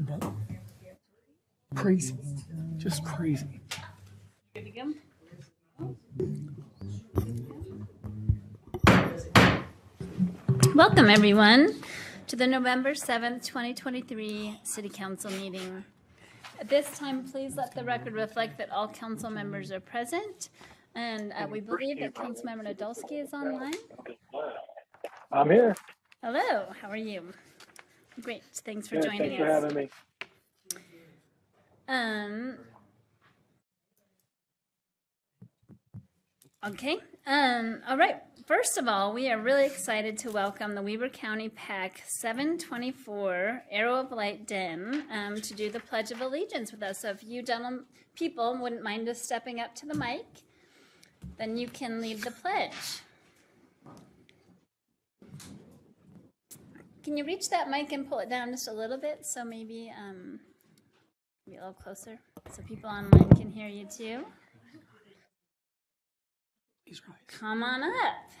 but crazy, just crazy. Good to go? Welcome, everyone, to the November 7th, 2023 City Council meeting. At this time, please let the record reflect that all council members are present, and we believe that Councilmember Nadolski is online. I'm here. Hello, how are you? Great, thanks for joining Thanks for us. having me. Okay. All right. First of all, we are really excited to welcome the Weber County PAC 724 Arrow of Light Den to do the Pledge of Allegiance with us. So if you gentlemen, people wouldn't mind just stepping up to the mic, then you can lead the pledge. Can you reach that mic and pull it down just a little bit? So maybe be a little closer so people online can hear you too. Come on up.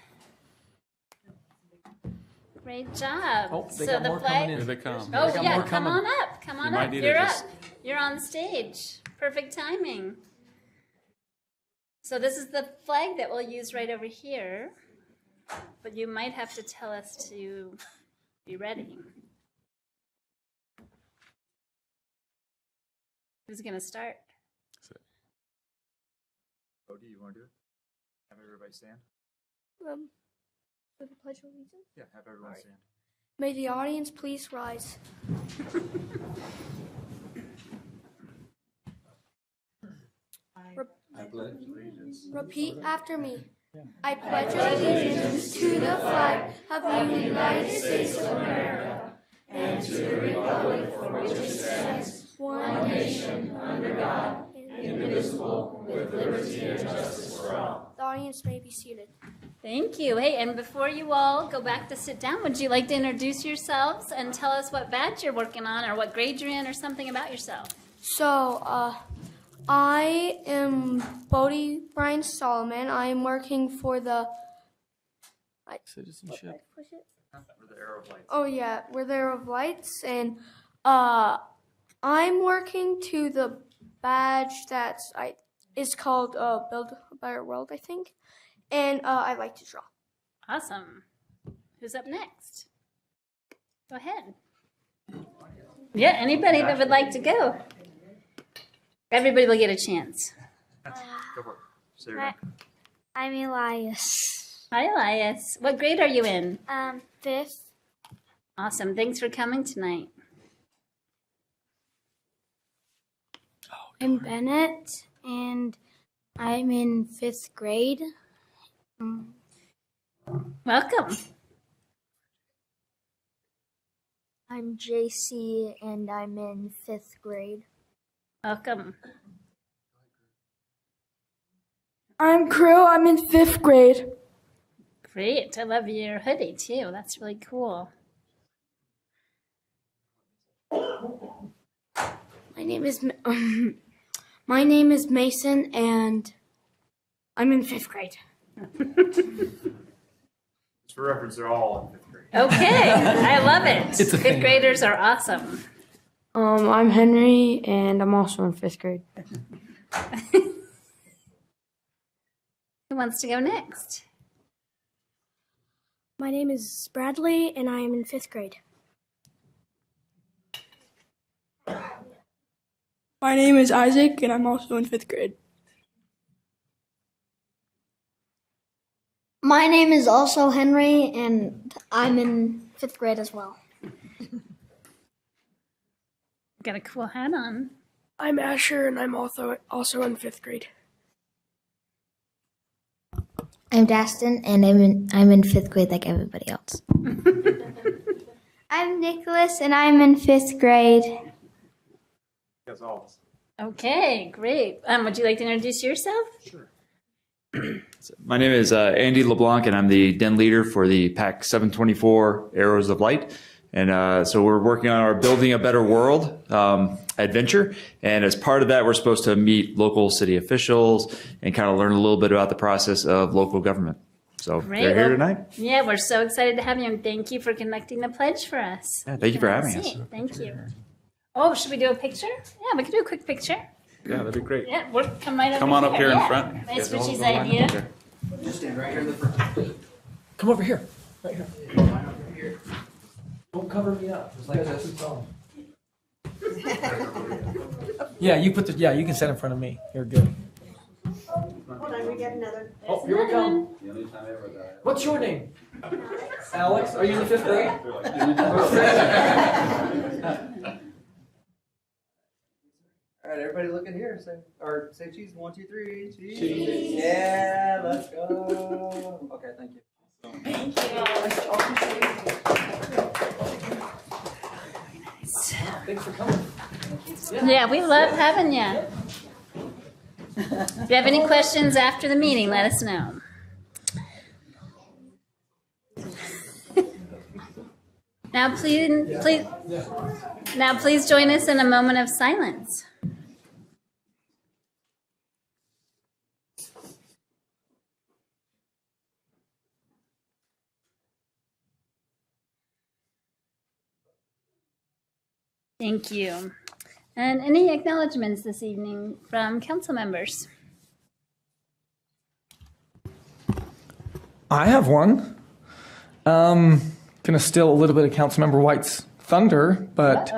Great job. Oh, they so got the more flag. coming in. Here they come. Oh They got yeah, more come coming. on up. Come on You might up. need to You're just- up. You're on stage. Perfect timing. So this is the flag that we'll use right over here, but you might have to tell us to be ready. Who's gonna start? Odie, you want to do it? Have everybody stand? For the Pledge of Allegiance. Yeah, have everyone stand. May the audience please rise. I pledge allegiance. Repeat after me. I pledge allegiance to the flag of the United States of America and to the republic for which it stands, one nation, under God, indivisible, with liberty and justice for all. The audience may be seated. Thank you. Hey, and before you all go back to sit down, would you like to introduce yourselves and tell us what badge you're working on or what grade you're in or something about yourself? So, I am Bodie Brian Solomon. I am working for the Citizenship. We're the Arrow of Lights. Oh yeah, we're the Arrow of Lights, and I'm working to the badge that's is called Build a Better World, I think, and I like to draw. Awesome. Who's up next? Go ahead. Yeah, anybody that would like to go. Everybody will get a chance. Go for it. Say your name. I'm Elias. Hi, Elias. What grade are you in? 5th. Awesome. Thanks for coming tonight. I'm Bennett, and I'm in 5th grade. Welcome. I'm JC, and I'm in 5th grade. Welcome. I'm Crew. I'm in 5th grade. Great. I love your hoodie too. That's really cool. My name is Mason, and I'm in 5th grade. Just for reference, they're all in 5th grade. Okay. I love it. It's a Fifth thing. graders are awesome. I'm Henry, and I'm also in 5th grade. Who wants to go next? My name is Bradley, and I am in 5th grade. My name is Isaac, and I'm also in 5th grade. My name is also Henry, and I'm in 5th grade as well. Got a cool hat on. I'm Asher, and I'm also in 5th grade. I'm Dastin, and I'm in 5th grade like everybody else. I'm Nicholas, and I'm in 5th grade. That's all. Okay, great. Would you like to introduce yourself? My name is Andy LeBlanc, and I'm the den leader for the PAC 724 Arrows of Light. And so we're working on our Building a Better World adventure. And as part of that, we're supposed to meet local city officials and kind of learn a little bit about the process of local government. So Great. they're here Well, tonight. Yeah, we're so excited to have you, and thank you for conducting the pledge for us. Yeah, thank you for having Have a us. seat. Thank you. Oh, should we do a picture? Yeah, we could do a quick picture. Yeah, that'd be great. Yeah, we'll come right over Come on up here in Yeah. front. That's Guys all Richie's go line up idea. there. Just stand right here in the front. Come over here. Right here. Don't cover me up. Just like that's what's on. Yeah, you can stand in front of me. You're good. Hold on, we got another. Oh, here we come. What's your name? Alex. Are you in the 5th grade? All right, everybody look in here. Say cheese. 1, 2, 3. Cheese. Yeah, let's go. Okay, thank you. Thanks for coming. Yeah, we love having you. If you have any questions after the meeting, let us know. Now please join us in a moment of silence. Thank you. And any acknowledgements this evening from council members? I have one. Gonna steal a little bit of Councilmember White's thunder, but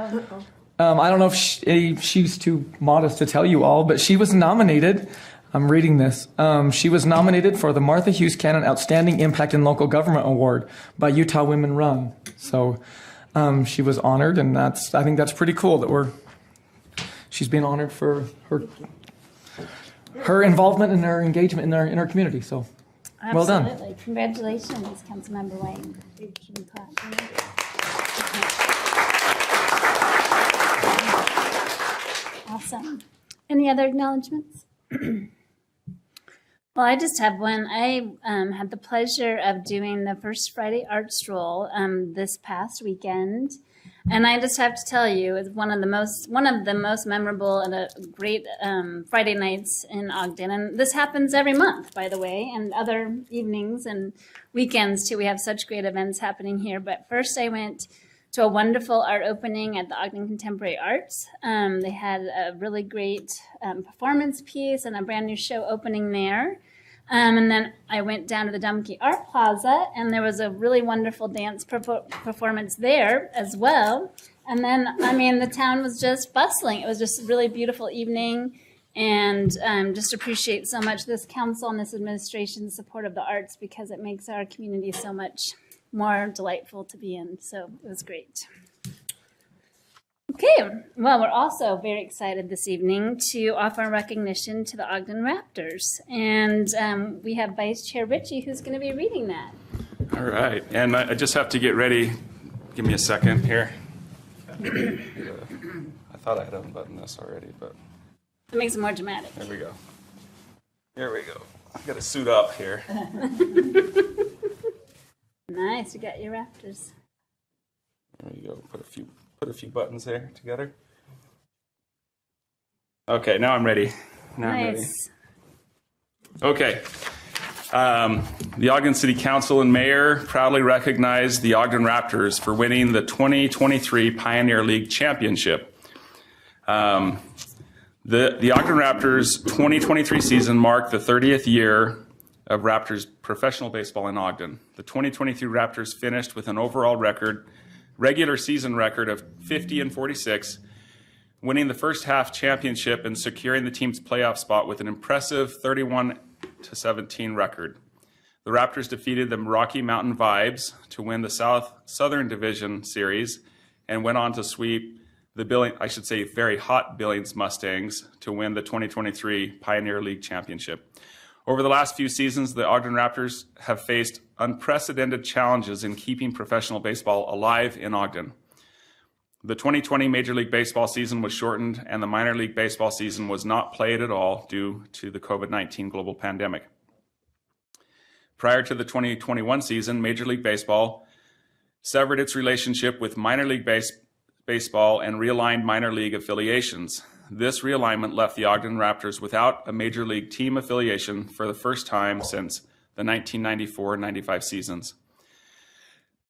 I don't know if she's too modest to tell you all, but she was nominated. I'm reading this. She was nominated for the Martha Hughes Cannon Outstanding Impact in Local Government Award by Utah Women Run. So she was honored, and I think that's pretty cool that she's being honored for her involvement and her engagement in our community. So. Well done. Absolutely. Congratulations, Councilmember White. Awesome. Any other acknowledgements? Well, I just have one. I had the pleasure of doing the First Friday Art Stroll this past weekend. And I just have to tell you, it's one of the most memorable and a great Friday nights in Ogden. And this happens every month, by the way, and other evenings and weekends too. We have such great events happening here. But first I went to a wonderful art opening at the Ogden Contemporary Arts. They had a really great performance piece and a brand new show opening there. And then I went down to the Dumke Art Plaza, and there was a really wonderful dance performance there as well. And then, the town was just bustling. It was just a really beautiful evening, and just appreciate so much this council and this administration's support of the arts, because it makes our community so much more delightful to be in. So it was great. Okay, well, we're also very excited this evening to offer recognition to the Ogden Raptors. And we have Vice Chair Ritchie, who's going to be reading that. All right, and I just have to get ready. Give me a second here. I thought I had unbuttoned this already, but It makes it more dramatic. there we go. Here we go. I got to suit up here. Nice, you got your Raptors. There you go. Put a few buttons there together. Okay, now I'm ready. Nice. Okay. The Ogden City Council and Mayor proudly recognize the Ogden Raptors for winning the 2023 Pioneer League Championship. The Ogden Raptors 2023 season marked the 30th year of Raptors professional baseball in Ogden. The 2023 Raptors finished with an overall regular season record of 50-46, winning the first half championship and securing the team's playoff spot with an impressive 31-17 record. The Raptors defeated the Rocky Mountain Vibes to win the Southern Division Series and went on to sweep the very hot Billings Mustangs to win the 2023 Pioneer League Championship. Over the last few seasons, the Ogden Raptors have faced unprecedented challenges in keeping professional baseball alive in Ogden. The 2020 Major League Baseball season was shortened, and the minor league baseball season was not played at all due to the COVID-19 global pandemic. Prior to the 2021 season, Major League Baseball severed its relationship with minor league baseball and realigned minor league affiliations. This realignment left the Ogden Raptors without a major league team affiliation for the first time since the 1994-95 seasons.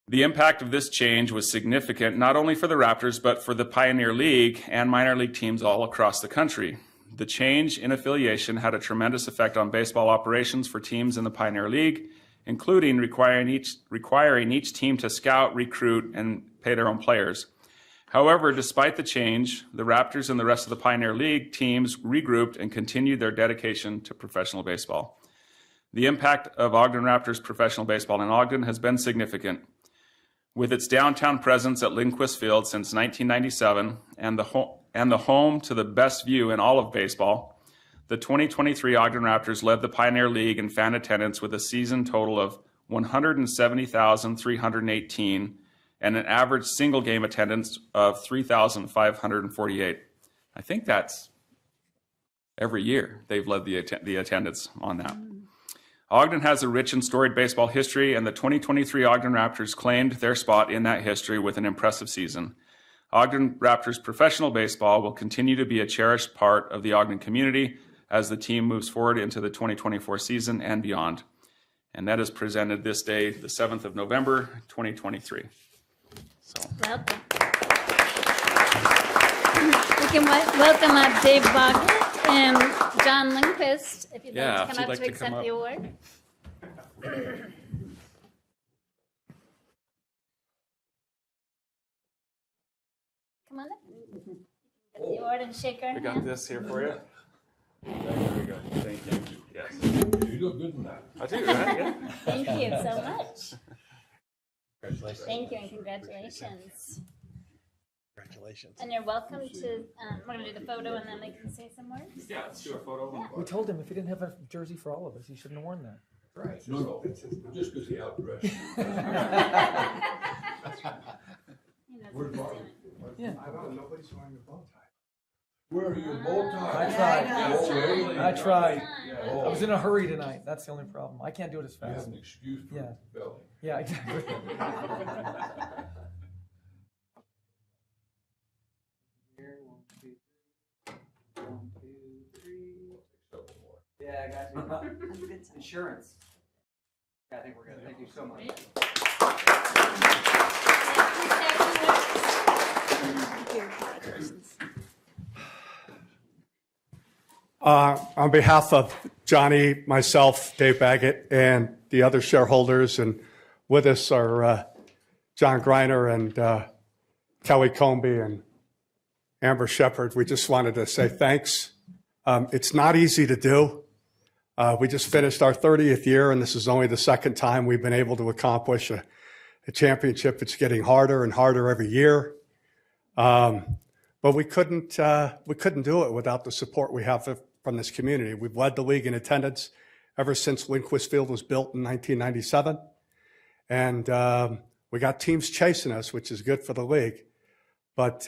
The impact of this change was significant not only for the Raptors, but for the Pioneer League and minor league teams all across the country. The change in affiliation had a tremendous effect on baseball operations for teams in the Pioneer League, including requiring each team to scout, recruit, and pay their own players. However, despite the change, the Raptors and the rest of the Pioneer League teams regrouped and continued their dedication to professional baseball. The impact of Ogden Raptors professional baseball in Ogden has been significant. With its downtown presence at Lindquist Field since 1997 and the home to the best view in all of baseball, the 2023 Ogden Raptors led the Pioneer League in fan attendance with a season total of 170,318 and an average single game attendance of 3,548. I think that's every year they've led the attendance on that. Ogden has a rich and storied baseball history, and the 2023 Ogden Raptors claimed their spot in that history with an impressive season. Ogden Raptors professional baseball will continue to be a cherished part of the Ogden community as the team moves forward into the 2024 season and beyond. And that is presented this day, the 7th of November, 2023. So. Welcome. We can welcome up Dave Bogner and John Lindquist, if you'd like to come up to accept the award. Come on up. Get the award and shake our hand. We got this here for you. There we go. Thank you. Yes. You look good in that. I do, right? Yeah. Thank you so much. Congratulations. Thank you and congratulations. Congratulations. And you're welcome to, we're going to do the photo and then they can say some words. Yeah, let's do a photo. Yeah. We told him if he didn't have a jersey for all of us, he shouldn't have worn that. Right. No, just because he outdressed you. Where's Barbara? Yeah. I don't know, nobody's wearing a bow tie. Where are you, bow tie? I tried. Yeah, I tried. Yeah. I was in a hurry tonight. That's the only problem. I can't do it as You have fast. an excuse for Yeah. belly. Yeah, exactly. Here, 1, 2, 3. 1, 2, 3. Yeah, I got you. Insurance. Yeah, I think we're good. Thank you so much. On behalf of Johnny, myself, Dave Baggett, and the other shareholders, and with us are John Greiner and Kelly Comby and Amber Shepard. We just wanted to say thanks. It's not easy to do. We just finished our 30th year, and this is only the second time we've been able to accomplish a championship. It's getting harder and harder every year. But we couldn't do it without the support we have from this community. We've led the league in attendance ever since Lindquist Field was built in 1997. And we got teams chasing us, which is good for the league. But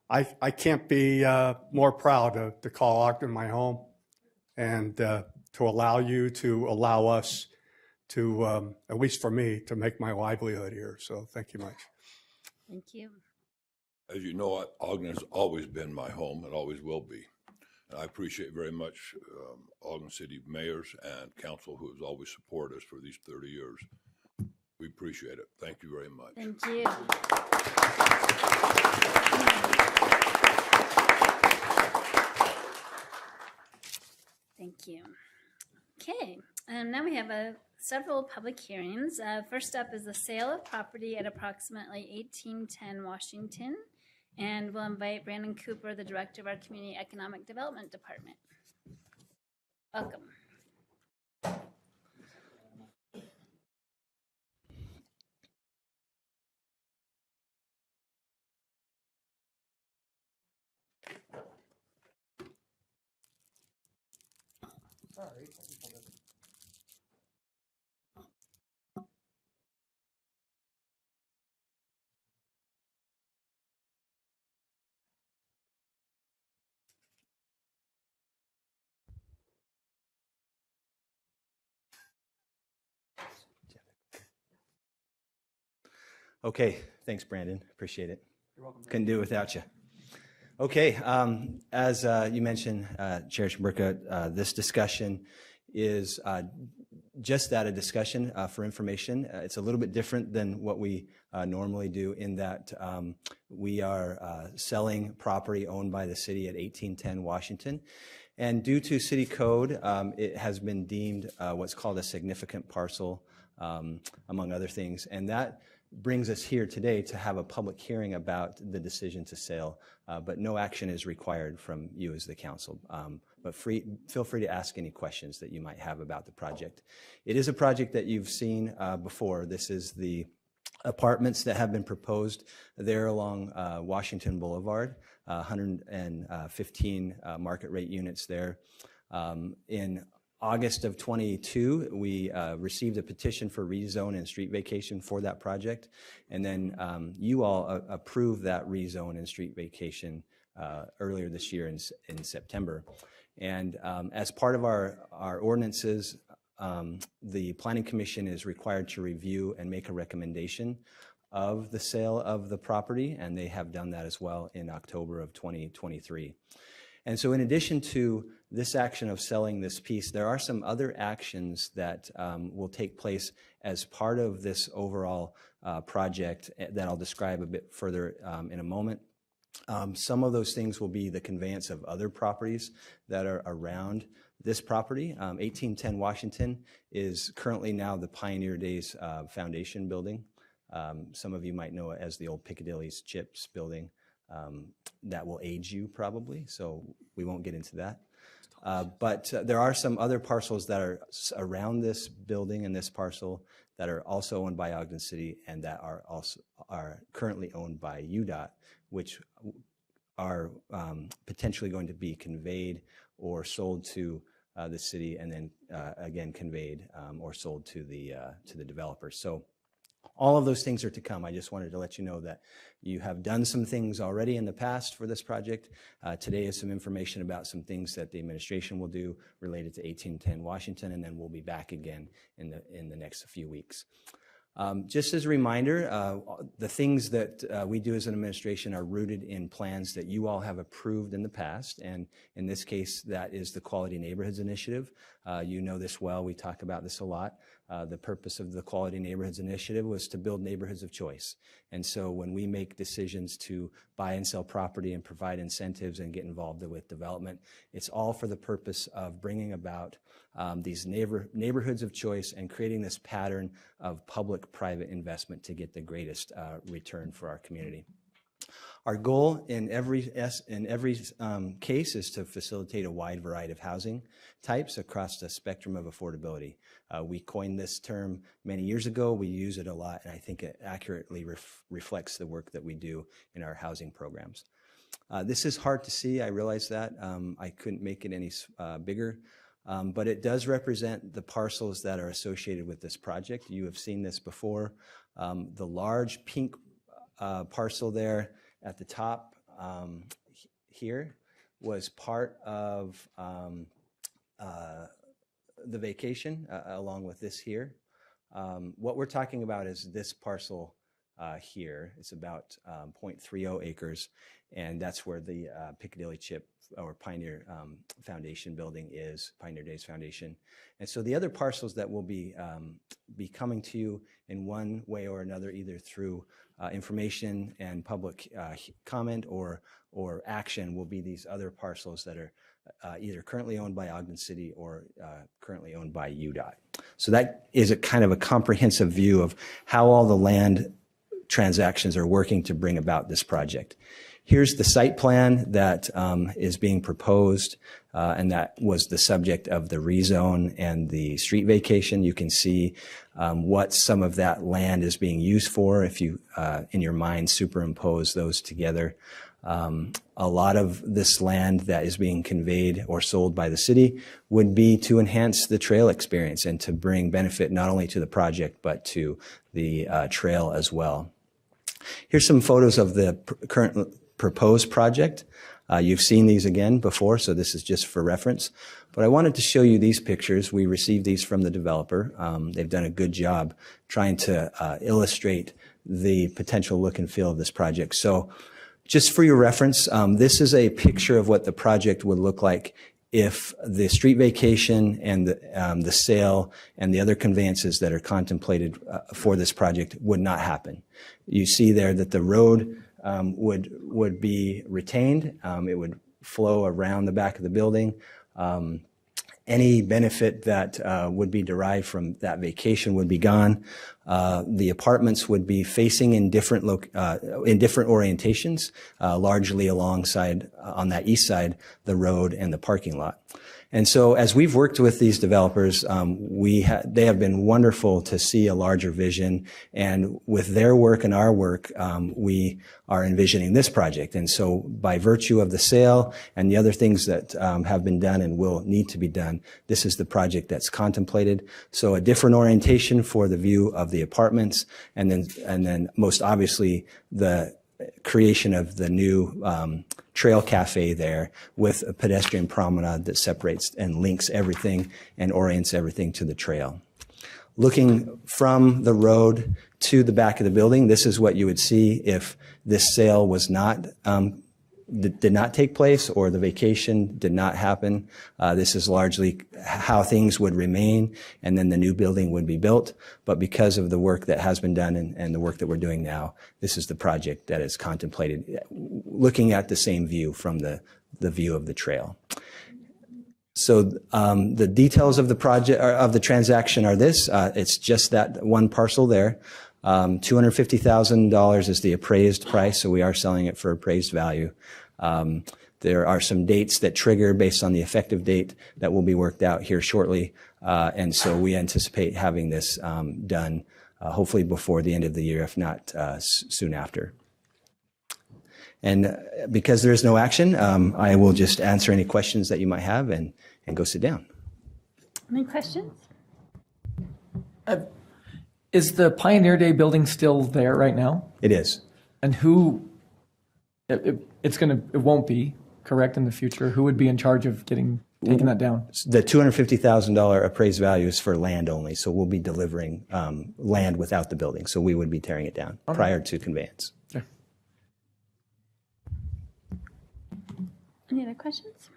I can't be more proud to call Ogden my home and to allow us to, at least for me, to make my livelihood here. So thank you much. Thank you. As you know, Ogden has always been my home and always will be. And I appreciate very much Ogden City mayors and council who has always supported us for these 30 years. We appreciate it. Thank you very much. Thank you. Thank you. Okay, now we have several public hearings. First up is the sale of property at approximately 1810 Washington. And we'll invite Brandon Cooper, the director of our Community Economic Development Department. Welcome. Sorry. Okay, thanks, Brandon. Appreciate it. You're welcome. Couldn't do it without you. Okay, as you mentioned, Chair Shimburka, this discussion is just that, a discussion for information. It's a little bit different than what we normally do in that we are selling property owned by the city at 1810 Washington. And due to city code, it has been deemed what's called a significant parcel, among other things. And that brings us here today to have a public hearing about the decision to sell, but no action is required from you as the council. But feel free to ask any questions that you might have about the project. It is a project that you've seen before. This is the apartments that have been proposed there along Washington Boulevard, 115 market rate units there. In August of 22, we received a petition for rezone and street vacation for that project. And then you all approved that rezone and street vacation earlier this year in September. And as part of our ordinances, the Planning Commission is required to review and make a recommendation of the sale of the property, and they have done that as well in October of 2023. And so in addition to this action of selling this piece, there are some other actions that will take place as part of this overall project that I'll describe a bit further in a moment. Some of those things will be the conveyance of other properties that are around this property. 1810 Washington is currently now the Pioneer Days Foundation building. Some of you might know it as the old Piccadilly's Chips building. That will age you probably, so we won't get into that. But there are some other parcels that are around this building and this parcel that are also owned by Ogden City and that are currently owned by UDOT, which are potentially going to be conveyed or sold to the city, and then again conveyed or sold to the developers. So all of those things are to come. I just wanted to let you know that you have done some things already in the past for this project. Today is some information about some things that the administration will do related to 1810 Washington, and then we'll be back again in the next few weeks. Just as a reminder, the things that we do as an administration are rooted in plans that you all have approved in the past, and in this case, that is the Quality Neighborhoods Initiative. You know this well, we talk about this a lot. The purpose of the Quality Neighborhoods Initiative was to build neighborhoods of choice. And so when we make decisions to buy and sell property and provide incentives and get involved with development, it's all for the purpose of bringing about these neighborhoods of choice and creating this pattern of public-private investment to get the greatest return for our community. Our goal in every case is to facilitate a wide variety of housing types across the spectrum of affordability. We coined this term many years ago. We use it a lot, and I think it accurately reflects the work that we do in our housing programs. This is hard to see. I realize that. I couldn't make it any bigger. But it does represent the parcels that are associated with this project. You have seen this before. The large pink parcel there at the top here was part of the vacation along with this here. What we're talking about is this parcel here. It's about 0.30 acres, and that's where the Piccadilly Chip or Pioneer Foundation building is, Pioneer Days Foundation. And so the other parcels that will be coming to you in one way or another, either through information and public comment or action, will be these other parcels that are either currently owned by Ogden City or currently owned by UDOT. So that is a kind of a comprehensive view of how all the land transactions are working to bring about this project. Here's the site plan that is being proposed, and that was the subject of the rezone and the street vacation. You can see what some of that land is being used for if you, in your mind, superimpose those together. A lot of this land that is being conveyed or sold by the city would be to enhance the trail experience and to bring benefit not only to the project but to the trail as well. Here's some photos of the current proposed project. You've seen these again before, so this is just for reference. But I wanted to show you these pictures. We received these from the developer. They've done a good job trying to illustrate the potential look and feel of this project. So just for your reference, this is a picture of what the project would look like if the street vacation and the sale and the other conveyances that are contemplated for this project would not happen. You see there that the road would be retained. It would flow around the back of the building. Any benefit that would be derived from that vacation would be gone. The apartments would be facing in different orientations, largely alongside on that east side, the road and the parking lot. And so as we've worked with these developers, they have been wonderful to see a larger vision. And with their work and our work, we are envisioning this project. And so by virtue of the sale and the other things that have been done and will need to be done, this is the project that's contemplated. So a different orientation for the view of the apartments, and then most obviously the creation of the new trail cafe there with a pedestrian promenade that separates and links everything and orients everything to the trail. Looking from the road to the back of the building, this is what you would see if this sale was not did not take place or the vacation did not happen. This is largely how things would remain, and then the new building would be built. But because of the work that has been done and the work that we're doing now, this is the project that is contemplated, looking at the same view from the view of the trail. So the details of the project of the transaction are this. It's just that one parcel there. $250,000 is the appraised price, so we are selling it for appraised value. There are some dates that trigger based on the effective date that will be worked out here shortly, and so we anticipate having this done hopefully before the end of the year, if not soon after. And because there is no action, I will just answer any questions that you might have and go sit down. Any questions? Is the Pioneer Day building still there right now? It is. And who? It won't be, correct, in the future. Who would be in charge of taking that down? The $250,000 appraised value is for land only, so we'll be delivering land without the building. So we would be tearing it down prior to conveyance. Okay. Any other questions?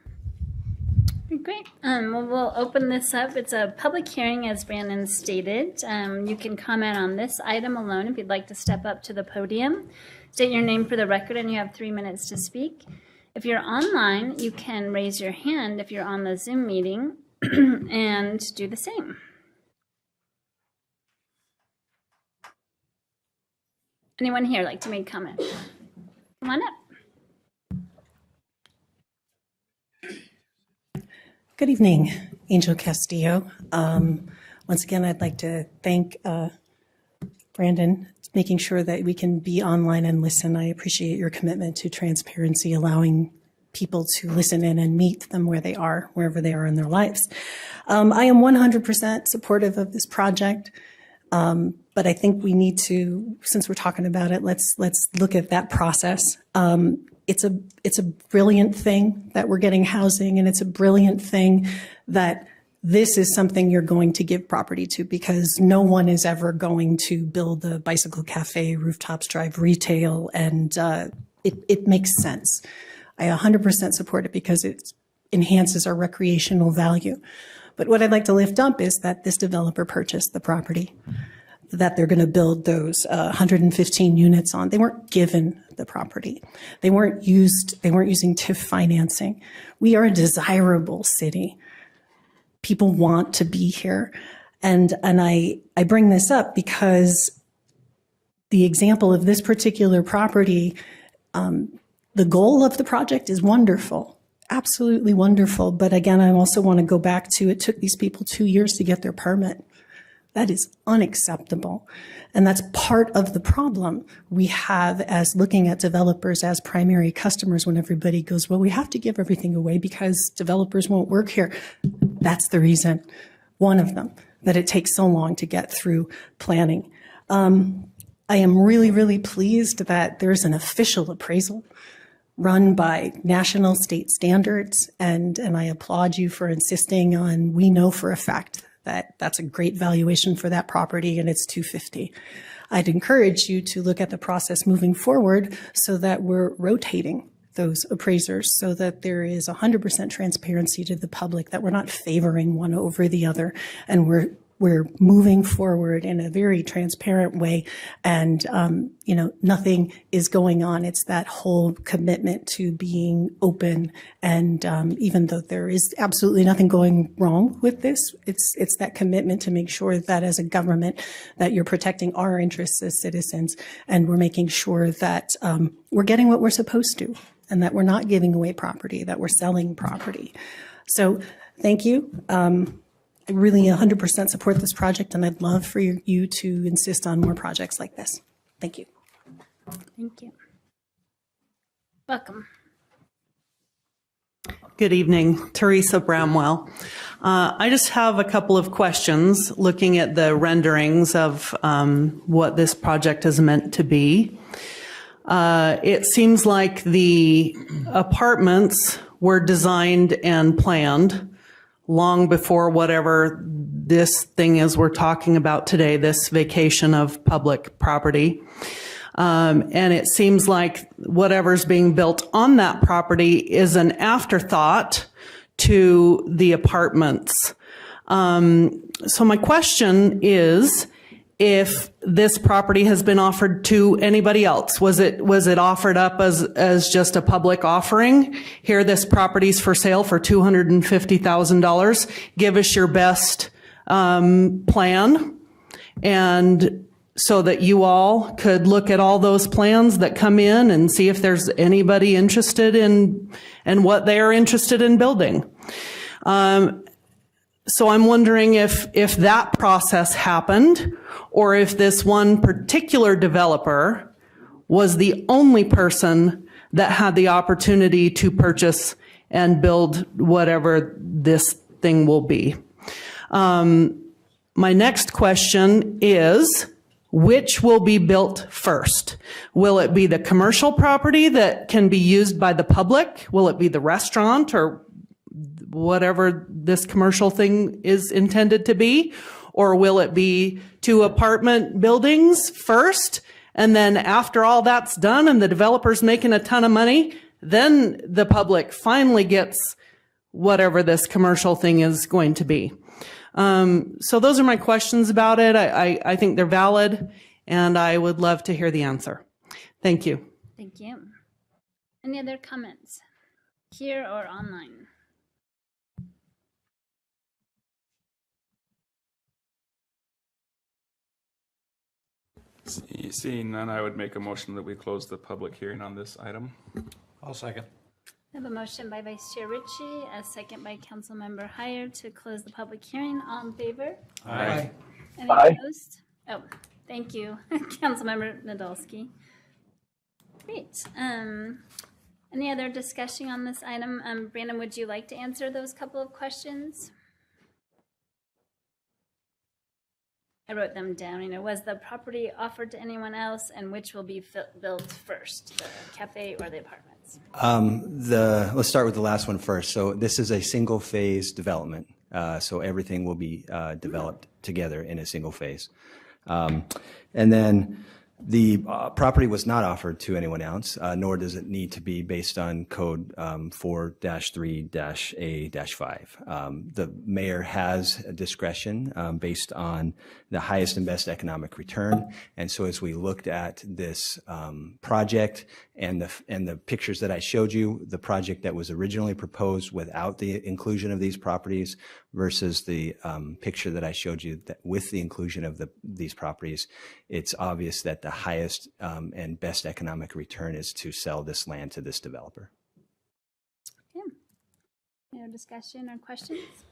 Great. Well, we'll open this up. It's a public hearing, as Brandon stated. You can comment on this item alone if you'd like to step up to the podium. State your name for the record, and you have 3 minutes to speak. If you're online, you can raise your hand if you're on the Zoom meeting and do the same. Anyone here like to make comment? Come on up. Good evening, Angel Castillo. Once again, I'd like to thank Brandon, making sure that we can be online and listen. I appreciate your commitment to transparency, allowing people to listen in and meet them where they are, wherever they are in their lives. I am 100% supportive of this project, but I think we need to, since we're talking about it, let's look at that process. It's a brilliant thing that we're getting housing, and it's a brilliant thing that this is something you're going to give property to, because no one is ever going to build a bicycle cafe, rooftops, drive retail, and it makes sense. I 100% support it because it enhances our recreational value. But what I'd like to lift up is that this developer purchased the property that they're going to build those 115 units on. They weren't given the property. They weren't using TIF financing. We are a desirable city. People want to be here. And I bring this up because the example of this particular property, the goal of the project is wonderful, absolutely wonderful. But again, I also want to go back to, it took these people 2 years to get their permit. That is unacceptable. And that's part of the problem we have as looking at developers as primary customers when everybody goes, well, we have to give everything away because developers won't work here. That's the reason, one of them, that it takes so long to get through planning. I am really, really pleased that there's an official appraisal run by national state standards, and I applaud you for insisting on, we know for a fact that that's a great valuation for that property and it's $250. I'd encourage you to look at the process moving forward so that we're rotating those appraisers so that there is 100% transparency to the public, that we're not favoring one over the other, and we're moving forward in a very transparent way, and nothing is going on. It's that whole commitment to being open, and even though there is absolutely nothing going wrong with this, it's that commitment to make sure that as a government that you're protecting our interests as citizens, and we're making sure that we're getting what we're supposed to, and that we're not giving away property, that we're selling property. So thank you. I really 100% support this project, and I'd love for you to insist on more projects like this. Thank you. Thank you. Welcome. Good evening, Teresa Bramwell. I just have a couple of questions looking at the renderings of what this project is meant to be. It seems like the apartments were designed and planned long before whatever this thing is we're talking about today, this vacation of public property. And it seems like whatever's being built on that property is an afterthought to the apartments. So my question is, if this property has been offered to anybody else, was it offered up as just a public offering? Here, this property's for sale for $250,000. Give us your best plan, and so that you all could look at all those plans that come in and see if there's anybody interested in what they are interested in building. So I'm wondering if that process happened, or if this one particular developer was the only person that had the opportunity to purchase and build whatever this thing will be. My next question is, which will be built first? Will it be the commercial property that can be used by the public? Will it be the restaurant or whatever this commercial thing is intended to be? Or will it be 2 apartment buildings first, and then after all that's done and the developer's making a ton of money, then the public finally gets whatever this commercial thing is going to be? So those are my questions about it. I think they're valid, and I would love to hear the answer. Thank you. Thank you. Any other comments here or online? Seeing none, I would make a motion that we close the public hearing on this item. I'll second. I have a motion by Vice Chair Ritchie, a second by Councilmember Heyer to close the public hearing. All in favor? Aye. Any Aye. opposed? Oh, thank you, Councilmember Nadolski. Great. Any other discussion on this item? Brandon, would you like to answer those couple of questions? I wrote them down. Was the property offered to anyone else, and which will be built first, the cafe or the apartments? Let's start with the last one first. So this is a single phase development. So everything will be developed together in a single phase. And then the property was not offered to anyone else, nor does it need to be based on code 4-3-A-5. The mayor has a discretion based on the highest and best economic return. And so as we looked at this project and the pictures that I showed you, the project that was originally proposed without the inclusion of these properties versus the picture that I showed you that with the inclusion of these properties, it's obvious that the highest and best economic return is to sell this land to this developer. Okay. No discussion or questions?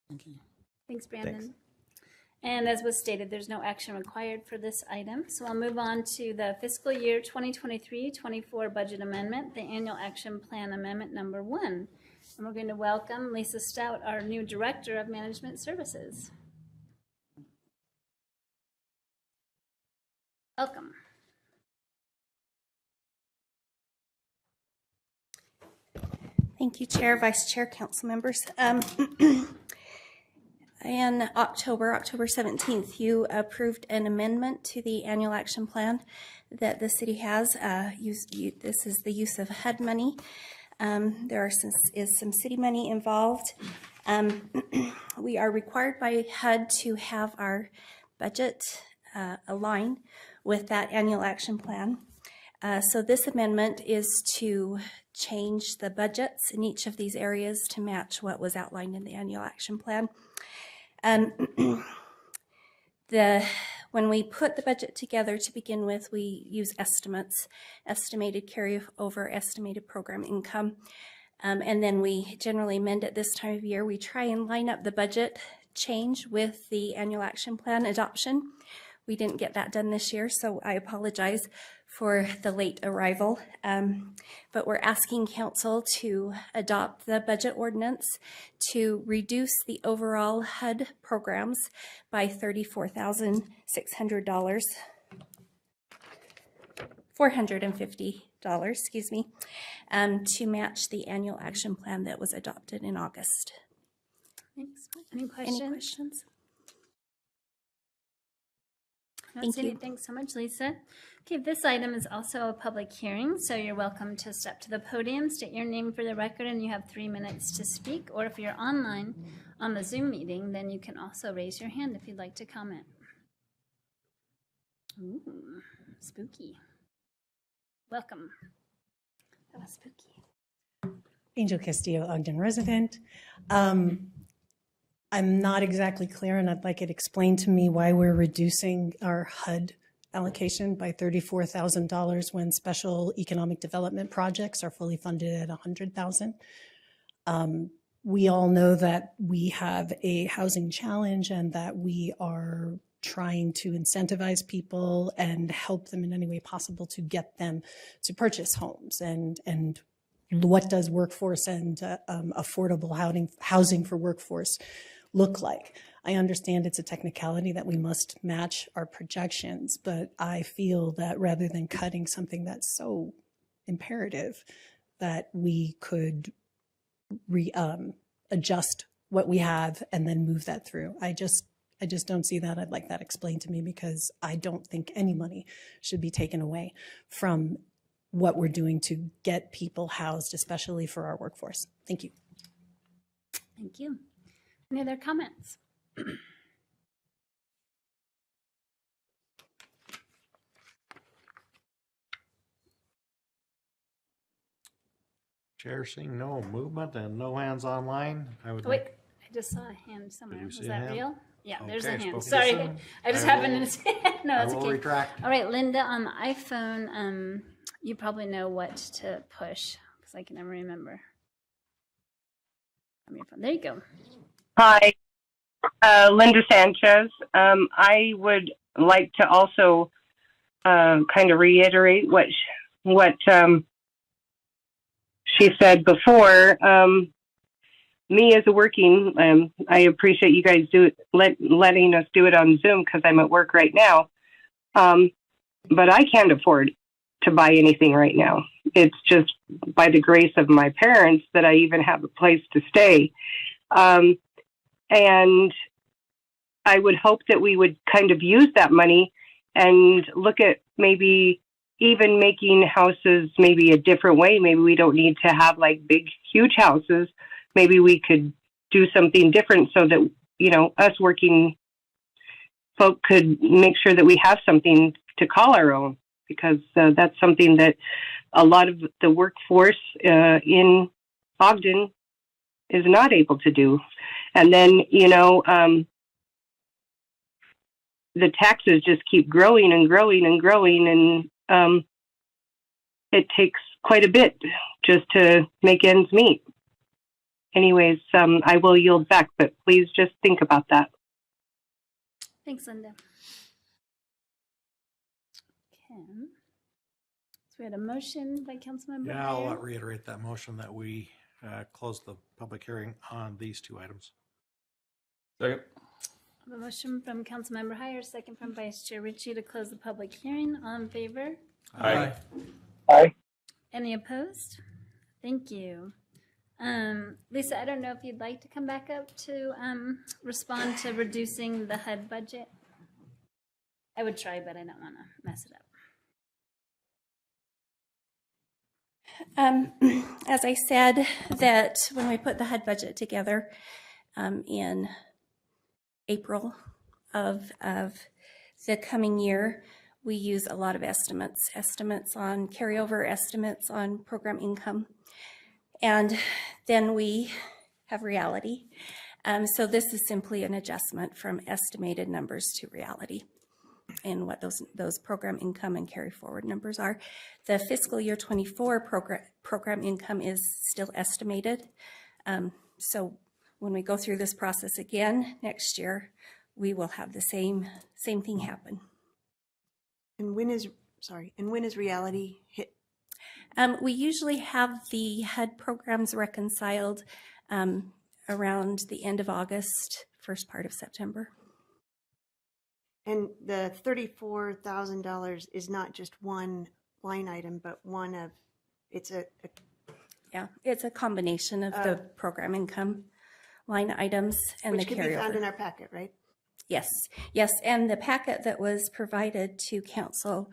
Thank you. Thanks, Brandon. Thanks. And as was stated, there's no action required for this item. So I'll move on to the fiscal year 2023-24 budget amendment, the annual action plan amendment number 1. And we're going to welcome Lisa Stout, our new Director of Management Services. Welcome. Thank you, Chair, Vice Chair, Council members. In October 17th, you approved an amendment to the annual action plan that the city has. This is the use of HUD money. There is some city money involved. We are required by HUD to have our budget align with that annual action plan. So this amendment is to change the budgets in each of these areas to match what was outlined in the annual action plan. When we put the budget together to begin with, we use estimates, estimated carryover, estimated program income, and then we generally amend it this time of year. We try and line up the budget change with the annual action plan adoption. We didn't get that done this year, so I apologize for the late arrival. But we're asking council to adopt the budget ordinance to reduce the overall HUD programs by $34,600, $450, excuse me, to match the annual action plan that was adopted in August. Thanks. Any questions? Any questions? Thank you. Thanks so much, Lisa. Okay, this item is also a public hearing, so you're welcome to step to the podium, state your name for the record, and you have 3 minutes to speak. Or if you're online on the Zoom meeting, then you can also raise your hand if you'd like to comment. Ooh, spooky. Welcome. That was spooky. Angel Castillo, Ogden resident. I'm not exactly clear, and I'd like it explained to me why we're reducing our HUD allocation by $34,000 when special economic development projects are fully funded at $100,000. We all know that we have a housing challenge and that we are trying to incentivize people and help them in any way possible to get them to purchase homes. And what does workforce and affordable housing for workforce look like? I understand it's a technicality that we must match our projections, but I feel that rather than cutting something that's so imperative, that we could adjust what we have and then move that through. I just don't see that. I'd like that explained to me, because I don't think any money should be taken away from what we're doing to get people housed, especially for our workforce. Thank you. Thank you. Any other comments? Chair, seeing no movement and no hands online, I would. Wait, I just saw a hand somewhere. Did you see Was a that hand? real? Yeah, there's a Okay, hand. spoken Sorry, too soon. I just I happened will- to see it. No, I it's will okay. retract. All right, Linda, on the iPhone, you probably know what to push, because I can never remember. On your phone. There you go. Hi, Linda Sanchez. I would like to also kind of reiterate what she said before. Me as a working, I appreciate you guys letting us do it on Zoom, because I'm at work right now. But I can't afford to buy anything right now. It's just by the grace of my parents that I even have a place to stay. And I would hope that we would kind of use that money and look at maybe even making houses maybe a different way. Maybe we don't need to have like big, huge houses. Maybe we could do something different so that, you know, us working folk could make sure that we have something to call our own, because that's something that a lot of the workforce in Ogden is not able to do. And then, you know, the taxes just keep growing and growing and growing, and it takes quite a bit just to make ends meet. Anyways, I will yield back, but please just think about that. Thanks, Linda. Okay. So we had a motion by Councilmember Yeah, I'll Heyer. reiterate that motion that we close the public hearing on these two items. Second. I have a motion from Councilmember Heyer, second from Vice Chair Ritchie to close the public hearing. All in favor? Aye. Aye. Any opposed? Thank you. Lisa, I don't know if you'd like to come back up to respond to reducing the HUD budget. I would try, but I don't want to mess it up. As I said, that when we put the HUD budget together in April of the coming year, we use a lot of estimates on carryover, estimates on program income, and then we have reality. So this is simply an adjustment from estimated numbers to reality and what those program income and carry forward numbers are. The fiscal year 24 program income is still estimated. So when we go through this process again next year, we will have the same thing happen. And when is reality hit? We usually have the HUD programs reconciled around the end of August, first part of September. And the $34,000 is not just one line item, but it's a combination of the program income line items and which the can be found carryover. in our packet, right? Yes, and the packet that was provided to council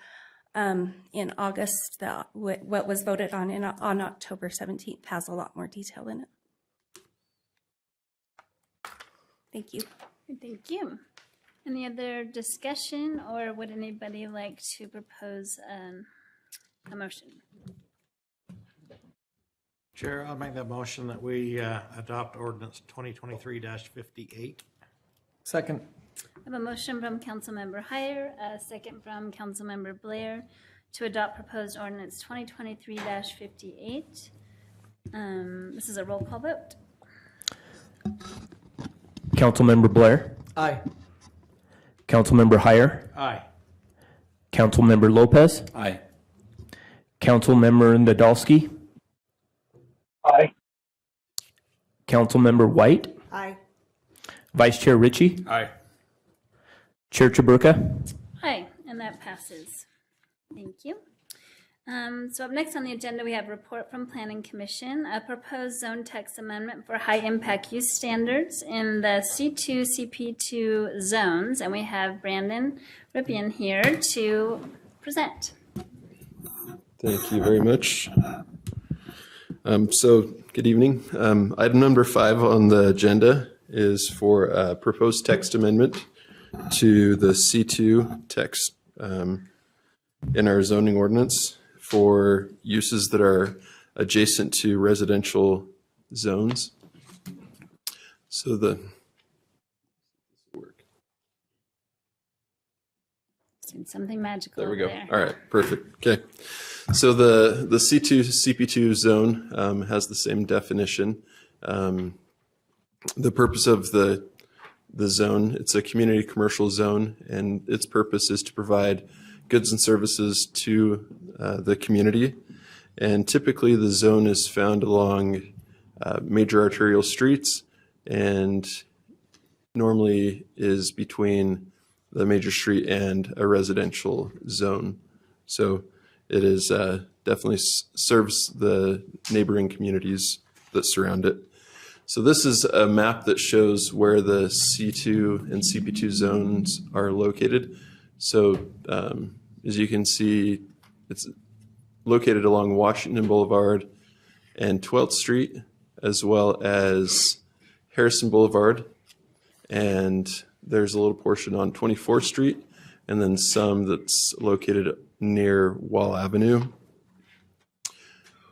in August, what was voted on on October 17th, has a lot more detail in it. Thank you. Thank you. Any other discussion, or would anybody like to propose a motion? Chair, I'll make that motion that we adopt ordinance 2023-58. Second. I have a motion from Councilmember Heyer, a second from Councilmember Blair to adopt proposed ordinance 2023-58. This is a roll call vote. Councilmember Blair. Aye. Councilmember Heyer. Aye. Councilmember Lopez. Aye. Councilmember Nadolski. Aye. Councilmember White. Aye. Vice Chair Ritchie. Aye. Chair Chaburka. Aye, and that passes. Thank you. So up next on the agenda, we have report from Planning Commission, a proposed zone text amendment for high impact use standards in the C2, CP2 zones. And we have Brandon Ripien here to present. Thank you very much. Good evening. Item number 5 on the agenda is for a proposed text amendment to the C2 text in our zoning ordinance for uses that are adjacent to residential zones. So Something magical. there we go. There. All right, perfect. Okay. So the C2 CP2 zone has the same definition. The purpose of the zone, it's a community commercial zone, and its purpose is to provide goods and services to the community. And typically the zone is found along major arterial streets and normally is between the major street and a residential zone. So it is definitely serves the neighboring communities that surround it. So this is a map that shows where the C2 and CP2 zones are located. So as you can see, it's located along Washington Boulevard and 12th Street, as well as Harrison Boulevard. And there's a little portion on 24th Street, and then some that's located near Wall Avenue.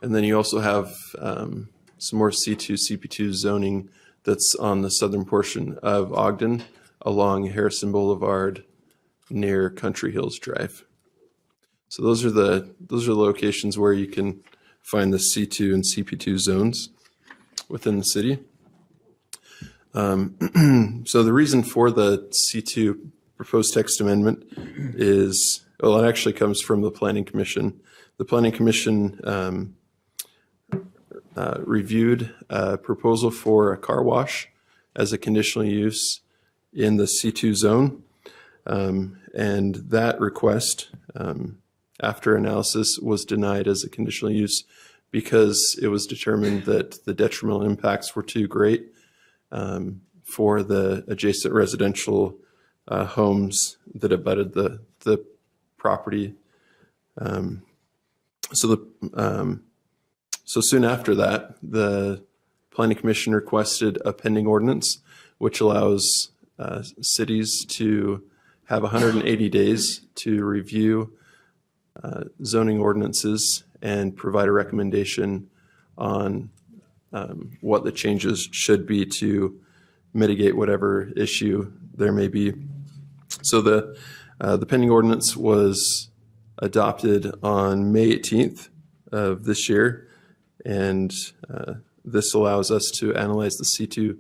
And then you also have some more C2, CP2 zoning that's on the southern portion of Ogden along Harrison Boulevard near Country Hills Drive. So those are locations where you can find the C2 and CP2 zones within the city. So the reason for the C2 proposed text amendment is, well, it actually comes from the Planning Commission. The Planning Commission reviewed a proposal for a car wash as a conditional use in the C2 zone. And that request, after analysis, was denied as a conditional use because it was determined that the detrimental impacts were too great for the adjacent residential homes that abutted the property. So soon after that, the Planning Commission requested a pending ordinance, which allows cities to have 180 days to review zoning ordinances and provide a recommendation on what the changes should be to mitigate whatever issue there may be. So the pending ordinance was adopted on May 18th of this year, and this allows us to analyze the C2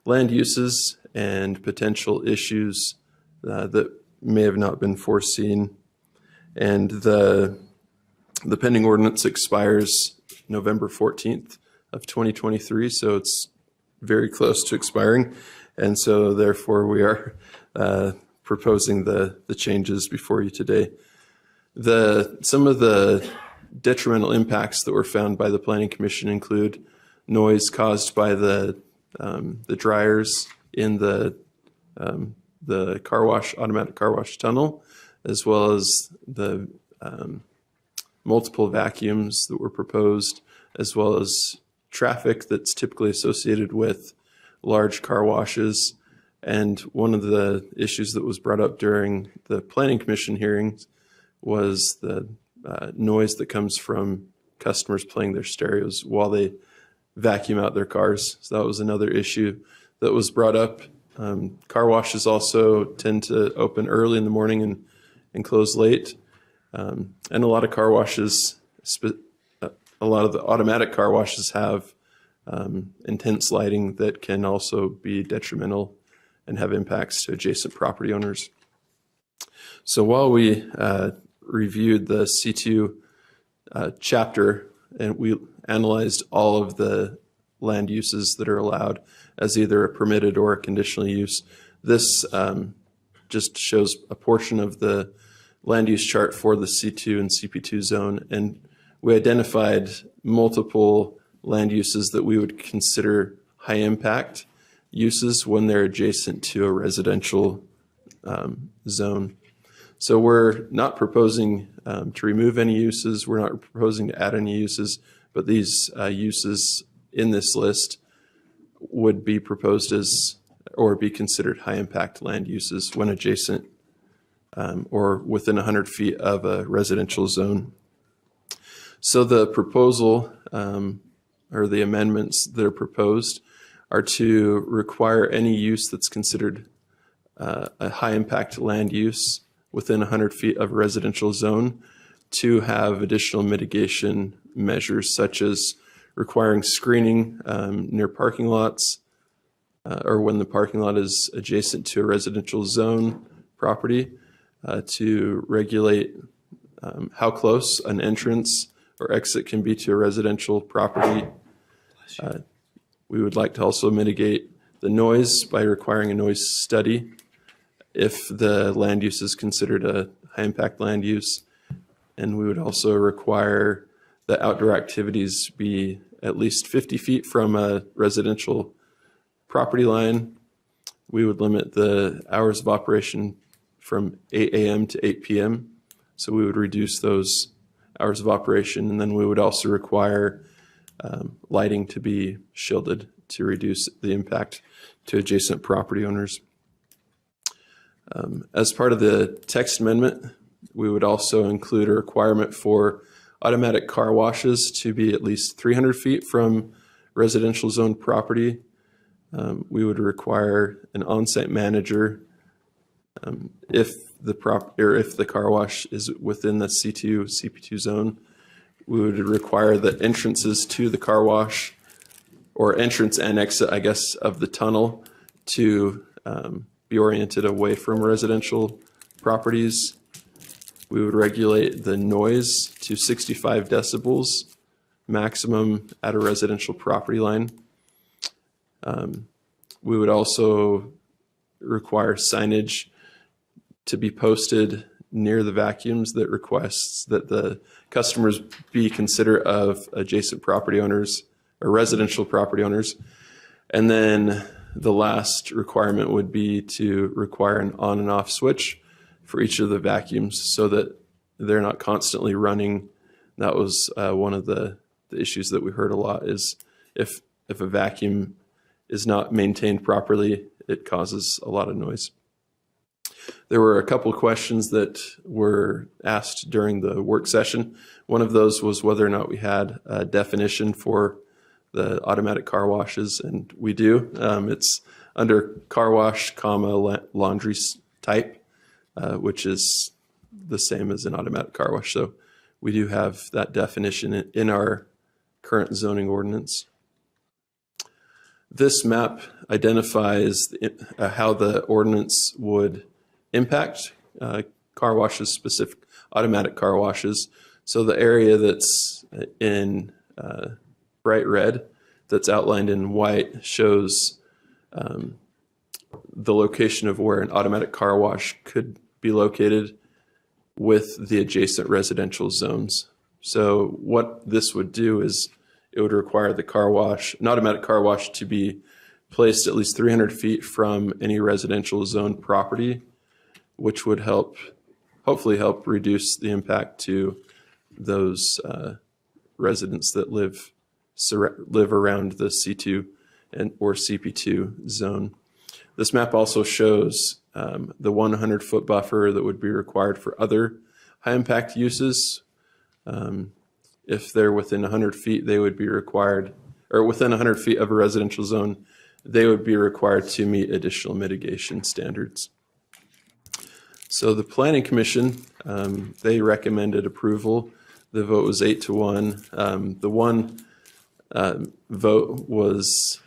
land uses and potential issues that may have not been foreseen. And the pending ordinance expires November 14th of 2023, so it's very close to expiring. And so therefore we are proposing the changes before you today. Some of the detrimental impacts that were found by the Planning Commission include noise caused by the dryers in the car wash, automatic car wash tunnel, as well as the multiple vacuums that were proposed, as well as traffic that's typically associated with large car washes. And one of the issues that was brought up during the Planning Commission hearings was the noise that comes from customers playing their stereos while they vacuum out their cars. So that was another issue that was brought up. Car washes also tend to open early in the morning and close late. And a lot of car washes, a lot of the automatic car washes have intense lighting that can also be detrimental and have impacts to adjacent property owners. So while we reviewed the C2 chapter and we analyzed all of the land uses that are allowed as either a permitted or a conditional use, this just shows a portion of the land use chart for the C2 and CP2 zone. And we identified multiple land uses that we would consider high impact uses when they're adjacent to a residential zone. So we're not proposing to remove any uses. We're not proposing to add any uses, but these uses in this list would be proposed as or be considered high impact land uses when adjacent or within 100 feet of a residential zone. So the proposal or the amendments that are proposed are to require any use that's considered a high impact land use within 100 feet of a residential zone to have additional mitigation measures, such as requiring screening near parking lots or when the parking lot is adjacent to a residential zone property, to regulate how close an entrance or exit can be to a residential property. We would like to also mitigate the noise by requiring a noise study if the land use is considered a high impact land use. And we would also require that outdoor activities be at least 50 feet from a residential property line. We would limit the hours of operation from 8 a.m. to 8 p.m. So we would reduce those hours of operation. And then we would also require lighting to be shielded to reduce the impact to adjacent property owners. As part of the text amendment, we would also include a requirement for automatic car washes to be at least 300 feet from residential zone property. We would require an on-site manager if the car wash is within the C2, CP2 zone. We would require that entrances to the car wash or entrance and exit, I guess, of the tunnel to be oriented away from residential properties. We would regulate the noise to 65 decibels maximum at a residential property line. We would also require signage to be posted near the vacuums that requests that the customers be considerate of adjacent property owners or residential property owners. And then the last requirement would be to require an on and off switch for each of the vacuums so that they're not constantly running. That was one of the issues that we heard a lot, is if a vacuum is not maintained properly, it causes a lot of noise. There were a couple of questions that were asked during the work session. One of those was whether or not we had a definition for the automatic car washes, and we do. It's under car wash, laundry type, which is the same as an automatic car wash. So we do have that definition in our current zoning ordinance. This map identifies how the ordinance would impact car washes, specific automatic car washes. So the area that's in bright red, that's outlined in white, shows the location of where an automatic car wash could be located with the adjacent residential zones. So what this would do is it would require the car wash, an automatic car wash, to be placed at least 300 feet from any residential zone property, which would hopefully help reduce the impact to those residents that live around the C2 or CP2 zone. This map also shows the 100-foot buffer that would be required for other high-impact uses. If they're within 100 feet, they would be required, or within 100 feet of a residential zone, they would be required to meet additional mitigation standards. So the Planning Commission, they recommended approval. The vote was 8-1. The one vote was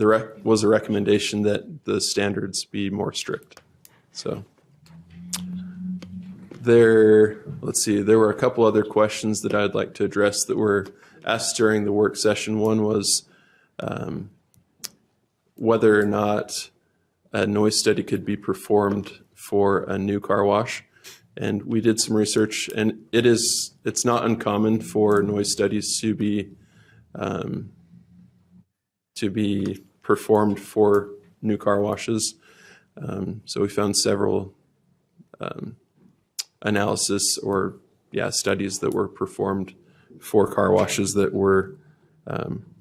a recommendation that the standards be more strict. So there were a couple other questions that I'd like to address that were asked during the work session. One was whether or not a noise study could be performed for a new car wash. And we did some research, and it's not uncommon for noise studies to be performed for new car washes. So we found several analysis or studies that were performed for car washes that were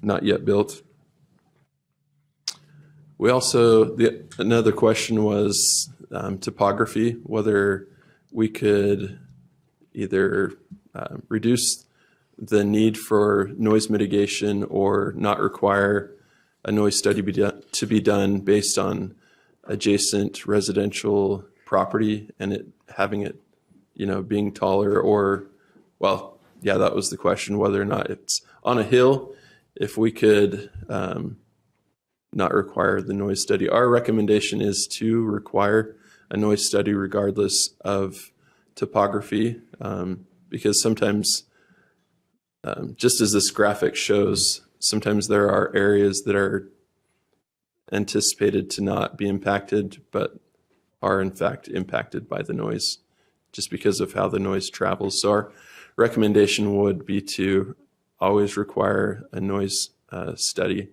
not yet built. We also, another question was topography, whether we could either reduce the need for noise mitigation or not require a noise study to be done based on adjacent residential property and having it being taller, or, that was the question, whether or not it's on a hill, if we could not require the noise study. Our recommendation is to require a noise study regardless of topography, because sometimes, just as this graphic shows, sometimes there are areas that are anticipated to not be impacted, but are in fact impacted by the noise just because of how the noise travels. So our recommendation would be to always require a noise study.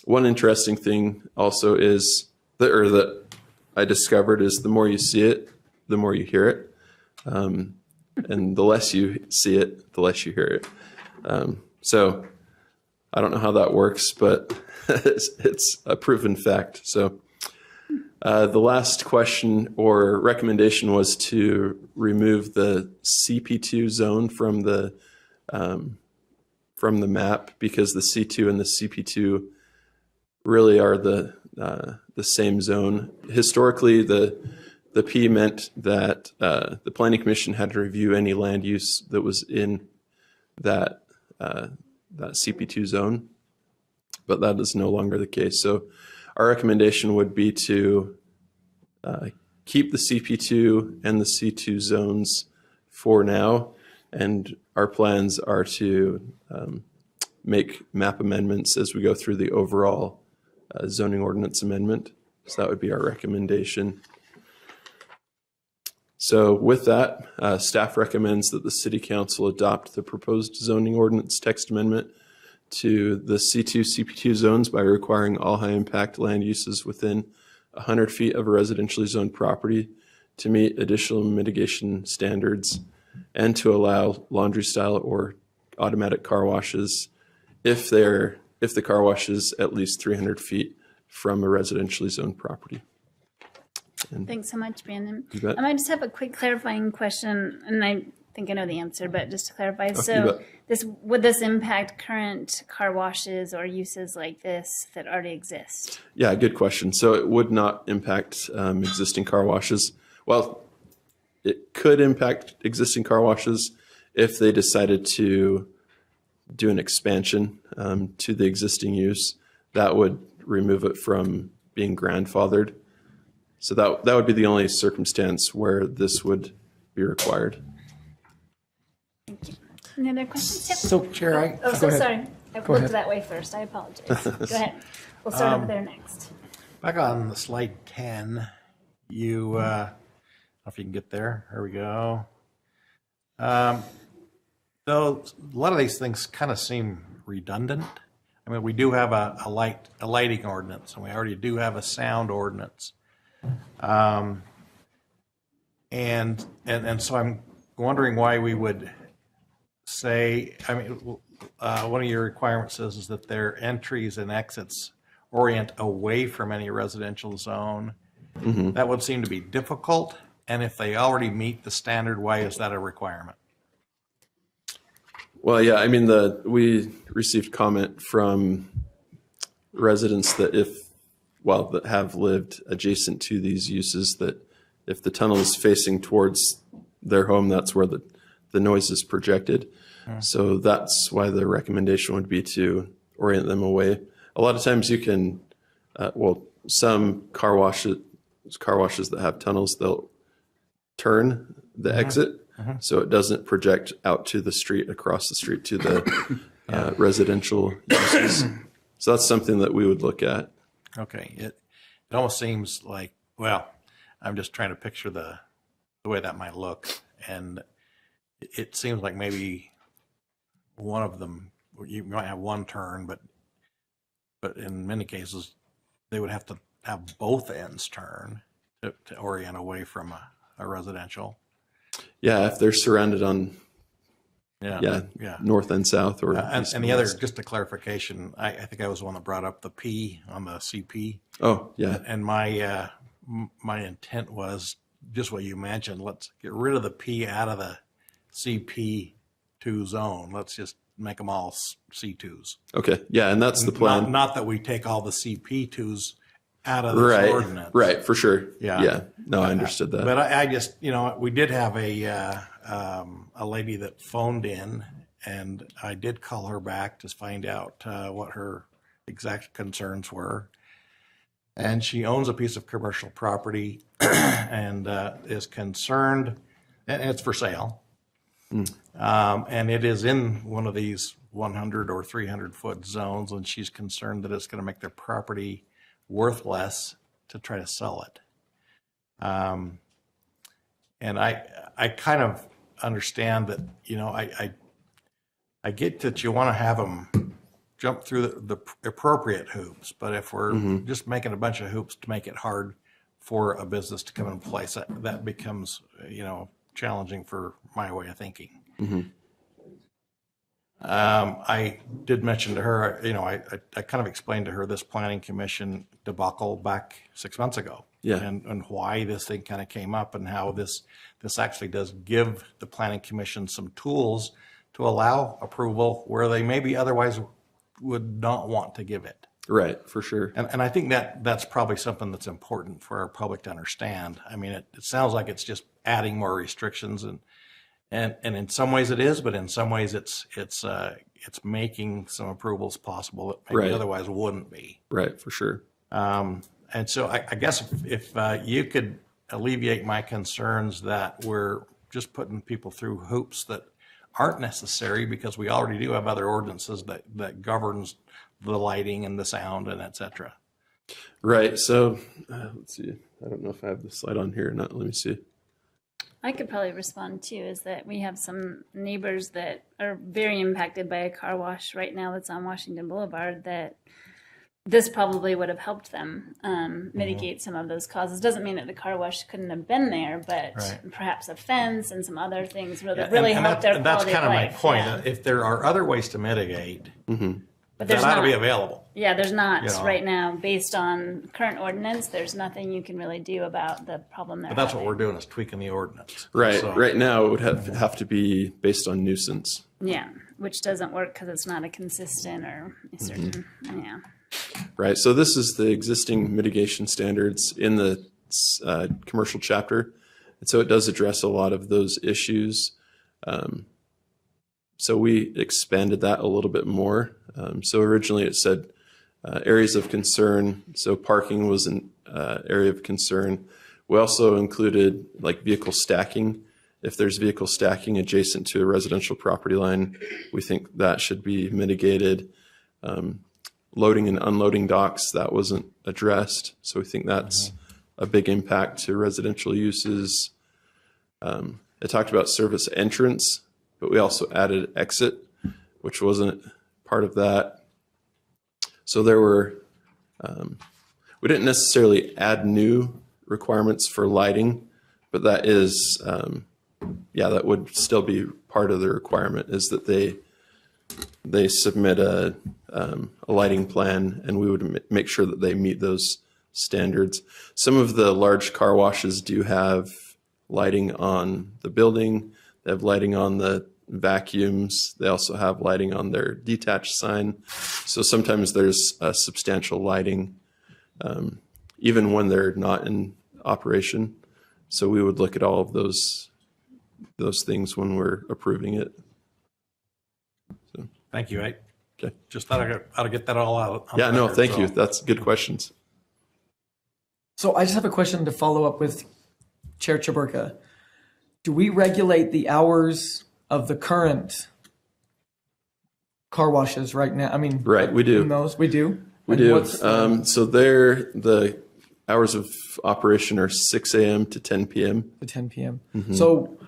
One interesting thing also is that I discovered is the more you see it, the more you hear it. And the less you see it, the less you hear it. So I don't know how that works, but it's a proven fact. So the last question or recommendation was to remove the CP2 zone from the map, because the C2 and the CP2 really are the same zone. Historically, the P meant that the Planning Commission had to review any land use that was in that CP2 zone, but that is no longer the case. So our recommendation would be to keep the CP2 and the C2 zones for now, and our plans are to make map amendments as we go through the overall zoning ordinance amendment. So that would be our recommendation. So with that, staff recommends that the City Council adopt the proposed zoning ordinance text amendment to the C2, CP2 zones by requiring all high-impact land uses within 100 feet of a residentially zoned property to meet additional mitigation standards and to allow laundry style or automatic car washes if the car wash is at least 300 feet from a residentially zoned property. And Thanks so much, Brandon. You bet. I just have a quick clarifying question, and I think I know the answer, but just to clarify. Oh, you So bet. would this impact current car washes or uses like this that already exist? Yeah, good question. So it would not impact existing car washes. Well, it could impact existing car washes if they decided to do an expansion to the existing use. That would remove it from being grandfathered. So that would be the only circumstance where this would be required. Any other questions? Yep. So, Chair, Oh, go so ahead. sorry. I Go looked ahead. that way first. I apologize. Go ahead. We'll start over there next. Back on the slide 10, you, I don't know if you can get there. There we go. Though a lot of these things kind of seem redundant. I mean, we do have a lighting ordinance, and we already do have a sound ordinance. And so I'm wondering why we would say, I mean, one of your requirements is that their entries and exits orient away from any residential zone. Mm-hmm. That would seem to be difficult. And if they already meet the standard, why is that a requirement? Well, yeah, I mean, we received comment from residents that that have lived adjacent to these uses, that if the tunnel is facing towards their home, that's where the noise is projected. So that's why the recommendation would be to orient them away. A lot of times you can, some car washes that have tunnels, they'll turn the exit so it doesn't project out to the street, across the street to the residential uses. So that's something that we would look at. Okay. It almost seems like, well, I'm just trying to picture the way that might look. And it seems like maybe one of them, you might have one turn, but in many cases, they would have to have both ends turn to orient away from a residential. Yeah, if they're surrounded on Yeah. north and south, or and east the and other, west. just a clarification, I think I was the one that brought up the P on the CP. Oh, yeah. And my intent was just what you mentioned. Let's get rid of the P out of the CP2 zone. Let's just make them all C2s. Okay, yeah, and that's the plan. Not that we take all the CP2s out of this ordinance. Right, for sure. Yeah. Yeah. No, I understood that. But I just, we did have a lady that phoned in, and I did call her back to find out what her exact concerns were. And she owns a piece of commercial property and is concerned, and it's for sale. And it is in one of these 100 or 300 foot zones, and she's concerned that it's going to make their property worth less to try to sell it. And I kind of understand that, I get that you want to have them jump through the appropriate hoops, but if we're just making a bunch of hoops to make it hard for a business to come in place, that becomes, challenging for my way of thinking. I did mention to her, I kind of explained to her this planning commission debacle back 6 months ago. Yeah. And why this thing kind of came up, and how this actually does give the planning commission some tools to allow approval where they maybe otherwise would not want to give it. Right, for sure. And I think that's probably something that's important for our public to understand. I mean, it sounds like it's just adding more restrictions, and in some ways it is, but in some ways it's making some approvals possible that maybe Right. otherwise wouldn't be. Right, for sure. And so I guess if you could alleviate my concerns that we're just putting people through hoops that aren't necessary, because we already do have other ordinances that governs the lighting and the sound and et cetera. Right. So let's see. I don't know if I have the slide on here or not. Let me see. I could probably respond too, is that we have some neighbors that are very impacted by a car wash right now that's on Washington Boulevard that this probably would have helped them mitigate some of those causes. Doesn't mean that the car wash couldn't have been there, but perhaps a fence and some other things really help their quality of life. That's kind of my point. If there are other ways to mitigate, but that ought to be available. Yeah, there's not right now. Based on current ordinance, there's nothing you can really do about the problem there. But that's what we're doing, is tweaking the ordinance. Right. So, right now, it would have to be based on nuisance. Yeah, which doesn't work because it's not a consistent or a certain, yeah. Right. So this is the existing mitigation standards in the commercial chapter. And so it does address a lot of those issues. So we expanded that a little bit more. So originally it said areas of concern. So parking was an area of concern. We also included like vehicle stacking. If there's vehicle stacking adjacent to a residential property line, we think that should be mitigated. Loading and unloading docks, that wasn't addressed. So we think that's a big impact to residential uses. It talked about service entrance, but we also added exit, which wasn't part of that. So there were, we didn't necessarily add new requirements for lighting, but that is, that would still be part of the requirement, is that they submit a lighting plan, and we would make sure that they meet those standards. Some of the large car washes do have lighting on the building. They have lighting on the vacuums. They also have lighting on their detached sign. So sometimes there's substantial lighting, even when they're not in operation. So we would look at all of those things when we're approving it. So. Thank you. I just thought I ought to get that all out. Yeah, no, thank you. That's good questions. So I just have a question to follow up with Chair Chaburka. Do we regulate the hours of the current car washes right now? I mean, right, we do. Those? We do? We do. So the hours of operation are 6 a.m. to 10 p.m. To 10 p.m. Mm-hmm. So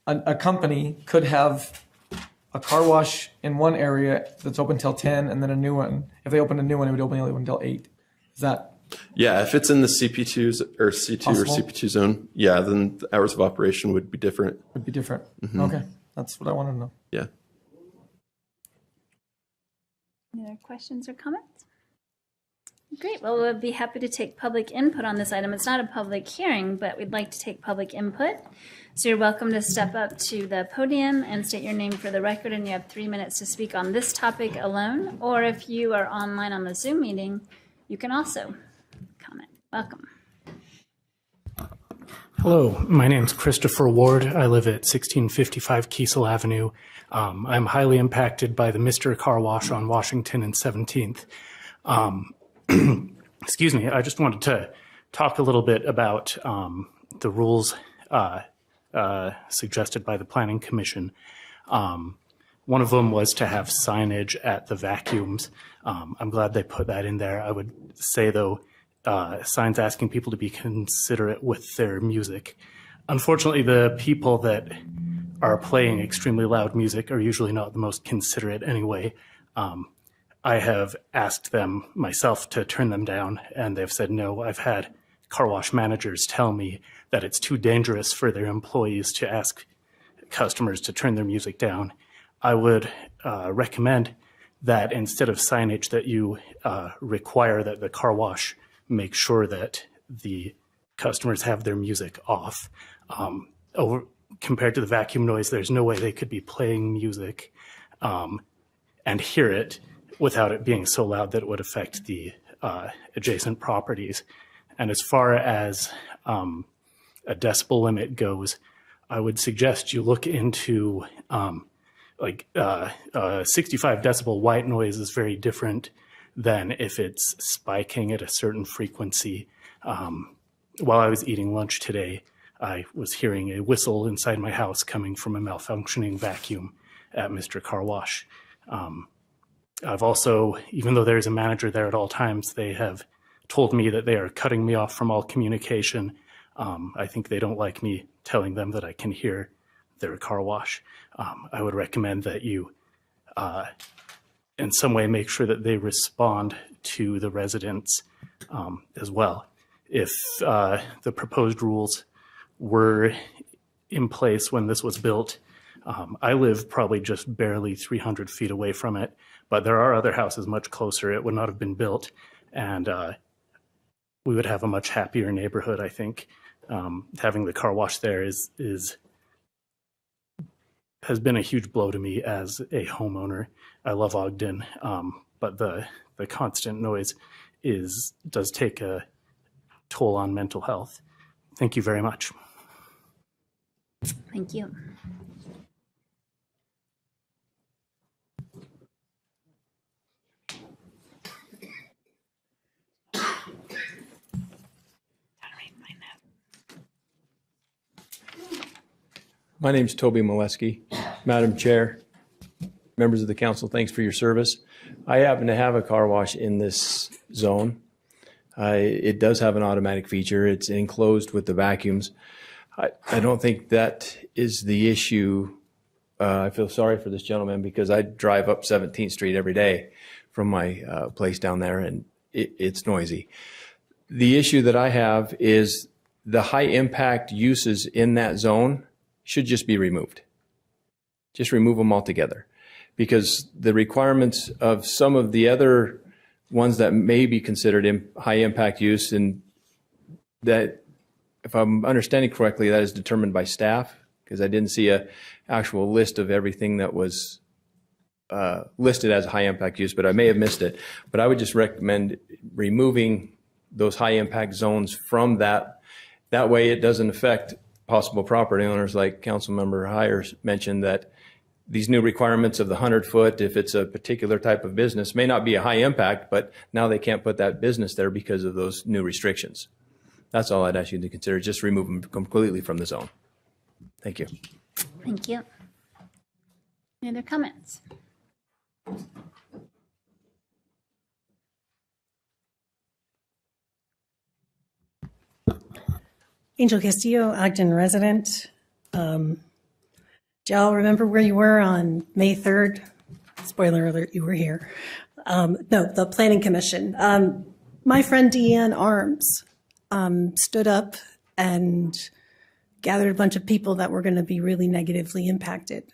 a company could have a car wash in one area that's open till 10, and then a new one. If they open a new one, it would only open until 8. Is that? Yeah, if it's in the CP2 or C2 possible? Or CP2 zone, yeah, then the hours of operation would be different. Would be different. Mm-hmm. Okay, that's what I wanted to know. Yeah. Any other questions or comments? Great. Well, we'll be happy to take public input on this item. It's not a public hearing, but we'd like to take public input. So you're welcome to step up to the podium and state your name for the record, and you have 3 minutes to speak on this topic alone. Or if you are online on the Zoom meeting, you can also comment. Welcome. Hello, my name is Christopher Ward. I live at 1655 Kiesel Avenue. I'm highly impacted by the Mr. Car Wash on Washington and 17th. Excuse me, I just wanted to talk a little bit about the rules suggested by the Planning Commission. One of them was to have signage at the vacuums. I'm glad they put that in there. I would say, though, signs asking people to be considerate with their music. Unfortunately, the people that are playing extremely loud music are usually not the most considerate anyway. I have asked them myself to turn them down, and they've said no. I've had car wash managers tell me that it's too dangerous for their employees to ask customers to turn their music down. I would recommend that instead of signage, that you require that the car wash make sure that the customers have their music off. Compared to the vacuum noise, there's no way they could be playing music and hear it without it being so loud that it would affect the adjacent properties. And as far as a decibel limit goes, I would suggest you look into 65 decibel white noise is very different than if it's spiking at a certain frequency. While I was eating lunch today, I was hearing a whistle inside my house coming from a malfunctioning vacuum at Mr. Car Wash. I've also, even though there's a manager there at all times, they have told me that they are cutting me off from all communication. I think they don't like me telling them that I can hear their car wash. I would recommend that you in some way make sure that they respond to the residents as well. If the proposed rules were in place when this was built, I live probably just barely 300 feet away from it, but there are other houses much closer. It would not have been built, and we would have a much happier neighborhood, I think. Having the car wash there has been a huge blow to me as a homeowner. I love Ogden, but the constant noise does take a toll on mental health. Thank you very much. Thank you. My name is Toby Molesky. Madam Chair, members of the council, thanks for your service. I happen to have a car wash in this zone. It does have an automatic feature. It's enclosed with the vacuums. I don't think that is the issue. I feel sorry for this gentleman because I drive up 17th Street every day from my place down there, and it's noisy. The issue that I have is the high impact uses in that zone should just be removed. Just remove them altogether, because the requirements of some of the other ones that may be considered high impact use, and that, if I'm understanding correctly, that is determined by staff, because I didn't see an actual list of everything that was listed as high impact use, but I may have missed it. But I would just recommend removing those high impact zones from that. That way it doesn't affect possible property owners, like Councilmember Hires mentioned, that these new requirements of the 100-foot, if it's a particular type of business, may not be a high impact, but now they can't put that business there because of those new restrictions. That's all I'd ask you to consider. Just remove them completely from the zone. Thank you. Thank you. Any other comments? Angel Castillo, Ogden resident. Do y'all remember where you were on May 3rd? Spoiler alert, you were here. No, the Planning Commission. My friend Deanne Arms stood up and gathered a bunch of people that were going to be really negatively impacted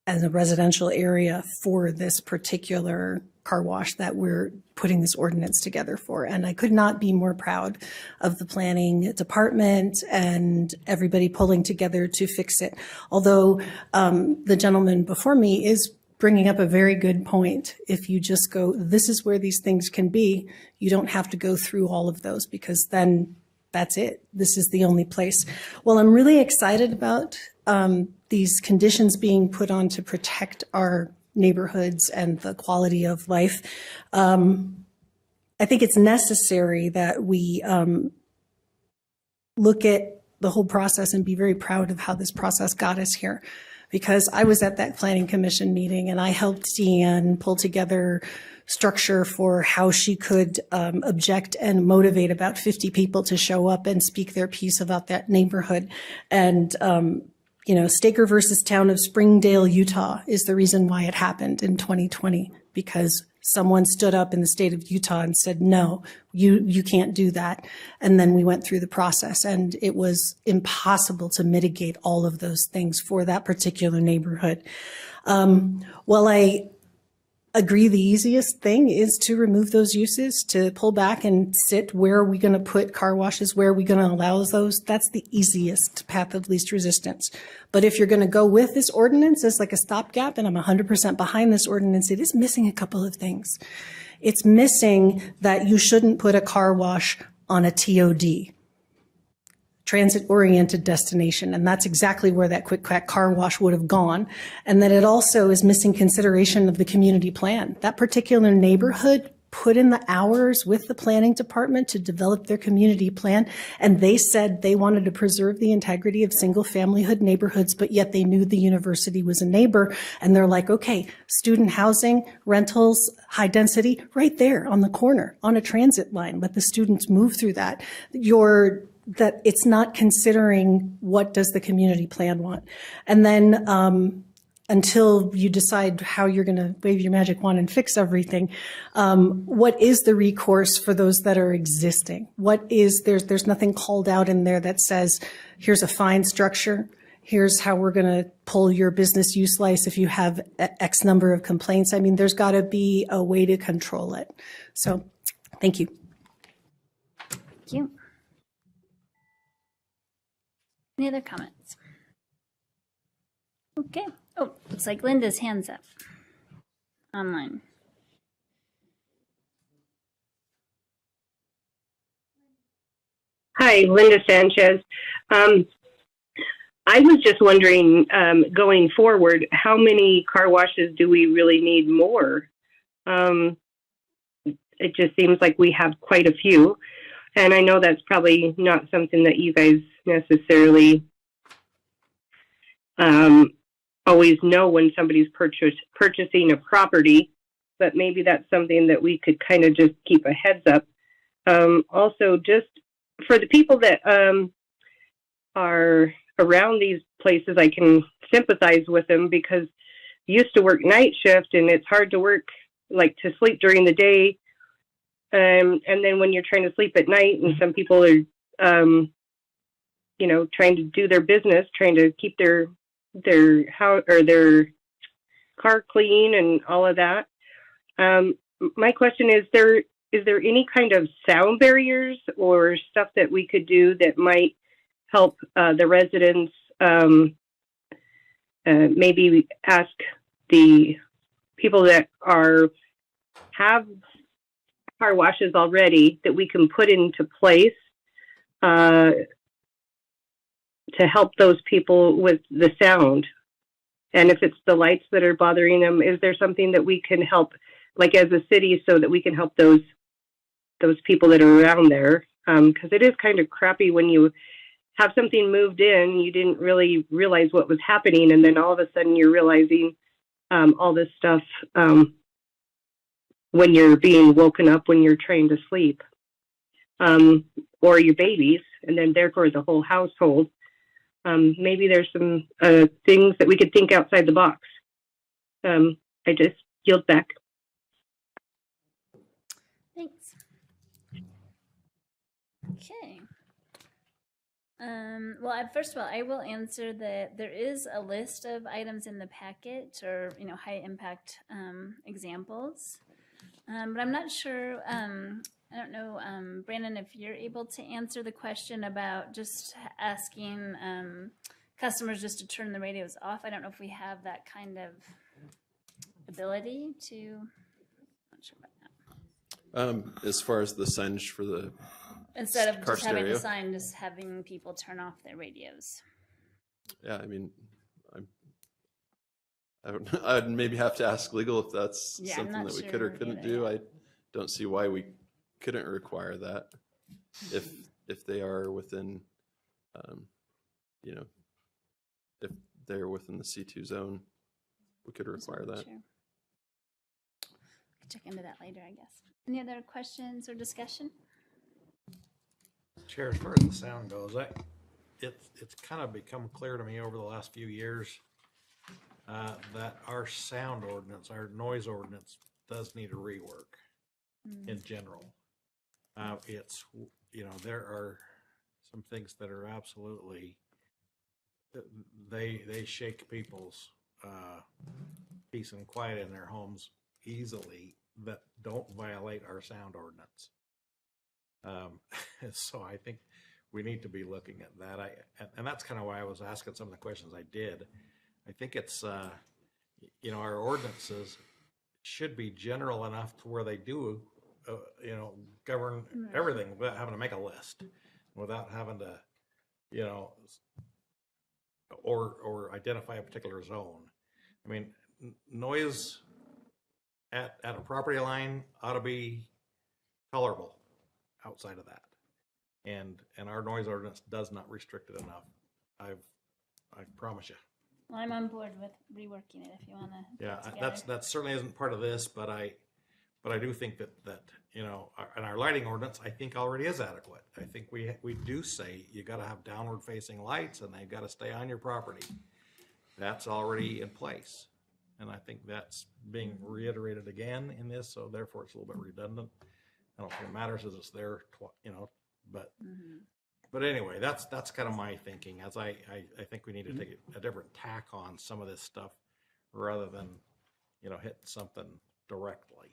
as a residential area for this particular car wash that we're putting this ordinance together for. And I could not be more proud of the planning department and everybody pulling together to fix it. Although the gentleman before me is bringing up a very good point. If you just go, this is where these things can be, you don't have to go through all of those, because then that's it. This is the only place. Well, I'm really excited about these conditions being put on to protect our neighborhoods and the quality of life. I think it's necessary that we look at the whole process and be very proud of how this process got us here. Because I was at that Planning Commission meeting and I helped Deanne pull together structure for how she could object and motivate about 50 people to show up and speak their piece about that neighborhood. And you know, Staker versus Town of Springdale, Utah is the reason why it happened in 2020, because someone stood up in the state of Utah and said, no, you can't do that. And then we went through the process, and it was impossible to mitigate all of those things for that particular neighborhood. Well, I agree the easiest thing is to remove those uses, to pull back and sit where are we going to put car washes, where are we going to allow those. That's the easiest path of least resistance. But if you're going to go with this ordinance as like a stopgap, and I'm 100% behind this ordinance, it is missing a couple of things. It's missing that you shouldn't put a car wash on a TOD, transit-oriented destination, and that's exactly where that quick crack car wash would have gone. And then it also is missing consideration of the community plan. That particular neighborhood put in the hours with the planning department to develop their community plan, and they said they wanted to preserve the integrity of single-familyhood neighborhoods, but yet they knew the university was a neighbor, and they're like, okay, student housing, rentals, high density, right there on the corner, on a transit line, let the students move through that. Your that it's not considering what does the community plan want. And then until you decide how you're going to wave your magic wand and fix everything, what is the recourse for those that are existing? There's nothing called out in there that says, here's a fine structure. Here's how we're going to pull your business use license if you have X number of complaints. I mean, there's got to be a way to control it. So, thank you. Thank you. Any other comments? Okay. Oh, looks like Linda's hand's up online. Hi, Linda Sanchez. I was just wondering, going forward, how many car washes do we really need more? It just seems like we have quite a few. And I know that's probably not something that you guys necessarily always know when somebody's purchasing a property, but maybe that's something that we could kind of just keep a heads up. Also, just for the people that are around these places, I can sympathize with them because I used to work night shift and it's hard to work, like to sleep during the day. And then when you're trying to sleep at night and some people are, trying to do their business, trying to keep their house or their car clean and all of that. My question is there any kind of sound barriers or stuff that we could do that might help the residents? Maybe ask the people that have car washes already that we can put into place to help those people with the sound. And if it's the lights that are bothering them, is there something that we can help, like as a city, so that we can help those people that are around there? Because it is kind of crappy when you have something moved in, you didn't really realize what was happening, and then all of a sudden you're realizing all this stuff when you're being woken up when you're trying to sleep, or your babies, and then therefore the whole household. Maybe there's some things that we could think outside the box. I just yield back. Thanks. Okay. Well, first of all, I will answer that there is a list of items in the packet or, high impact examples. But I'm not sure, I don't know, Brandon, if you're able to answer the question about just asking customers just to turn the radios off. I don't know if we have that kind of ability to, not sure about that. As far as the signage for the Instead of car just having stereo. the sign, just having people turn off their radios. Yeah, I mean, I'd maybe have to ask legal if that's something that we could or couldn't do. I don't see why we couldn't require that if they are within, if they're within the C2 zone, we could require that. Sure. Check into that later, I guess. Any other questions or discussion? Chair, as far as the sound goes, it's kind of become clear to me over the last few years that our sound ordinance, our noise ordinance, does need a rework in general. There are some things that are absolutely, they shake people's peace and quiet in their homes easily that don't violate our sound ordinance. So I think we need to be looking at that. And that's kind of why I was asking some of the questions I did. I think it's, our ordinances should be general enough to where they do, govern everything without having to make a list, without having to, or identify a particular zone. I mean, noise at a property line ought to be tolerable outside of that, and our noise ordinance does not restrict it enough. I promise you. Well, I'm on board with reworking it if you want to. Yeah, that certainly isn't part of this, but But I do think that you know, and our lighting ordinance, I think already is adequate. I think we do say you got to have downward facing lights and they've got to stay on your property. That's already in place. And I think that's being reiterated again in this, so therefore it's a little bit redundant. I don't think it matters as it's there, you know, but anyway, that's kind of my thinking. As I think we need to take a different tack on some of this stuff rather than, you know, hitting something directly.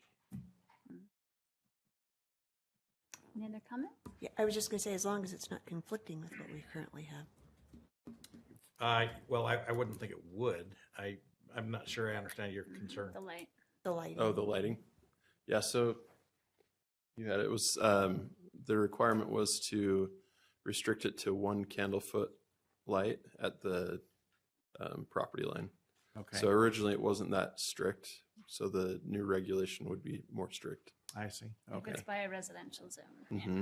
Any other comments? Yeah, I was just going to say, as long as it's not conflicting with what we currently have. Well, I wouldn't think it would. I'm not sure I understand your concern. The light. The lighting. Oh, the lighting. Yeah. So you had, it was, the requirement was to restrict it to 1 candlefoot light at the property line. Okay. So originally it wasn't that strict. So the new regulation would be more strict. I see. If it's by a residential zone. Mm-hmm.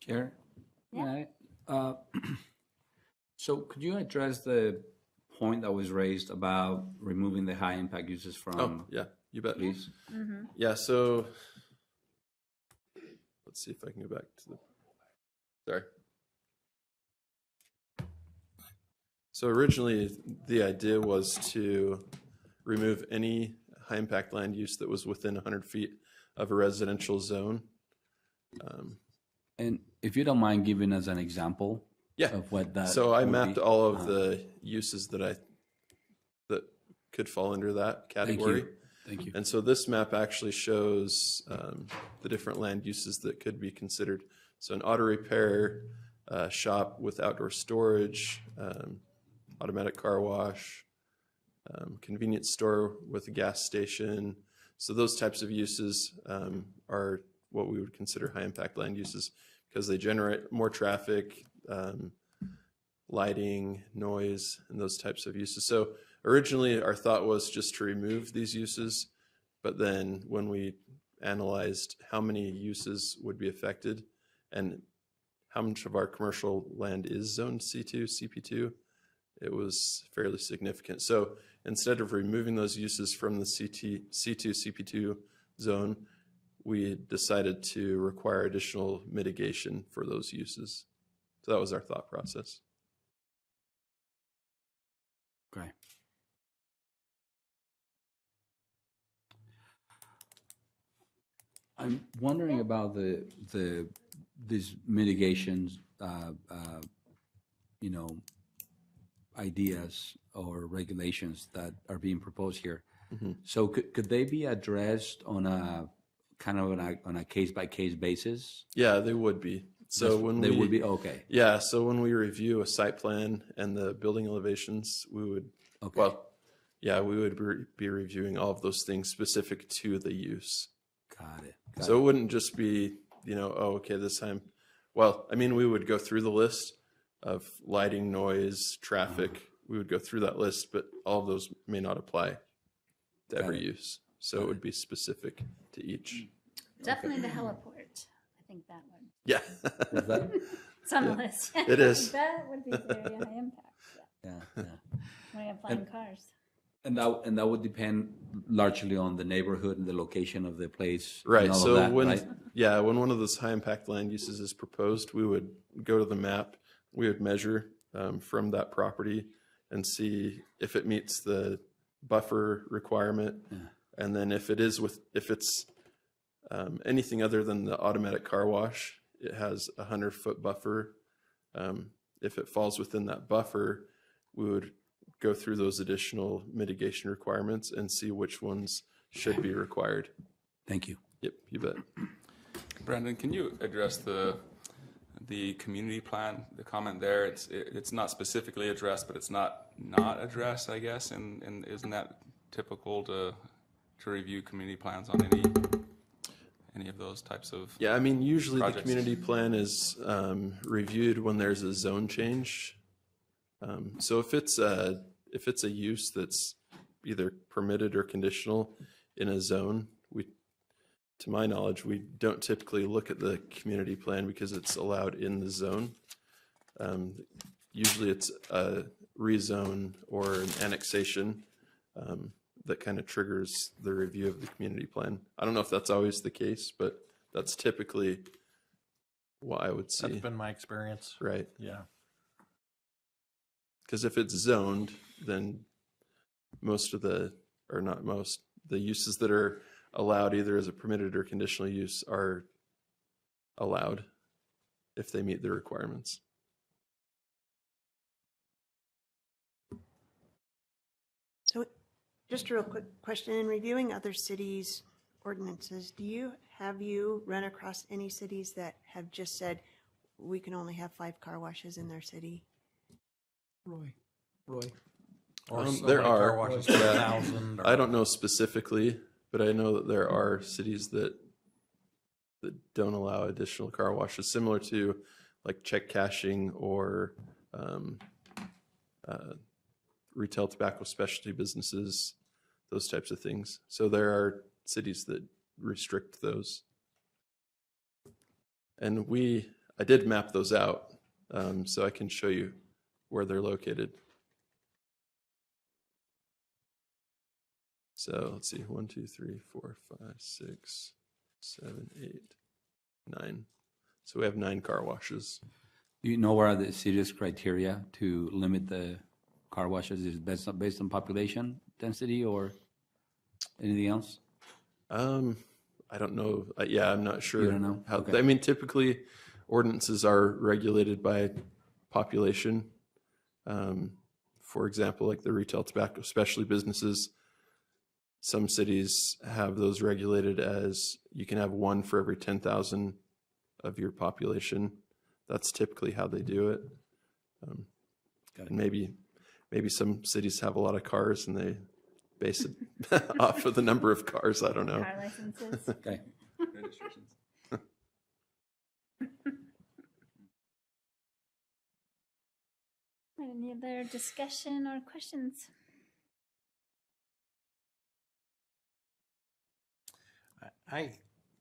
Chair? Yeah. So could you address the point that was raised about removing the high impact uses from? Oh, yeah, you bet. Please. Yeah, so let's see if I can go back to the, sorry. So originally the idea was to remove any high impact land use that was within 100 feet of a residential zone. And if you don't mind giving us an example of what that So I would mapped be. all of the uses that could fall under that category. Thank you. And so this map actually shows the different land uses that could be considered. So an auto repair shop with outdoor storage, automatic car wash, convenience store with a gas station. So those types of uses are what we would consider high impact land uses because they generate more traffic, lighting, noise, and those types of uses. So originally our thought was just to remove these uses, but then when we analyzed how many uses would be affected and how much of our commercial land is zoned C2, CP2, it was fairly significant. So instead of removing those uses from the C2, CP2 zone, we decided to require additional mitigation for those uses. So that was our thought process. Okay. I'm wondering about these mitigations, you know, ideas or regulations that are being proposed here. Mm-hmm. So could they be addressed on a kind of on a case by case basis? Yeah, they would be. So when they we, would be okay. Yeah, so when we review a site plan and the building elevations, we would, well, yeah, we would be reviewing all of those things specific to the use. Got it. So it wouldn't just be, you know, oh, okay, this time. Well, I mean, we would go through the list of lighting, noise, traffic. We would go through that list, but all of those may not apply to every use. So it would be specific to each. Definitely the heliport. I think that one. Yeah. Is that? It's on the list. It is. That would be very high impact. Yeah. When you have flying cars. And that would depend largely on the neighborhood and the location of the place. Right. And all So of that, when right? when one of those high impact land uses is proposed, we would go to the map. We would measure from that property and see if it meets the buffer requirement, and then if it's anything other than the automatic car wash, it has a 100-foot buffer. If it falls within that buffer, we would go through those additional mitigation requirements and see which ones should be required. Thank you. Yep, you bet. Brandon, can you address the community plan, the comment there? It's not specifically addressed, but it's not addressed, I guess, and isn't that typical to review community plans on any of those types of Yeah, I mean, usually projects? the community plan is reviewed when there's a zone change. So if it's a use that's either permitted or conditional in a zone, to my knowledge, we don't typically look at the community plan because it's allowed in the zone. Usually it's a rezone or an annexation that kind of triggers the review of the community plan. I don't know if that's always the case, but that's typically what I would see. That's been my experience. Right. Yeah. Because if it's zoned, then most of the, or not most, the uses that are allowed either as a permitted or conditional use are allowed if they meet the requirements. So just a real quick question. In reviewing other cities' ordinances, have you run across any cities that have just said, we can only have 5 car washes in their city? Roy. Or so there many are. car washes per 1,000 or- I don't know specifically, but I know that there are cities that don't allow additional car washes, similar to like check cashing or retail tobacco specialty businesses, those types of things. So there are cities that restrict those. And I did map those out, so I can show you where they're located. So let's see, 1, 2, 3, 4, 5, 6, 7, 8, 9. So we have 9 car washes. Do you know what are the city's criteria to limit the car washes? Is it based on population density or anything else? I don't know. Yeah, I'm not sure. You don't know? How, Okay. I mean, typically ordinances are regulated by population. For example, like the retail tobacco specialty businesses, some cities have those regulated as you can have 1 for every 10,000 of your population. That's typically how they do it. And maybe some cities have a lot of cars and they base it off of the number of cars. I don't know. Car licenses. Okay. Registrations. Any other discussion or questions?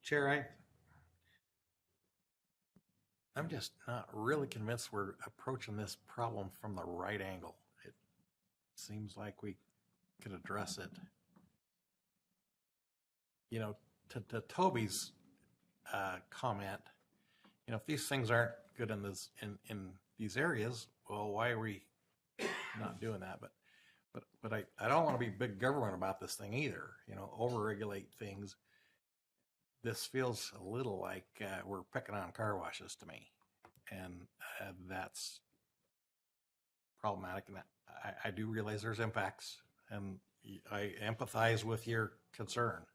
Chair, I'm just not really convinced we're approaching this problem from the right angle. It seems like we could address it. You know, to Toby's comment, you know, if these things aren't good in these areas, well, why are we not doing that? But I don't want to be big government about this thing either. You know, overregulate things. This feels a little like we're picking on car washes to me, and that's problematic. And I do realize there's impacts, and I empathize with your concern.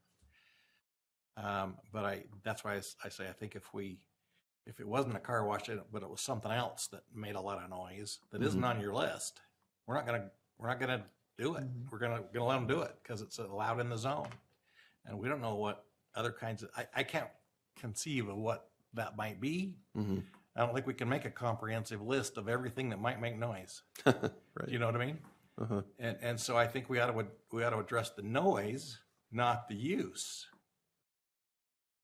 But that's why I say I think if it wasn't a car wash, but it was something else that made a lot of noise that isn't on your list, we're not gonna do it. We're gonna let them do it because it's allowed in the zone, and we don't know what other kinds of. I can't conceive of what that might be. I don't think we can make a comprehensive list of everything that might make noise. Right. Do you know what I mean? And so I think we ought to address the noise, not the use.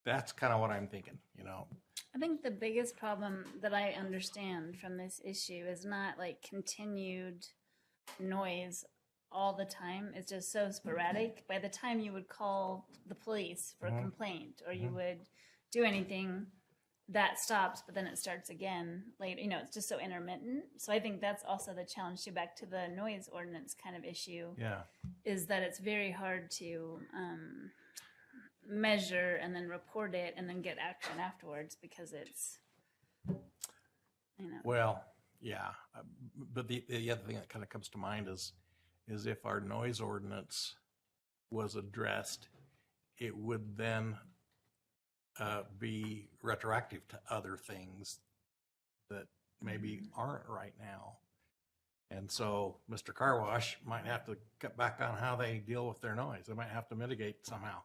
That's kind of what I'm thinking, you know. I think the biggest problem that I understand from this issue is not like continued noise all the time. It's just so sporadic. By the time you would call the police for a complaint or you would do anything, that stops, but then it starts again later. You know, it's just so intermittent. So I think that's also the challenge too, back to the noise ordinance kind of issue. Yeah. Is that it's very hard to measure and then report it and then get action afterwards because it's, you know. Well, yeah, but the other thing that kind of comes to mind is if our noise ordinance was addressed, it would then be retroactive to other things that maybe aren't right now. And so Mr. Car Wash might have to cut back on how they deal with their noise. They might have to mitigate somehow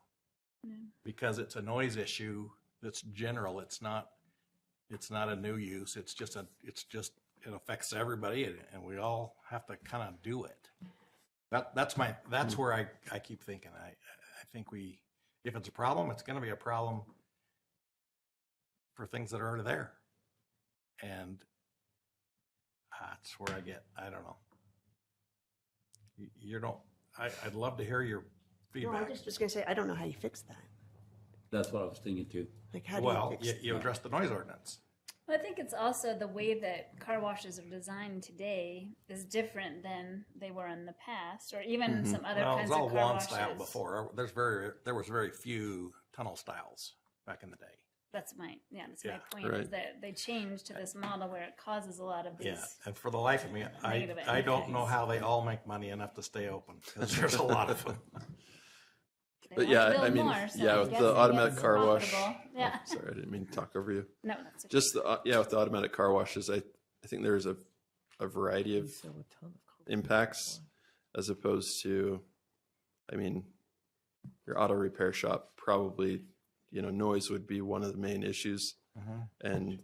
because it's a noise issue that's general. It's not a new use. It's just it affects everybody, and we all have to kind of do it. That's where I keep thinking. I think if it's a problem, it's going to be a problem for things that are already there. And that's where I don't know. I'd love to hear your No, feedback. I just was going to say, I don't know how you fix that. That's what I was thinking too. Like, how do Well, you fix you address the noise ordinance. Well, I think it's also the way that car washes are designed today is different than they were in the past, or even some other Well, it kinds was all of car wand washes. style before. There was very few tunnel styles back in the day. That's my point is Right. that they changed to this model where it causes a lot of these. Yeah, and for the life of me, Negative I don't know effects. how they all make money enough to stay open, because there's a lot of them. But want yeah, to build I mean, more, so yeah, I'm with the guessing automatic it's car wash. profitable. Yeah. Oh, sorry, I didn't mean to talk over you. No, that's okay. Just the with the automatic car washes, I think there's a variety of impacts as opposed to, I mean, your auto repair shop probably, noise would be one of the main issues, and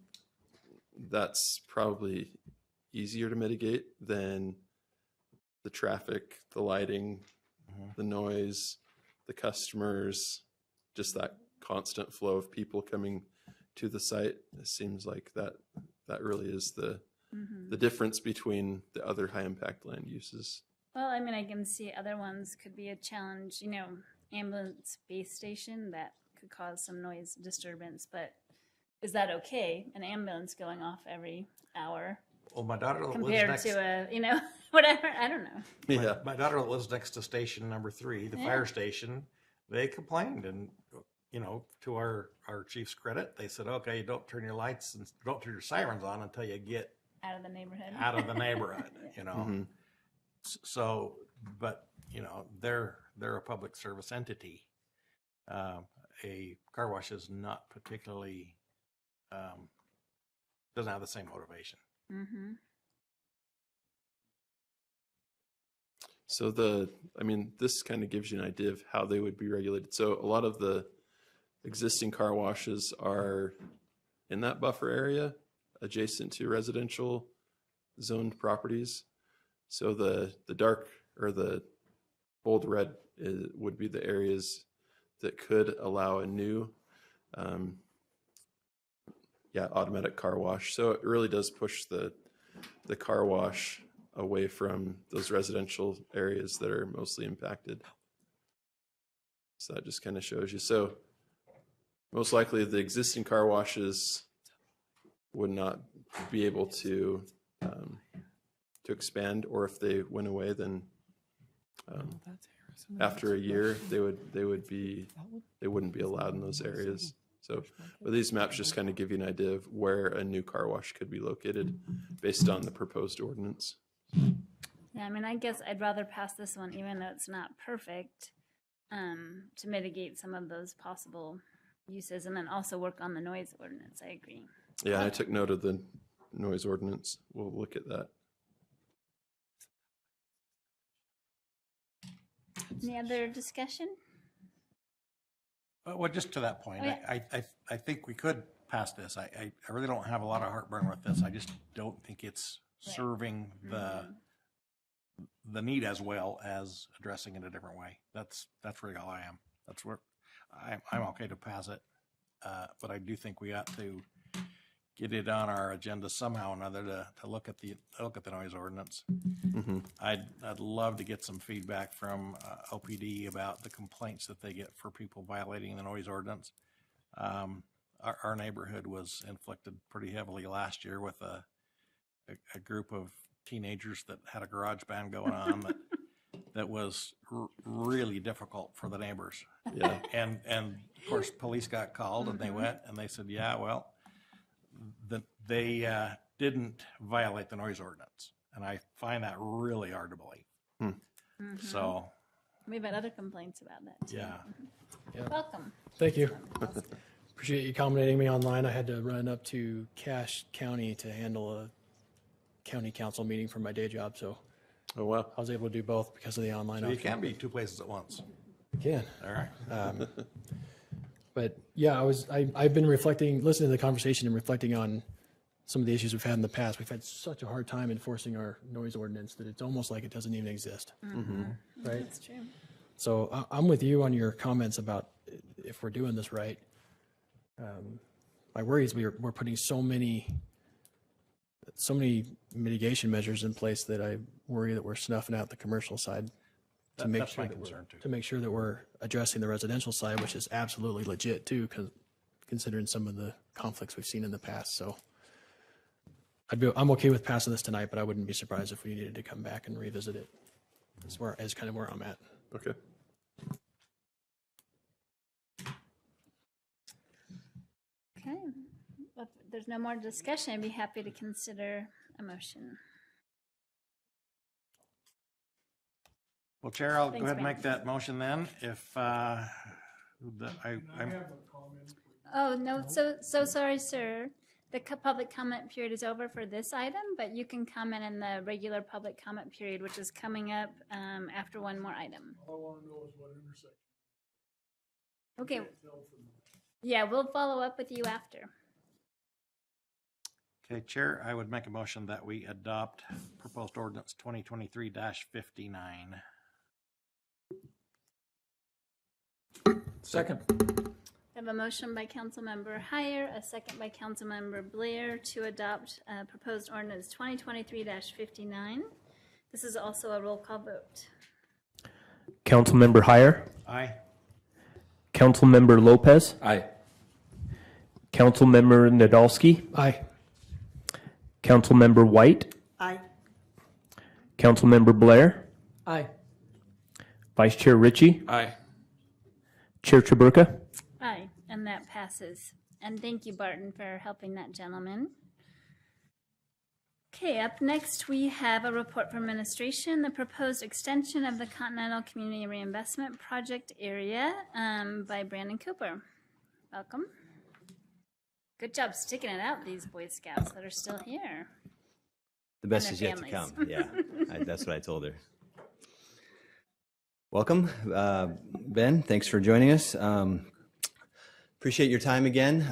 that's probably easier to mitigate than the traffic, the lighting, the noise, the customers, just that constant flow of people coming to the site. It seems like that really is the difference between the other high impact land uses. Well, I mean, I can see other ones could be a challenge. Ambulance base station that could cause some noise disturbance, but is that okay? An ambulance going off every hour Well, my daughter that lives compared next to a, whatever. I don't know. Yeah. My daughter that lives next to station number 3, the fire station, they complained, and to our chief's credit, they said, okay, don't turn your lights and don't turn your sirens on until you get Out of the neighborhood. out of the neighborhood. So, but they're a public service entity. A car wash is not particularly doesn't have the same motivation. Mm-hmm. So this kind of gives you an idea of how they would be regulated. So a lot of the existing car washes are in that buffer area adjacent to residential zoned properties. So the dark or the bold red would be the areas that could allow a new automatic car wash. So it really does push the car wash away from those residential areas that are mostly impacted. So that just kind of shows you. So most likely the existing car washes would not be able to expand, or if they went away, then after a year they wouldn't be allowed in those areas. So, but these maps just kind of give you an idea of where a new car wash could be located based on the proposed ordinance. Yeah, I mean, I guess I'd rather pass this one, even though it's not perfect, to mitigate some of those possible uses, and then also work on the noise ordinance. I agree. Yeah, I took note of the noise ordinance. We'll look at that. Any other discussion? Well, just to that point, Oh, yeah. I think we could pass this. I really don't have a lot of heartburn with this. I just don't think it's serving the need as well as addressing it a different way. That's really all I am. That's where I'm okay to pass it, but I do think we ought to get it on our agenda somehow or another to look at the noise ordinance. I'd love to get some feedback from OPD about the complaints that they get for people violating the noise ordinance. Our neighborhood was inflicted pretty heavily last year with a group of teenagers that had a garage band going on that was really difficult for the neighbors. Yeah. And of course, police got called and they went and they said, yeah, well, they didn't violate the noise ordinance. And I find that really hard to believe. So. We've had other complaints about that too. Yeah. Yeah. Welcome. Thank you. Appreciate you accommodating me online. I had to run up to Cache County to handle a county council meeting for my day job. So oh wow, I was able to do both because of the online So you option. can be 2 places at once. You can. All right. But yeah, I've been listening to the conversation and reflecting on some of the issues we've had in the past. We've had such a hard time enforcing our noise ordinance that it's almost like it doesn't even exist. Right? That's true. So I'm with you on your comments about if we're doing this right. My worry is we're putting so many mitigation measures in place that I worry that we're snuffing out the commercial side to make That's sure my that concern, too. to make sure that we're addressing the residential side, which is absolutely legit too, considering some of the conflicts we've seen in the past. So I'm okay with passing this tonight, but I wouldn't be surprised if we needed to come back and revisit it. That's kind of where I'm at. Okay. Okay. If there's no more discussion, I'd be happy to consider a motion. Well, Chair, I'll go Thanks, ahead and Brent. make that motion then. If I'm Oh, no, so sorry, sir. The public comment period is over for this item, but you can comment in the regular public comment period, which is coming up after one more item. All I want to know is what intersection. Okay. Yeah, we'll follow up with you after. Okay, Chair, I would make a motion that we adopt proposed ordinance 2023-59. Second. I have a motion by Councilmember Heyer, a second by Councilmember Blair to adopt proposed ordinance 2023-59. This is also a roll call vote. Councilmember Heyer. Aye. Councilmember Lopez. Aye. Councilmember Nadolski. Aye. Councilmember White. Aye. Councilmember Blair. Aye. Vice Chair Ritchie. Aye. Chair Chaburka. Aye, and that passes. And thank you, Barton, for helping that gentleman. Okay, up next we have a report from administration, the proposed extension of the Continental Community Reinvestment Project area by Brandon Cooper. Welcome. Good job sticking it out, these Boy Scouts that are still here. The best And is their yet to families. come. Yeah, that's what I told her. Welcome, Ben. Thanks for joining us. Appreciate your time again.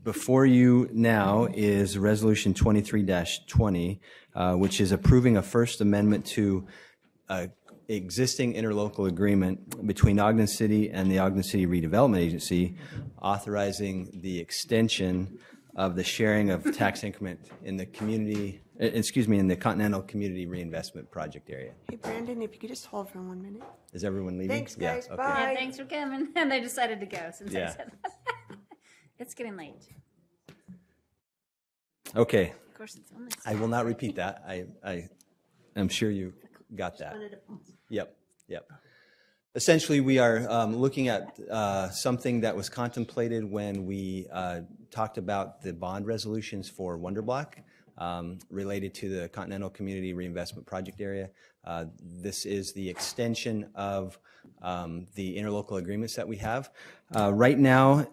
Before you now is Resolution 23-20, which is approving a First Amendment to existing interlocal agreement between Ogden City and the Ogden City Redevelopment Agency, authorizing the extension of the sharing of tax increment in the community, in the Continental Community Reinvestment Project area. Hey, Brandon, if you could just hold for 1 minute. Is everyone leaving? Thanks, guys. Yeah, okay. Bye. Yeah, thanks for coming. And they decided to go since I Yeah. said that. It's getting late. Okay. Of course, it's only I will not repeat that. I am sure you got that. Yep. Essentially, we are looking at something that was contemplated when we talked about the bond resolutions for Wonder Block related to the Continental Community Reinvestment Project area. This is the extension of the interlocal agreements that we have. Right now,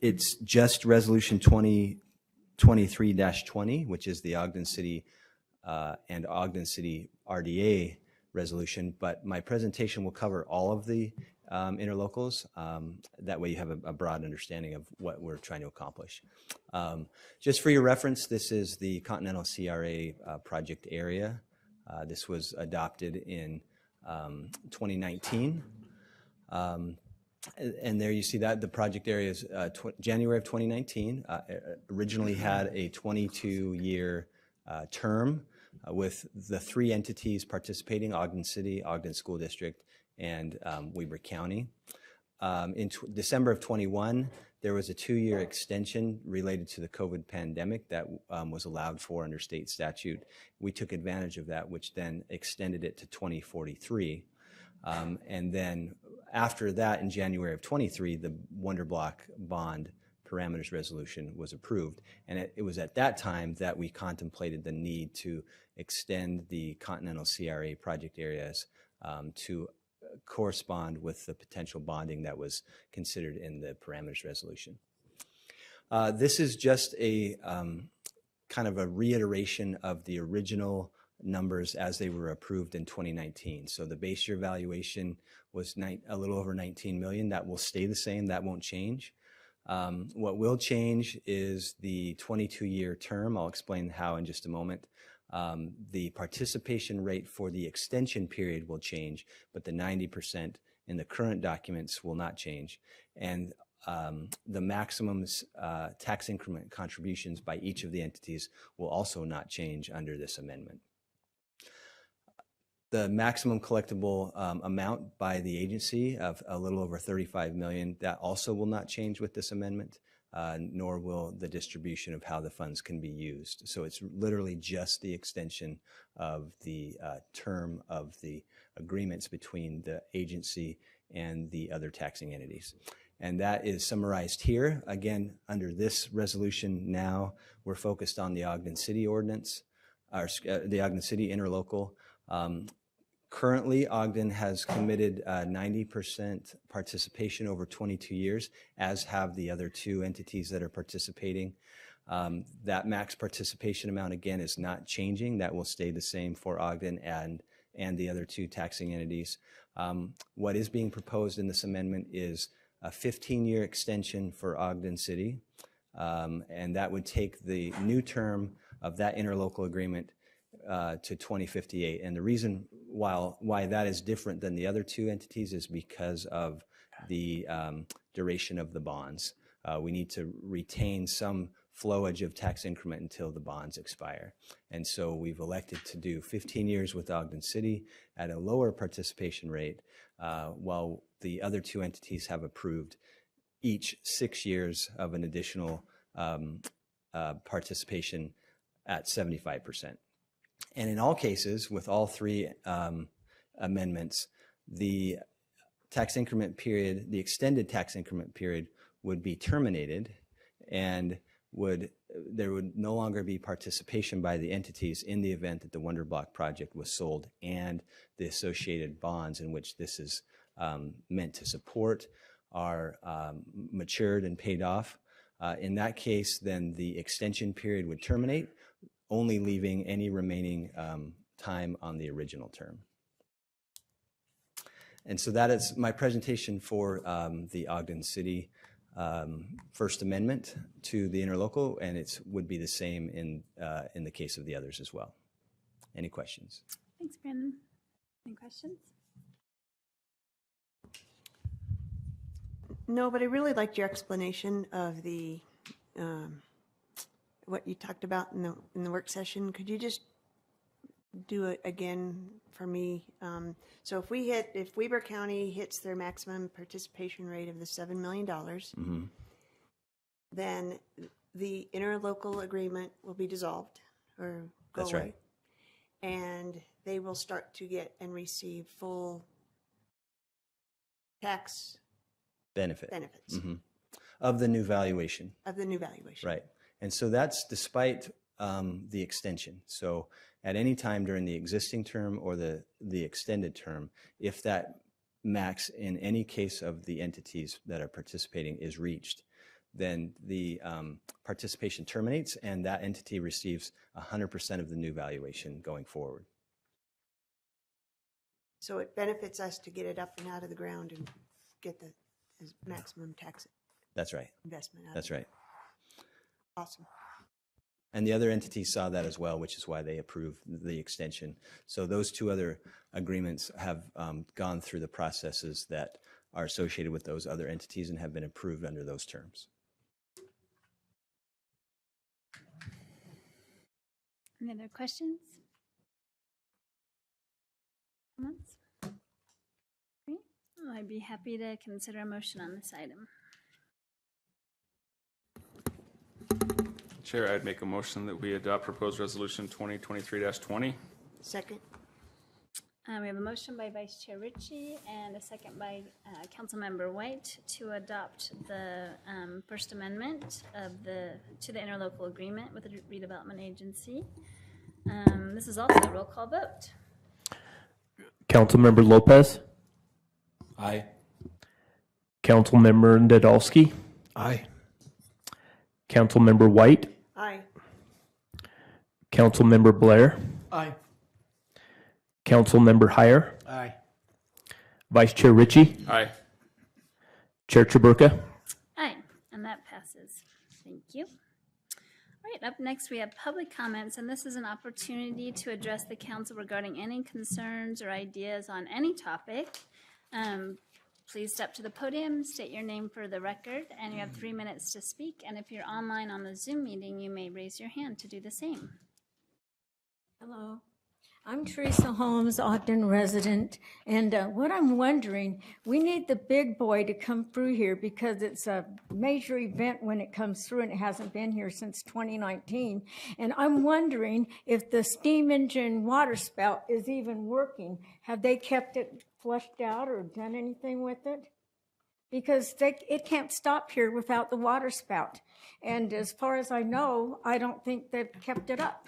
it's just Resolution 2023-20, which is the Ogden City and Ogden City RDA resolution, but my presentation will cover all of the interlocals. That way you have a broad understanding of what we're trying to accomplish. Just for your reference, this is the Continental CRA project area. This was adopted in 2019. And there you see that the project area is January of 2019. Originally had a 22-year term with the three entities participating: Ogden City, Ogden School District, and Weber County. In December of 21, there was a 2-year extension related to the COVID pandemic that was allowed for under state statute. We took advantage of that, which then extended it to 2043. And then after that, in January of 23, the Wonder Block bond parameters resolution was approved. And it was at that time that we contemplated the need to extend the Continental CRA project areas to correspond with the potential bonding that was considered in the parameters resolution. This is just a kind of a reiteration of the original numbers as they were approved in 2019. So the base year valuation was a little over 19 million. That will stay the same. That won't change. What will change is the 22-year term. I'll explain how in just a moment. The participation rate for the extension period will change, but the 90% in the current documents will not change. And the maximum tax increment contributions by each of the entities will also not change under this amendment. the maximum collectible amount by the agency of a little over $35 million, that also will not change with this amendment, nor will the distribution of how the funds can be used. So it's literally just the extension of the term of the agreements between the agency and the other taxing entities. And that is summarized here. Again, under this resolution now, we're focused on the Ogden City ordinance, or the Ogden City interlocal. Currently, Ogden has committed 90% participation over 22 years, as have the other two entities that are participating. That max participation amount, again, is not changing. That will stay the same for Ogden and the other two taxing entities. What is being proposed in this amendment is a 15-year extension for Ogden City, and that would take the new term of that interlocal agreement to 2058. And the reason why that is different than the other two entities is because of the duration of the bonds. We need to retain some flowage of tax increment until the bonds expire. And so we've elected to do 15 years with Ogden City at a lower participation rate, while the other two entities have approved each 6 years of an additional participation at 75%. And in all cases, with all three amendments, the tax increment period, the extended tax increment period, would be terminated, and there would no longer be participation by the entities in the event that the Wonder Block project was sold and the associated bonds in which this is meant to support are matured and paid off. In that case, then the extension period would terminate, only leaving any remaining time on the original term. And so that is my presentation for the Ogden City First Amendment to the interlocal, and it would be the same in the case of the others as well. Any questions? Thanks, Brandon. Any questions? No, but I really liked your explanation of the what you talked about in the work session. Could you just do it again for me? So if Weber County hits their maximum participation rate of the $7 million, then the interlocal agreement will be dissolved or go That's away. right. And they will start to get and receive full tax benefits of the new valuation. Right. And so that's despite the extension. So at any time during the existing term or the extended term, if that max in any case of the entities that are participating is reached, then the participation terminates and that entity receives 100% of the new valuation going forward. So it benefits us to get it up and out of the ground and get the maximum tax. That's right. Investment out. That's right. Awesome. And the other entities saw that as well, which is why they approved the extension. So those two other agreements have gone through the processes that are associated with those other entities and have been approved under those terms. Any other questions? Comments? Great. Well, I'd be happy to consider a motion on this item. Chair, I'd make a motion that we adopt proposed resolution 2023-20. Second. We have a motion by Vice Chair Ritchie and a second by Councilmember White to adopt the First Amendment to the interlocal agreement with the redevelopment agency. This is also a roll call vote. Councilmember Lopez. Aye. Councilmember Nadolski. Aye. Councilmember White. Aye. Councilmember Blair. Aye. Councilmember Heyer. Aye. Vice Chair Ritchie. Aye. Chair Chaburka. Aye, and that passes. Thank you. All right, up next we have public comments, and this is an opportunity to address the council regarding any concerns or ideas on any topic. Please step to the podium, state your name for the record, and you have 3 minutes to speak. And if you're online on the Zoom meeting, you may raise your hand to do the same. Hello. I'm Teresa Holmes, Ogden resident, and what I'm wondering, we need the big boy to come through here because it's a major event when it comes through, and it hasn't been here since 2019. And I'm wondering if the steam engine water spout is even working. Have they kept it flushed out or done anything with it? Because it can't stop here without the water spout. And as far as I know, I don't think they've kept it up.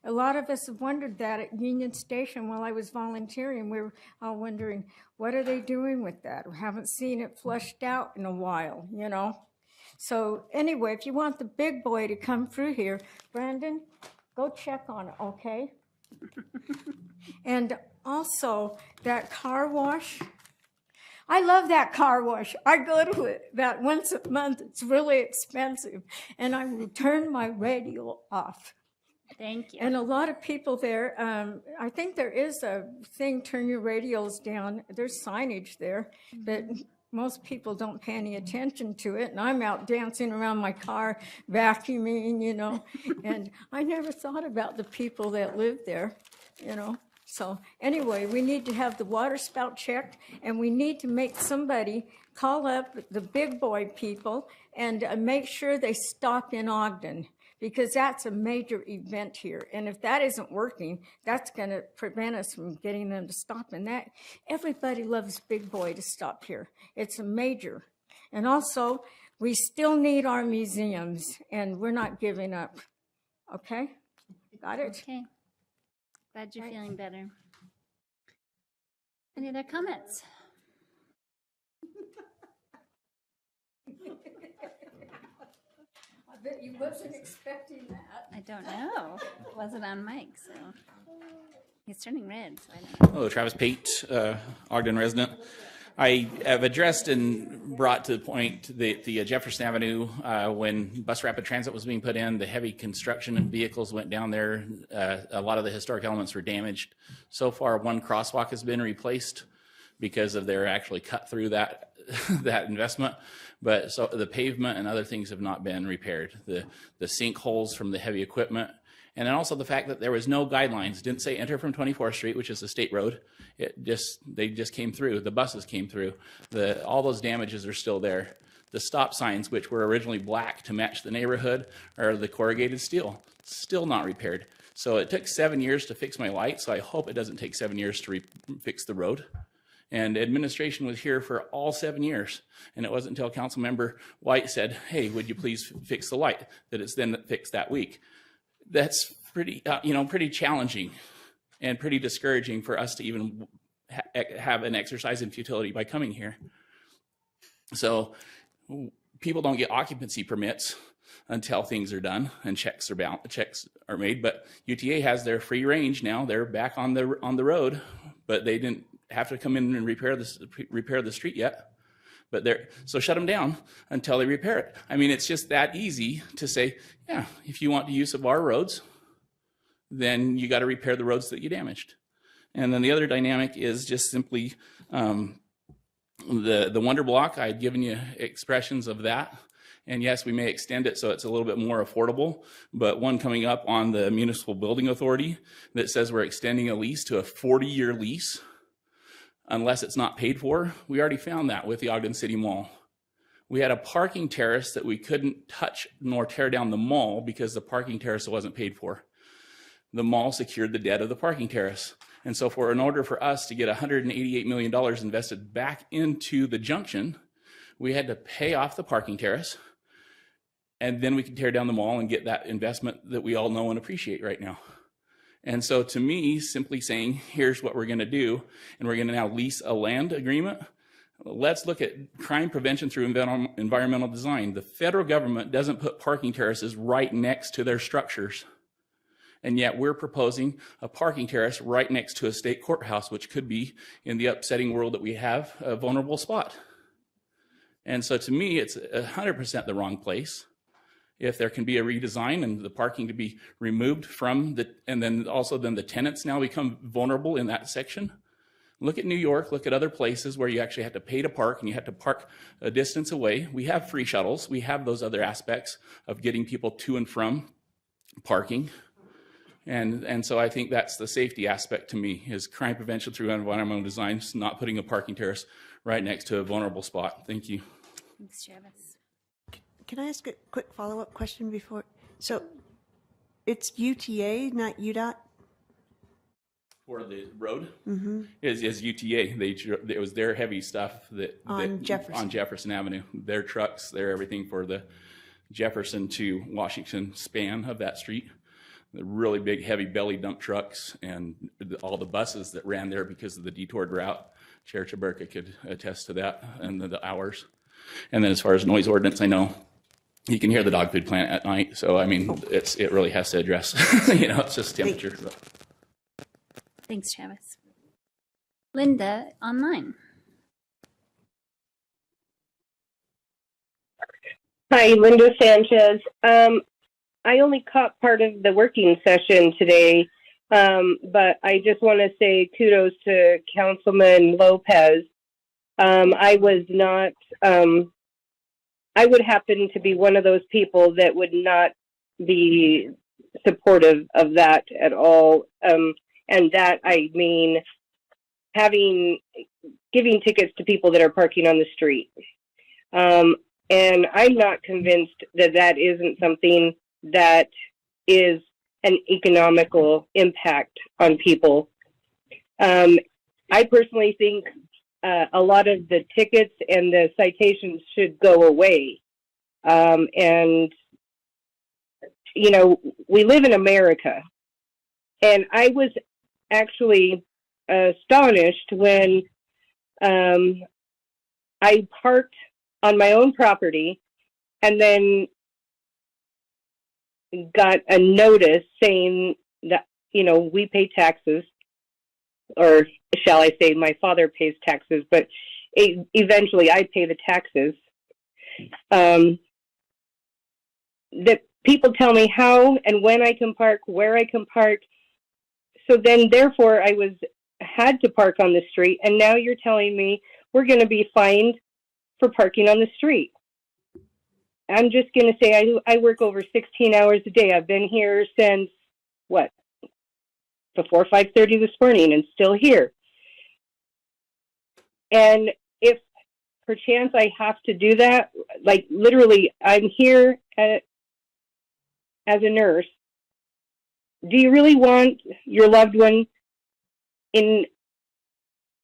A lot of us have wondered that at Union Station while I was volunteering. We were all wondering, what are they doing with that? We haven't seen it flushed out in a while, you know? So anyway, if you want the big boy to come through here, Brandon, go check on it, okay? And also, that car wash, I love that car wash. I go to it about once a month. It's really expensive. And I will turn my radio off. Thank you. And a lot of people there, I think there is a thing, turn your radios down. There's signage there, but most people don't pay any attention to it. And I'm out dancing around my car, vacuuming, you know. And I never thought about the people that live there, you know. So anyway, we need to have the water spout checked, and we need to make somebody call up the big boy people and make sure they stop in Ogden, because that's a major event here. And if that isn't working, that's going to prevent us from getting them to stop. And that, everybody loves Big Boy to stop here. It's a major. And also, we still need our museums, and we're not giving up. Okay? Got it? Okay. Glad you're feeling better. Any other comments? I bet you wasn't expecting that. I don't know. It wasn't on mic, so he's turning red. So I don't know. Hello, Travis Pate, Ogden resident. I have addressed and brought to the point the Jefferson Avenue, when bus rapid transit was being put in, the heavy construction and vehicles went down there. A lot of the historic elements were damaged. So far, one crosswalk has been replaced because of their actually cut through that that investment. But so the pavement and other things have not been repaired. The sinkholes from the heavy equipment. And then also the fact that there was no guidelines. It didn't say enter from 24th Street, which is a state road. They just came through. The buses came through. All those damages are still there. The stop signs, which were originally black to match the neighborhood, are the corrugated steel. Still not repaired. So it took 7 years to fix my light, so I hope it doesn't take 7 years to fix the road. And administration was here for all 7 years. And it wasn't until Councilmember White said, hey, would you please fix the light, that it's then fixed that week. That's pretty, pretty challenging and pretty discouraging for us to even have an exercise in futility by coming here. So people don't get occupancy permits until things are done and checks are made. But UTA has their free range now. They're back on the road, but they didn't have to come in and repair the street yet. But so shut them down until they repair it. I mean, it's just that easy to say, yeah, if you want the use of our roads, then you got to repair the roads that you damaged. And then the other dynamic is just simply the Wonder Block. I had given you expressions of that. And yes, we may extend it so it's a little bit more affordable, but one coming up on the Municipal Building Authority that says we're extending a lease to a 40-year lease unless it's not paid for. We already found that with the Ogden City Mall. We had a parking terrace that we couldn't touch nor tear down the mall because the parking terrace wasn't paid for. The mall secured the debt of the parking terrace. And so in order for us to get $188 million invested back into the junction, we had to pay off the parking terrace, and then we could tear down the mall and get that investment that we all know and appreciate right now. And so to me, simply saying, here's what we're going to do, and we're going to now lease a land agreement. Let's look at crime prevention through environmental design. The federal government doesn't put parking terraces right next to their structures. And yet we're proposing a parking terrace right next to a state courthouse, which could be, in the upsetting world that we have, a vulnerable spot. And so to me, it's 100% the wrong place. If there can be a redesign and the parking to be removed from and then the tenants now become vulnerable in that section. Look at New York, look at other places where you actually have to pay to park and you have to park a distance away. We have free shuttles. We have those other aspects of getting people to and from parking. And so I think that's the safety aspect to me, is crime prevention through environmental design, not putting a parking terrace right next to a vulnerable spot. Thank you. Thanks, Travis. Can I ask a quick follow-up question before? So it's UTA, not UDOT? For the road, Mm-hmm. is UTA. It was their heavy stuff On Jefferson. on Jefferson Avenue. Their trucks, their everything for the Jefferson to Washington span of that street. The really big, heavy belly dump trucks and all the buses that ran there because of the detoured route. Chair Chaburka could attest to that and the hours. And then as far as noise ordinance, I know you can hear the dog food plant at night. So, I mean, it really has to address, it's just temperature. But. Thanks, Travis. Linda, online. Hi, Linda Sanchez. I only caught part of the working session today, but I just want to say kudos to Councilman Lopez. I was not, I would happen to be one of those people that would not be supportive of that at all. And that I mean giving tickets to people that are parking on the street. And I'm not convinced that that isn't something that is an economical impact on people. I personally think a lot of the tickets and the citations should go away. And, we live in America. And I was actually astonished when I parked on my own property and then got a notice saying that, we pay taxes, or shall I say my father pays taxes, but eventually I pay the taxes. That people tell me how and when I can park, where I can park. So then therefore I had to park on the street, and now you're telling me we're going to be fined for parking on the street. I'm just going to say I work over 16 hours a day. I've been here since, before 5:30 this morning, and still here. And if perchance I have to do that, like literally I'm here as a nurse, do you really want your loved one in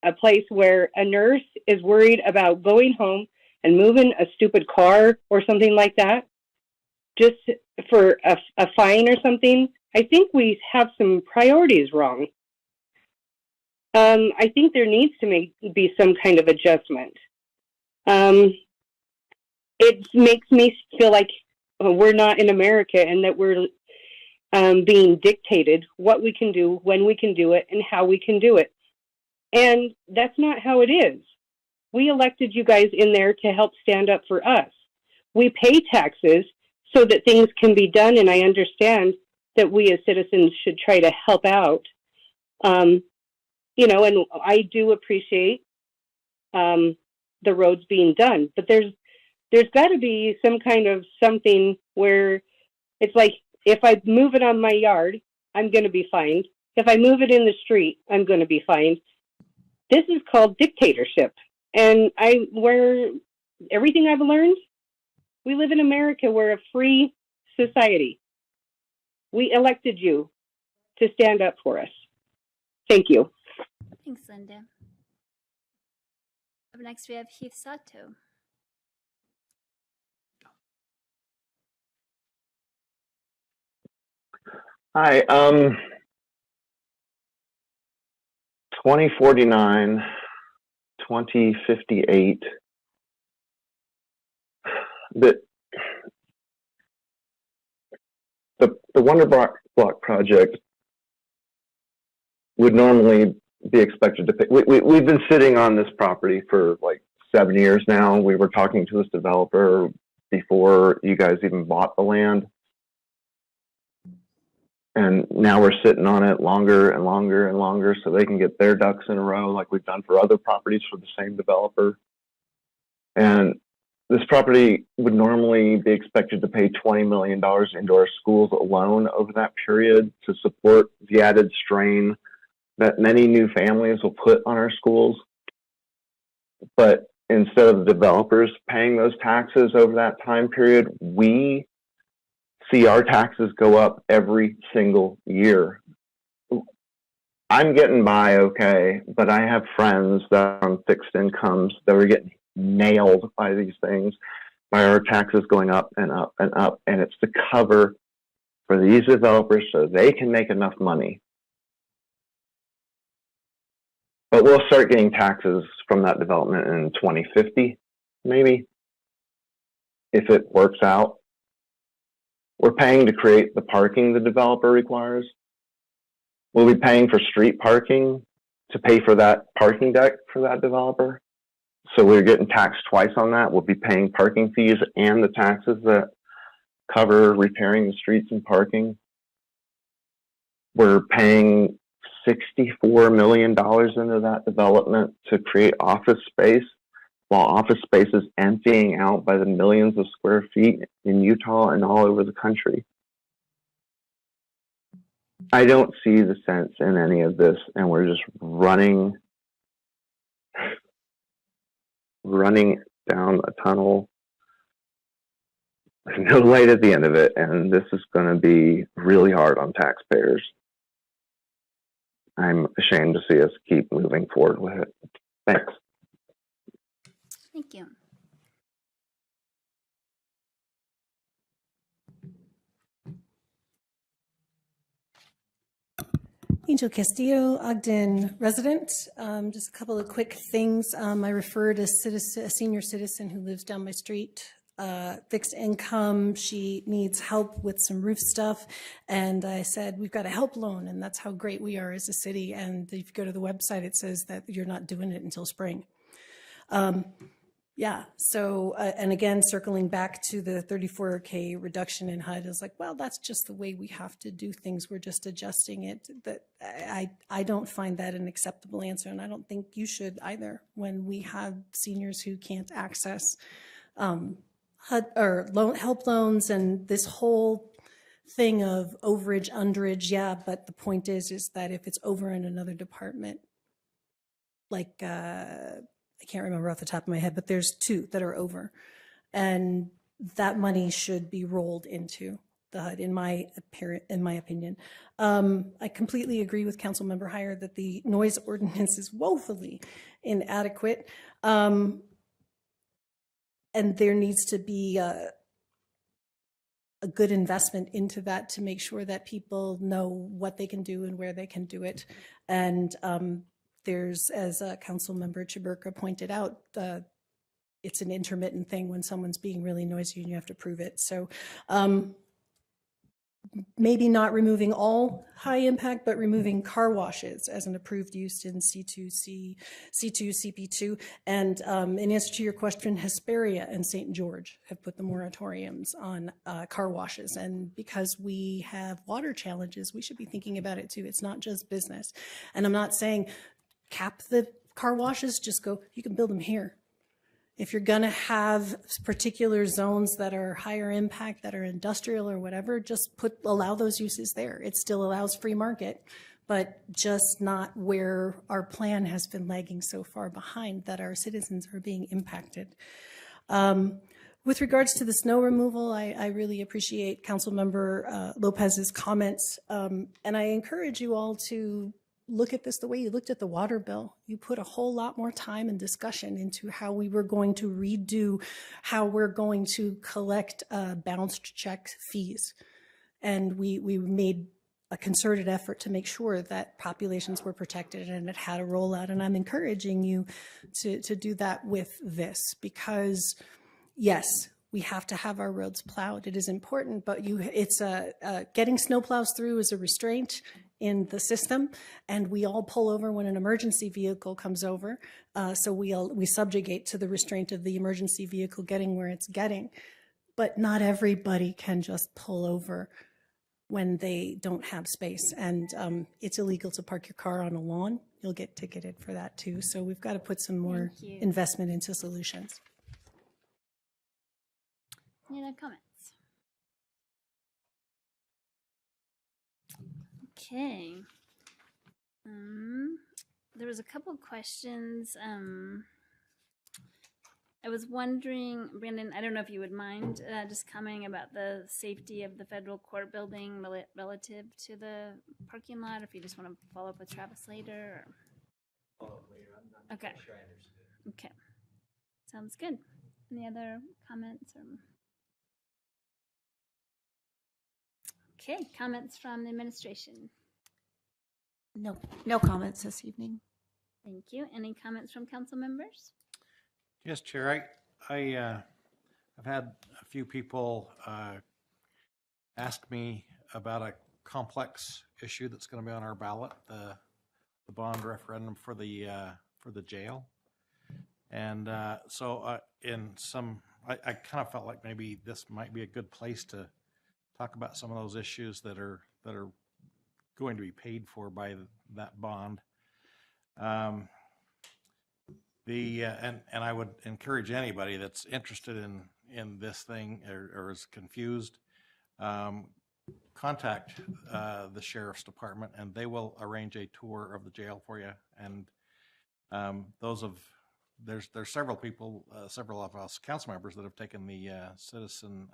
a place where a nurse is worried about going home and moving a stupid car or something like that just for a fine or something? I think we have some priorities wrong. I think there needs to be some kind of adjustment. It makes me feel like we're not in America, and that we're being dictated what we can do, when we can do it, and how we can do it. And that's not how it is. We elected you guys in there to help stand up for us. We pay taxes so that things can be done, and I understand that we as citizens should try to help out. And I do appreciate the roads being done, but there's got to be some kind of something where it's like, if I move it on my yard, I'm going to be fined. If I move it in the street, I'm going to be fined. This is called dictatorship. And where everything I've learned, we live in America. We're a free society. We elected you to stand up for us. Thank you. Thanks, Linda. Up next, we have Heath Sato. Hi, 2049, 2058. The Wonder Block project would normally be expected to pay. We've been sitting on this property for like 7 years now. We were talking to this developer before you guys even bought the land. And now we're sitting on it longer and longer and longer so they can get their ducks in a row like we've done for other properties for the same developer. And this property would normally be expected to pay $20 million into our schools alone over that period to support the added strain that many new families will put on our schools. But instead of the developers paying those taxes over that time period, we see our taxes go up every single year. I'm getting by okay, but I have friends that are on fixed incomes that are getting nailed by these things, by our taxes going up and up and up. And it's to cover for these developers so they can make enough money. But we'll start getting taxes from that development in 2050, maybe, if it works out. We're paying to create the parking the developer requires. We'll be paying for street parking to pay for that parking deck for that developer. So we're getting taxed twice on that. We'll be paying parking fees and the taxes that cover repairing the streets and parking. We're paying $64 million into that development to create office space, while office space is emptying out by the millions of square feet in Utah and all over the country. I don't see the sense in any of this, and we're just running down a tunnel with no light at the end of it, and this is going to be really hard on taxpayers. I'm ashamed to see us keep moving forward with it. Thanks. Thank you. Angel Castillo, Ogden resident. Just a couple of quick things. I referred a senior citizen who lives down my street, fixed income. She needs help with some roof stuff. And I said, we've got a help loan, and that's how great we are as a city. And if you go to the website, it says that you're not doing it until spring. Yeah, so, and again, circling back to the 34K reduction in HUD, is like, well, that's just the way we have to do things. We're just adjusting it. That I don't find that an acceptable answer, and I don't think you should either, when we have seniors who can't access HUD or help loans and this whole thing of overage, underage. Yeah, but the point is that if it's over in another department, like, I can't remember off the top of my head, but there's 2 that are over. And that money should be rolled into the HUD, in my opinion. I completely agree with Councilmember Heyer that the noise ordinance is woefully inadequate. And there needs to be a good investment into that to make sure that people know what they can do and where they can do it. And there's, as Councilmember Chiburka pointed out, it's an intermittent thing when someone's being really noisy and you have to prove it. So maybe not removing all high impact, but removing car washes as an approved use in C2, CP2. And in answer to your question, Hesperia and St. George have put the moratoriums on car washes. And because we have water challenges, we should be thinking about it too. It's not just business. And I'm not saying cap the car washes, just go, you can build them here. If you're going to have particular zones that are higher impact, that are industrial or whatever, just allow those uses there. It still allows free market, but just not where our plan has been lagging so far behind that our citizens are being impacted. With regards to the snow removal, I really appreciate Councilmember Lopez's comments, and I encourage you all to look at this the way you looked at the water bill. You put a whole lot more time and discussion into how we were going to redo, how we're going to collect bounced check fees. And we made a concerted effort to make sure that populations were protected and it had a rollout. And I'm encouraging you to do that with this, because yes, we have to have our roads plowed. It is important, but it's getting snow plows through is a restraint in the system, and we all pull over when an emergency vehicle comes over. So we subjugate to the restraint of the emergency vehicle getting where it's getting. But not everybody can just pull over when they don't have space. And it's illegal to park your car on a lawn. You'll get ticketed for that too. So we've got to put some more investment into solutions. Any other comments? Okay. There was a couple of questions. I was wondering, Brandon, I don't know if you would mind just commenting about the safety of the federal court building relative to the parking lot, or if you just want to follow up with Travis later. Follow up later. I'm not Okay. sure I understood. Okay. Sounds good. Any other comments? Okay, comments from the administration. No comments this evening. Thank you. Any comments from council members? Yes, Chair. I've had a few people ask me about a complex issue that's going to be on our ballot, the bond referendum for the jail. And so I kind of felt like maybe this might be a good place to talk about some of those issues that are going to be paid for by that bond. And I would encourage anybody that's interested in this thing or is confused, contact the sheriff's department, and they will arrange a tour of the jail for you. And there's several people, several of us council members that have taken the Citizen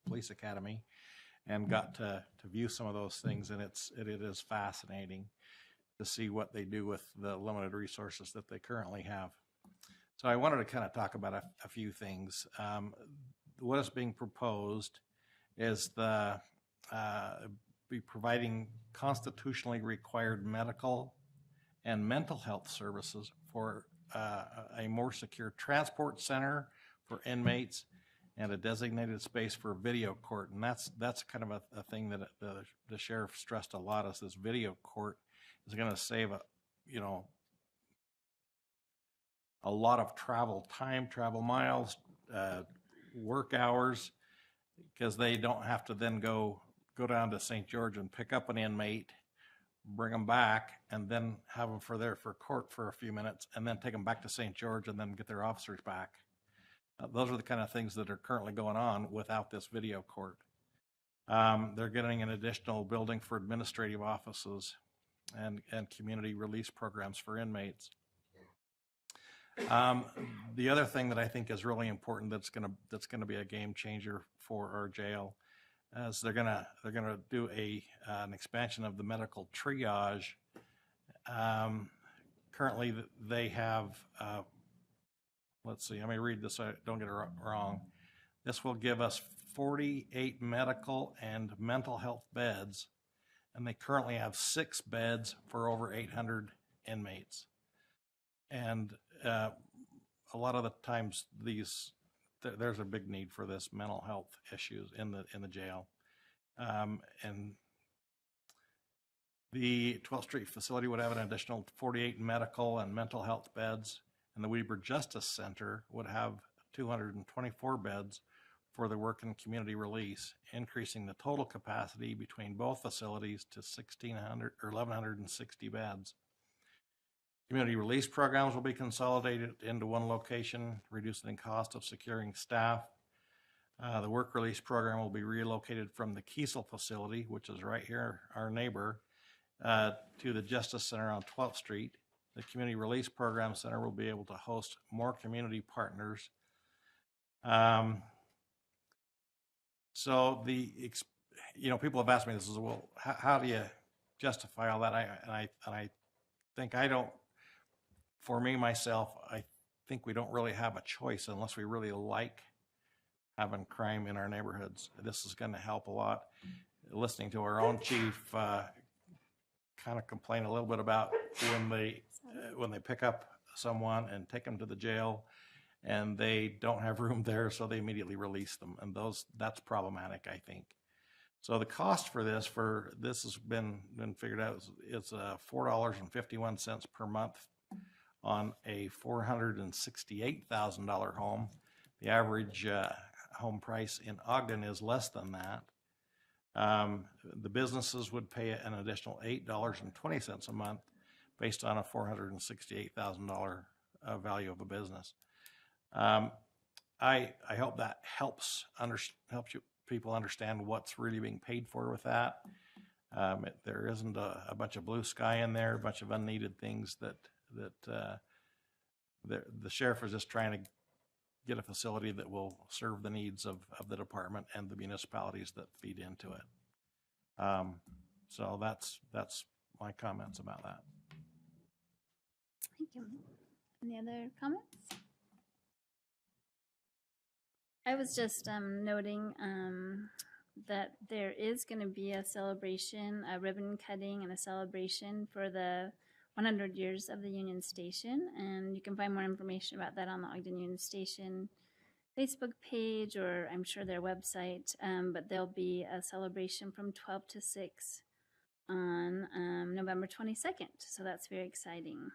Police Academy, and got to view some of those things, and it is fascinating to see what they do with the limited resources that they currently have. So I wanted to kind of talk about a few things. What is being proposed is be providing constitutionally required medical and mental health services for a more secure transport center for inmates and a designated space for video court. And that's kind of a thing that the sheriff stressed a lot, is this video court is going to save a lot of travel time, travel miles, work hours, because they don't have to then go down to St. George and pick up an inmate, bring them back, and then have them for court for a few minutes, and then take them back to St. George and then get their officers back. Those are the kind of things that are currently going on without this video court. They're getting an additional building for administrative offices and community release programs for inmates. The other thing that I think is really important that's gonna be a game changer for our jail is they're gonna do an expansion of the medical triage. Currently, they have. Let's see. Let me read this so I don't get it wrong. This will give us 48 medical and mental health beds, and they currently have 6 beds for over 800 inmates. And a lot of the times there's a big need for this mental health issues in the jail. And the 12th Street facility would have an additional 48 medical and mental health beds, and the Weber Justice Center would have 224 beds for the work and community release, increasing the total capacity between both facilities to 1,160 beds. Community release programs will be consolidated into one location, reducing the cost of securing staff. The work release program will be relocated from the Kiesel facility, which is right here, our neighbor, to the Justice Center on 12th Street. The Community Release Program Center will be able to host more community partners. So people have asked me this as well. How do you justify all that? I think for me myself, I think we don't really have a choice unless we really like having crime in our neighborhoods. This is going to help a lot. Listening to our own chief kind of complain a little bit about when they pick up someone and take them to the jail and they don't have room there, so they immediately release them, and that's problematic, I think. So the cost for this has been figured out is $4.51 per month on a $468,000 home. The average home price in Ogden is less than that. The businesses would pay an additional $8.20 a month based on a $468,000 value of a business. I hope that helps you people understand what's really being paid for with that. There isn't a bunch of blue sky in there, a bunch of unneeded things that the sheriff is just trying to get a facility that will serve the needs of the department and the municipalities that feed into it. So that's my comments about that. Thank you. Any other comments? I was just noting that there is going to be a celebration, a ribbon cutting and a celebration for the 100 years of the Union Station. And you can find more information about that on the Ogden Union Station Facebook page, or I'm sure their website. But there'll be a celebration from 12 to 6 on November 22nd. So that's very exciting.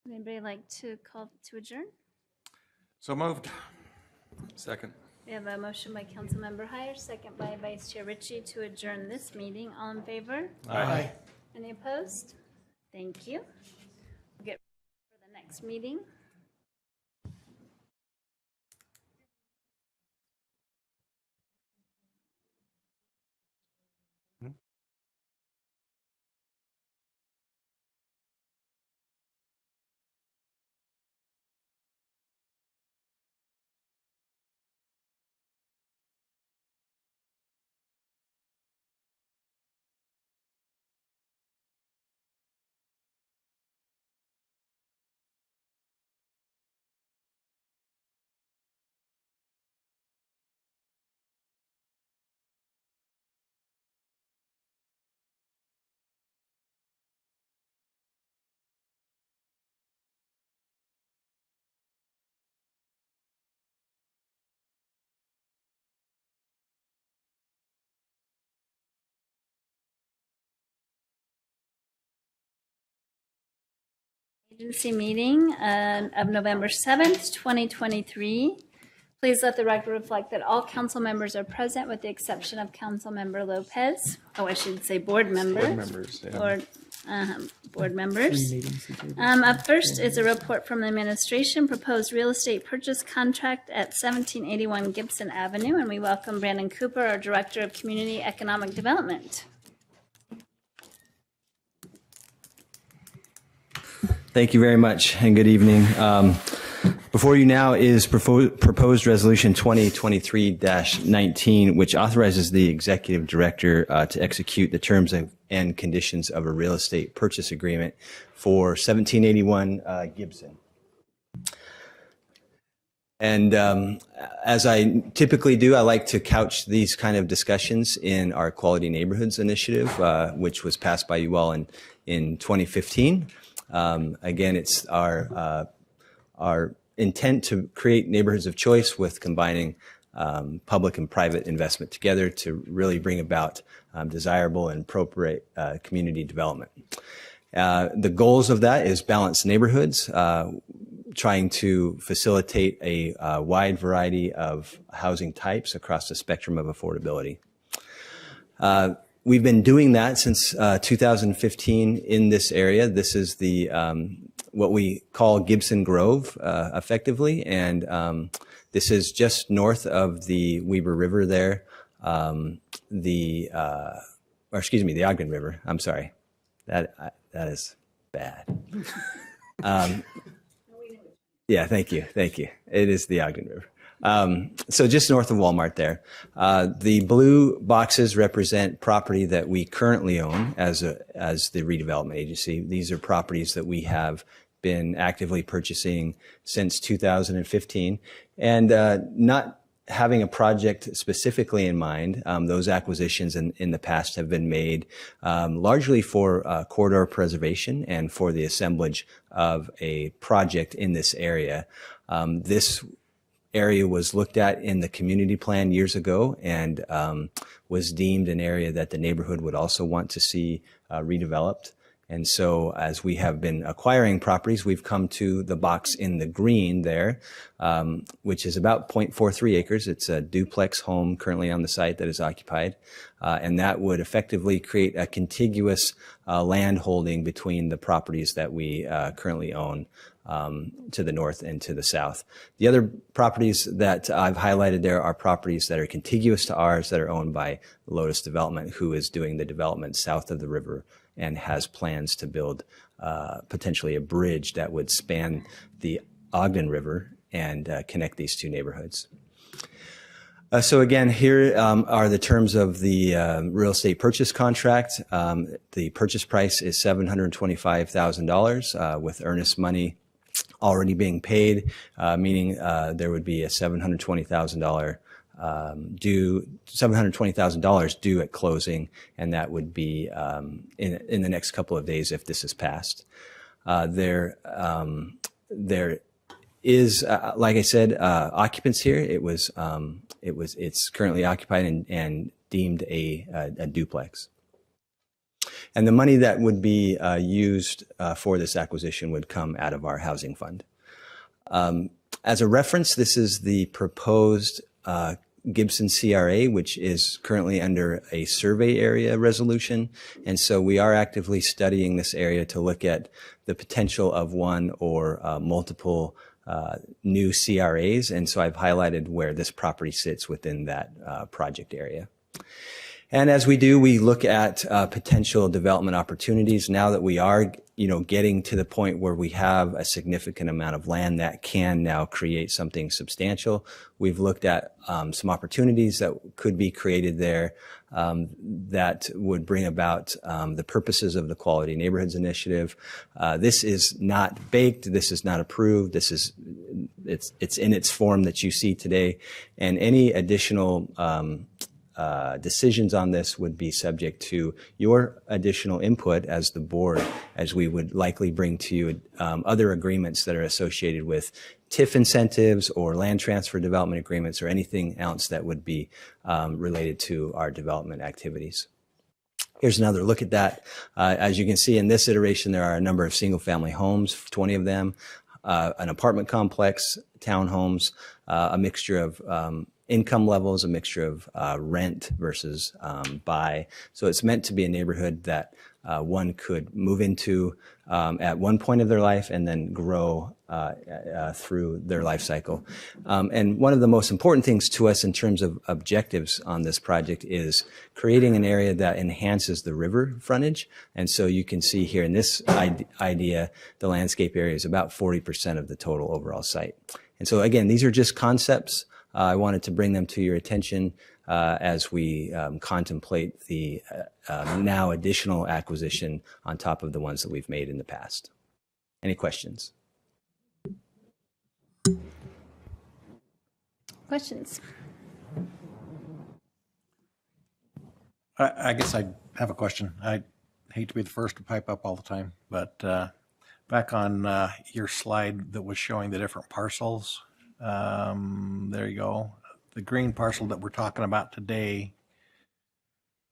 Would anybody like to call to adjourn? So moved. Second. We have a motion by Councilmember Hires, second by Vice Chair Ritchie to adjourn this meeting. All in favor? Aye. Any opposed? Thank you. We'll get ready for the next meeting. Agency meeting of November 7th, 2023. Please let the record reflect that all council members are present with the exception of Councilmember Lopez. Oh, I should say board members. Board members, yeah. Board members. Up first is a report from the administration, proposed real estate purchase contract at 1781 Gibson Avenue, and we welcome Brandon Cooper, our Director of Community Economic Development. Thank you very much, and good evening. Before you now is proposed resolution 2023-19, which authorizes the executive director to execute the terms and conditions of a real estate purchase agreement for 1781 Gibson. And as I typically do, I like to couch these kind of discussions in our Quality Neighborhoods initiative, which was passed by you all in 2015. Again, it's our intent to create neighborhoods of choice with combining public and private investment together to really bring about desirable and appropriate community development. The goals of that is balanced neighborhoods, trying to facilitate a wide variety of housing types across the spectrum of affordability. We've been doing that since 2015 in this area. This is the what we call Gibson Grove, effectively, and this is just north of the Weber River there, the Ogden River. I'm sorry, that is bad. Yeah, thank you. It is the Ogden River. So just north of Walmart there. The blue boxes represent property that we currently own as the redevelopment agency. These are properties that we have been actively purchasing since 2015. And not having a project specifically in mind, those acquisitions in the past have been made largely for corridor preservation and for the assemblage of a project in this area. This area was looked at in the community plan years ago and was deemed an area that the neighborhood would also want to see redeveloped. And so as we have been acquiring properties, we've come to the box in the green there, which is about 0.43 acres. It's a duplex home currently on the site that is occupied. And that would effectively create a contiguous land holding between the properties that we currently own to the north and to the south. The other properties that I've highlighted there are properties that are contiguous to ours that are owned by Lotus Development, who is doing the development south of the river and has plans to build potentially a bridge that would span the Ogden River and connect these two neighborhoods. So again, here are the terms of the real estate purchase contract. The purchase price is $725,000 with earnest money already being paid, meaning there would be a $720,000 $720,000 due at closing, and that would be in the next couple of days if this is passed. There is, like I said, occupants here. It's currently occupied and deemed a duplex. And the money that would be used for this acquisition would come out of our housing fund. As a reference, this is the proposed Gibson CRA, which is currently under a survey area resolution. And so we are actively studying this area to look at the potential of one or multiple new CRAs. And so I've highlighted where this property sits within that project area. And as we do, we look at potential development opportunities. Now that we are, getting to the point where we have a significant amount of land that can now create something substantial, we've looked at some opportunities that could be created there that would bring about the purposes of the Quality Neighborhoods Initiative. This is not baked. This is not approved. It's in its form that you see today, and any additional decisions on this would be subject to your additional input as the board, as we would likely bring to you other agreements that are associated with TIF incentives or land transfer development agreements or anything else that would be related to our development activities. Here's another look at that. As you can see in this iteration, there are a number of single-family homes, 20 of them, an apartment complex, townhomes, a mixture of income levels, a mixture of rent versus buy. So it's meant to be a neighborhood that one could move into at one point of their life and then grow through their life cycle. And one of the most important things to us in terms of objectives on this project is creating an area that enhances the river frontage. And so you can see here in this idea, the landscape area is about 40% of the total overall site. And so again, these are just concepts. I wanted to bring them to your attention as we contemplate the now additional acquisition on top of the ones that we've made in the past. Any questions? Questions? I guess I have a question. I hate to be the first to pipe up all the time, but back on your slide that was showing the different parcels, there you go. The green parcel that we're talking about today,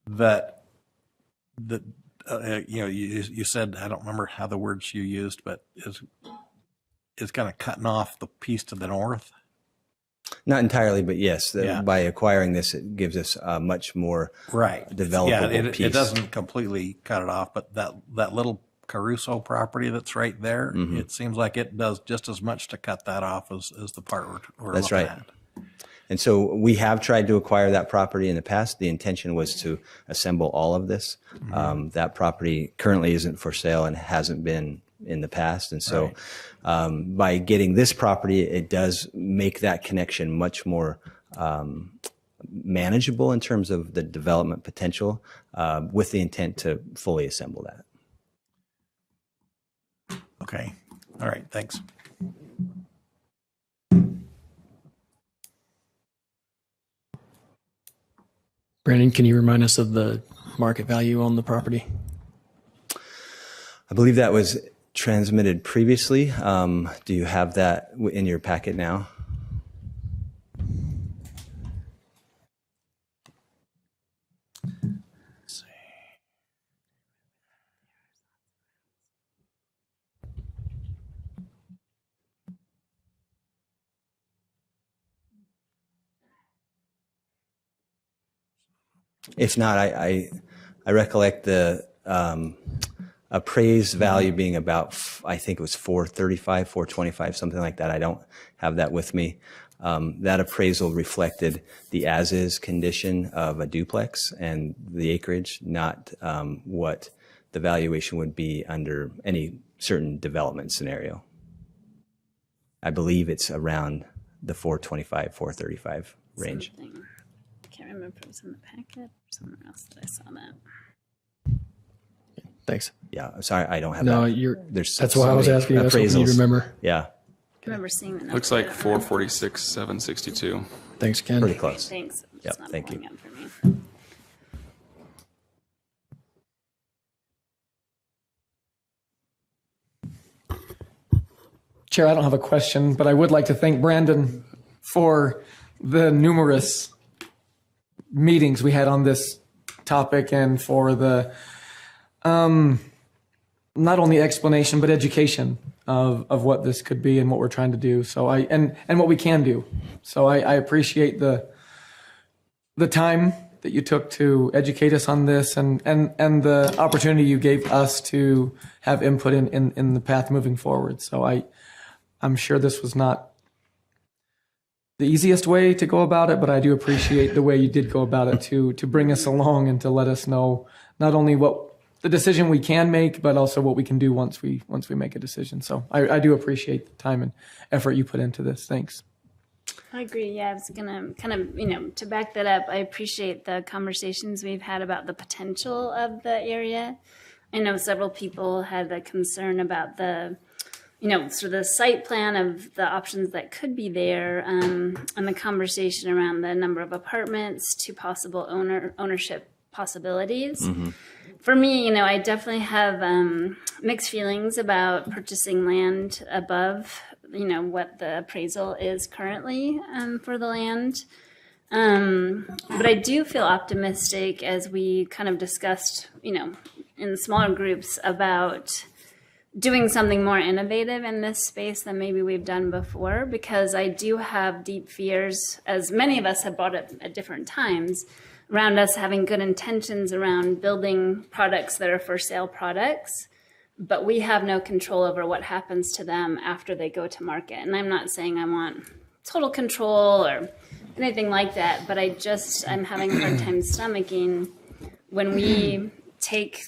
you said, I don't remember how the words you used, but is kind of cutting off the piece to the north. Not entirely, but yes, by acquiring this, it gives us a much more developable piece. It doesn't completely cut it off, but that little Caruso property that's right there, it seems like it does just as much to cut that off as the part we're That's looking right. at. And so we have tried to acquire that property in the past. The intention was to assemble all of this. That property currently isn't for sale and hasn't been in the past. And so by getting this property, it does make that connection much more manageable in terms of the development potential with the intent to fully assemble that. Okay. All right. Thanks. Brandon, can you remind us of the market value on the property? I believe that was transmitted previously. Do you have that in your packet now? If not, I recollect the appraised value being about, I think it was 435, 425, something like that. I don't have that with me. That appraisal reflected the as-is condition of a duplex and the acreage, not what the valuation would be under any certain development scenario. I believe it's around the 425, 435 range. Something. I can't remember if it was in the packet or somewhere else that I saw that. Thanks. Yeah, I'm sorry, I don't have No, that. that's why I was asking you. That's what you remember. Yeah. I remember seeing the Looks like 446, 762. Thanks, Ken. Pretty close. Thanks. It's Yep, not thank you. pulling up for me. Chair, I don't have a question, but I would like to thank Brandon for the numerous meetings we had on this topic and for the not only explanation but education of what this could be and what we're trying to do. So and what we can do. So I appreciate the time that you took to educate us on this and the opportunity you gave us to have input in the path moving forward. So I'm sure this was not the easiest way to go about it, but I do appreciate the way you did go about it to bring us along and to let us know not only what the decision we can make, but also what we can do once we make a decision. So I do appreciate the time and effort you put into this. Thanks. I agree. Yeah, I was gonna kind of, to back that up, I appreciate the conversations we've had about the potential of the area. I know several people had a concern about the, sort of the site plan of the options that could be there, and the conversation around the number of apartments to possible ownership possibilities. Mm-hmm. For me, I definitely have mixed feelings about purchasing land above, what the appraisal is currently for the land. But I do feel optimistic as we kind of discussed, in smaller groups about doing something more innovative in this space than maybe we've done before, because I do have deep fears, as many of us have brought up at different times, around us having good intentions around building products that are for sale products, but we have no control over what happens to them after they go to market. And I'm not saying I want total control or anything like that, but I'm having a hard time stomaching when we take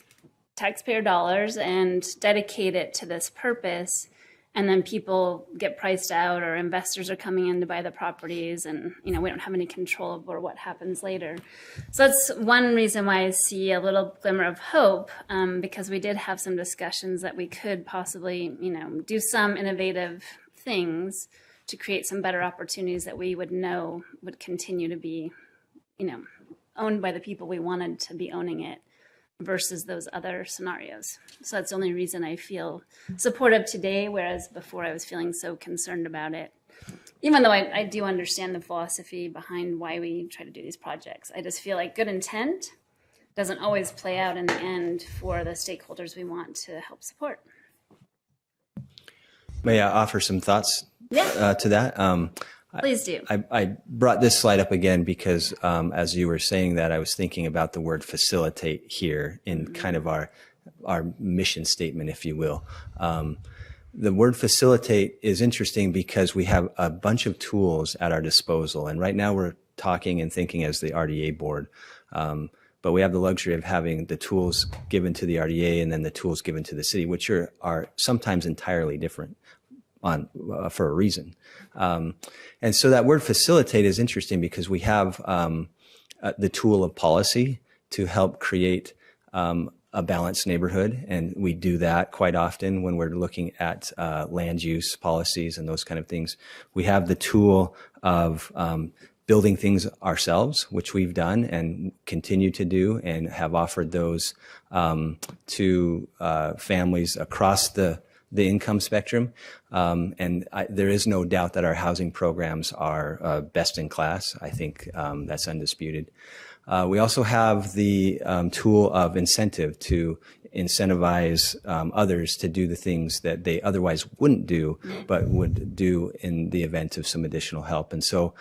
taxpayer dollars and dedicate it to this purpose, and then people get priced out or investors are coming in to buy the properties and, we don't have any control over what happens later. So that's one reason why I see a little glimmer of hope, because we did have some discussions that we could possibly, do some innovative things to create some better opportunities that we would know would continue to be, owned by the people we wanted to be owning it, versus those other scenarios. So that's the only reason I feel supportive today, whereas before I was feeling so concerned about it. Even though I do understand the philosophy behind why we try to do these projects. I just feel like good intent doesn't always play out in the end for the stakeholders we want to help support. May I offer some thoughts to that? Please do. I brought this slide up again because as you were saying that, I was thinking about the word facilitate here in kind of our mission statement, if you will. The word facilitate is interesting because we have a bunch of tools at our disposal. And right now we're talking and thinking as the RDA board. But we have the luxury of having the tools given to the RDA and then the tools given to the city, which are sometimes entirely different for a reason. And so that word facilitate is interesting because we have the tool of policy to help create a balanced neighborhood. And we do that quite often when we're looking at land use policies and those kind of things. We have the tool of building things ourselves, which we've done and continue to do and have offered those to families across the income spectrum. There is no doubt that our housing programs are best in class. I think that's undisputed. We also have the tool of incentive to incentivize others to do the things that they otherwise wouldn't do, but would do in the event of some additional help. And so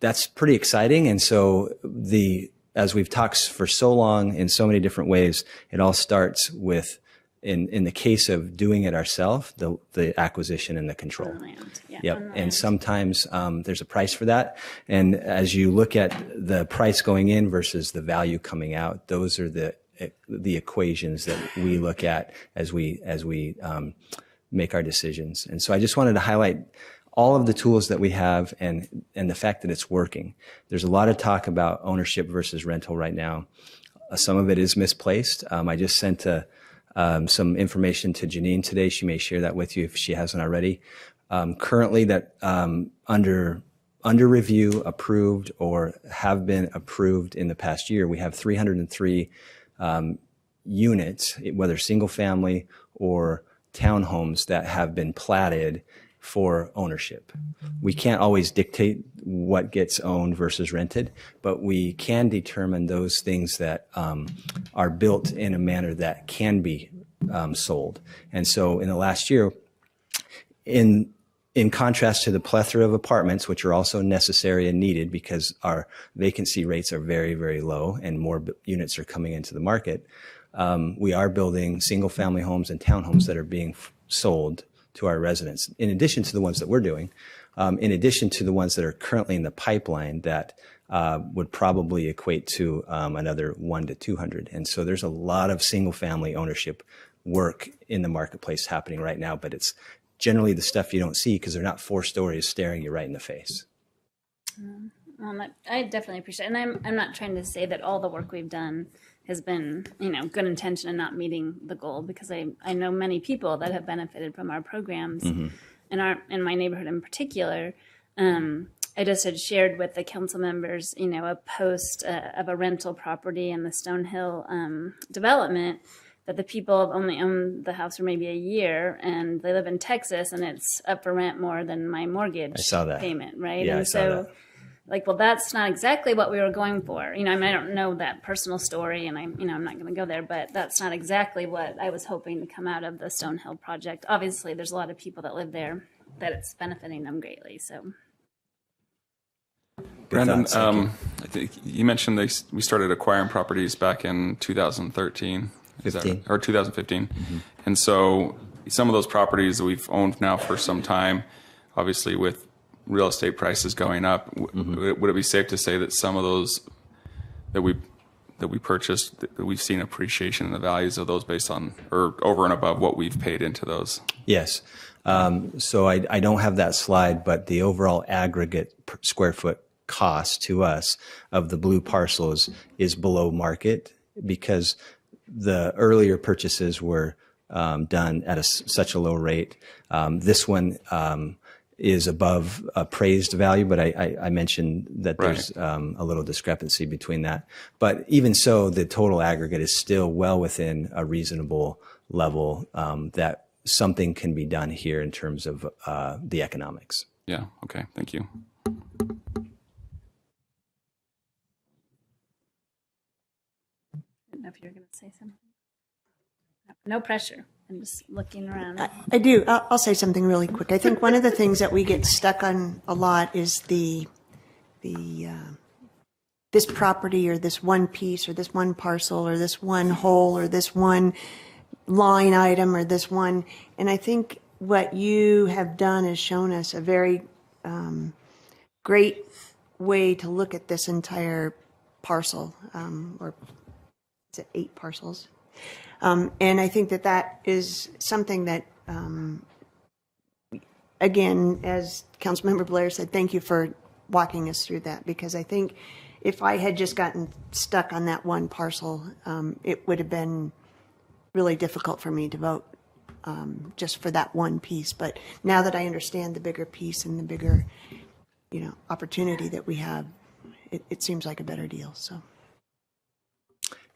that's pretty exciting. And so the as we've talked for so long in so many different ways, it all starts with, in the case of doing it ourselves, the acquisition and the control. Yep. And sometimes there's a price for that. And as you look at the price going in versus the value coming out, those are the equations that we look at as we make our decisions. And so I just wanted to highlight all of the tools that we have and the fact that it's working. There's a lot of talk about ownership versus rental right now. Some of it is misplaced. I just sent some information to Janine today. She may share that with you if she hasn't already. Currently, that under review, approved, or have been approved in the past year, we have 303 units, whether single family or townhomes, that have been platted for ownership. We can't always dictate what gets owned versus rented, but we can determine those things that are built in a manner that can be sold. And so in the last year, in contrast to the plethora of apartments, which are also necessary and needed because our vacancy rates are very, very low and more units are coming into the market, we are building single family homes and townhomes that are being sold to our residents, in addition to the ones that we're doing, in addition to the ones that are currently in the pipeline that would probably equate to another 1 to 200. And so there's a lot of single family ownership work in the marketplace happening right now, but it's generally the stuff you don't see because they're not 4 stories staring you right in the face. Well, I definitely appreciate it. And I'm not trying to say that all the work we've done has been, good intention and not meeting the goal, because I know many people that have benefited from our programs in my neighborhood in particular. I just had shared with the council members, a post of a rental property in the Stonehill development that the people have only owned the house for maybe a year, and they live in Texas, and it's up for rent more than my mortgage payment, right? Yeah, and I saw that. well, that's not exactly what we were going for. I don't know that personal story, and I'm not going to go there, but that's not exactly what I was hoping to come out of the Stonehill project. Obviously, there's a lot of people that live there that it's benefiting them greatly. So, Brandon, I think you mentioned we started acquiring properties back in 2013. Is that right? Or 2015. And so some of those properties that we've owned now for some time, obviously with real estate prices going up, would it be safe to say that some of those that we purchased, that we've seen appreciation in the values of those based on, or over and above what we've paid into those? Yes. So I don't have that slide, but the overall aggregate per square foot cost to us of the blue parcels is below market because the earlier purchases were done at such a low rate. This one is above appraised value, but I mentioned that there's a little discrepancy between that. But even so, the total aggregate is still well within a reasonable level that something can be done here in terms of the economics. Yeah, okay, thank you. I don't know if you're going to say something. No pressure. I'm just looking around. I do. I'll say something really quick. I think one of the things that we get stuck on a lot is this property or this one piece or this one parcel or this one hole or this one line item or this one. And I think what you have done is shown us a very great way to look at this entire parcel, or is it 8 parcels? And I think that is something that, again, as Councilmember Blair said, thank you for walking us through that, because I think if I had just gotten stuck on that one parcel, it would have been really difficult for me to vote just for that one piece. But now that I understand the bigger piece and the bigger, opportunity that we have, it seems like a better deal. So.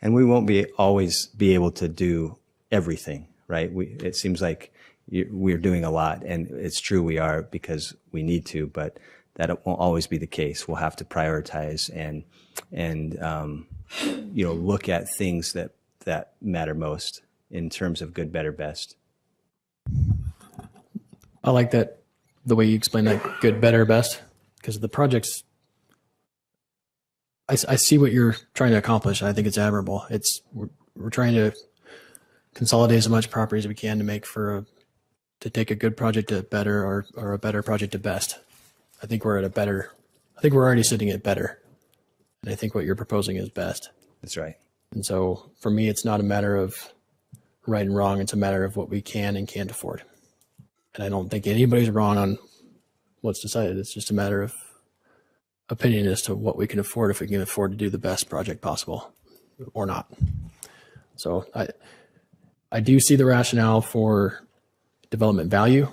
And we won't always be able to do everything, right? It seems like we're doing a lot, and it's true we are because we need to, but that won't always be the case. We'll have to prioritize and look at things that matter most in terms of good, better, best. I like that, the way you explain that, good, better, best, because the projects, I see what you're trying to accomplish. I think it's admirable. We're trying to consolidate as much property as we can to make to take a good project to better or a better project to best. I think we're already sitting at better. And I think what you're proposing is best. That's right. And so for me, it's not a matter of right and wrong. It's a matter of what we can and can't afford. And I don't think anybody's wrong on what's decided. It's just a matter of opinion as to what we can afford, if we can afford to do the best project possible or not. So I do see the rationale for development value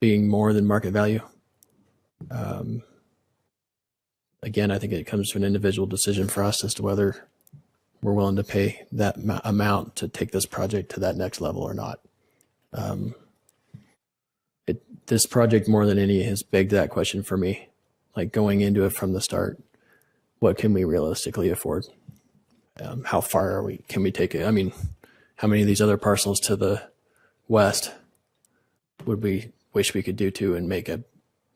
being more than market value. Again, I think it comes to an individual decision for us as to whether we're willing to pay that amount to take this project to that next level or not. This project, more than any, has begged that question for me. Like going into it from the start, what can we realistically afford? How far can we take it? I mean, how many of these other parcels to the west would we wish we could do to and make a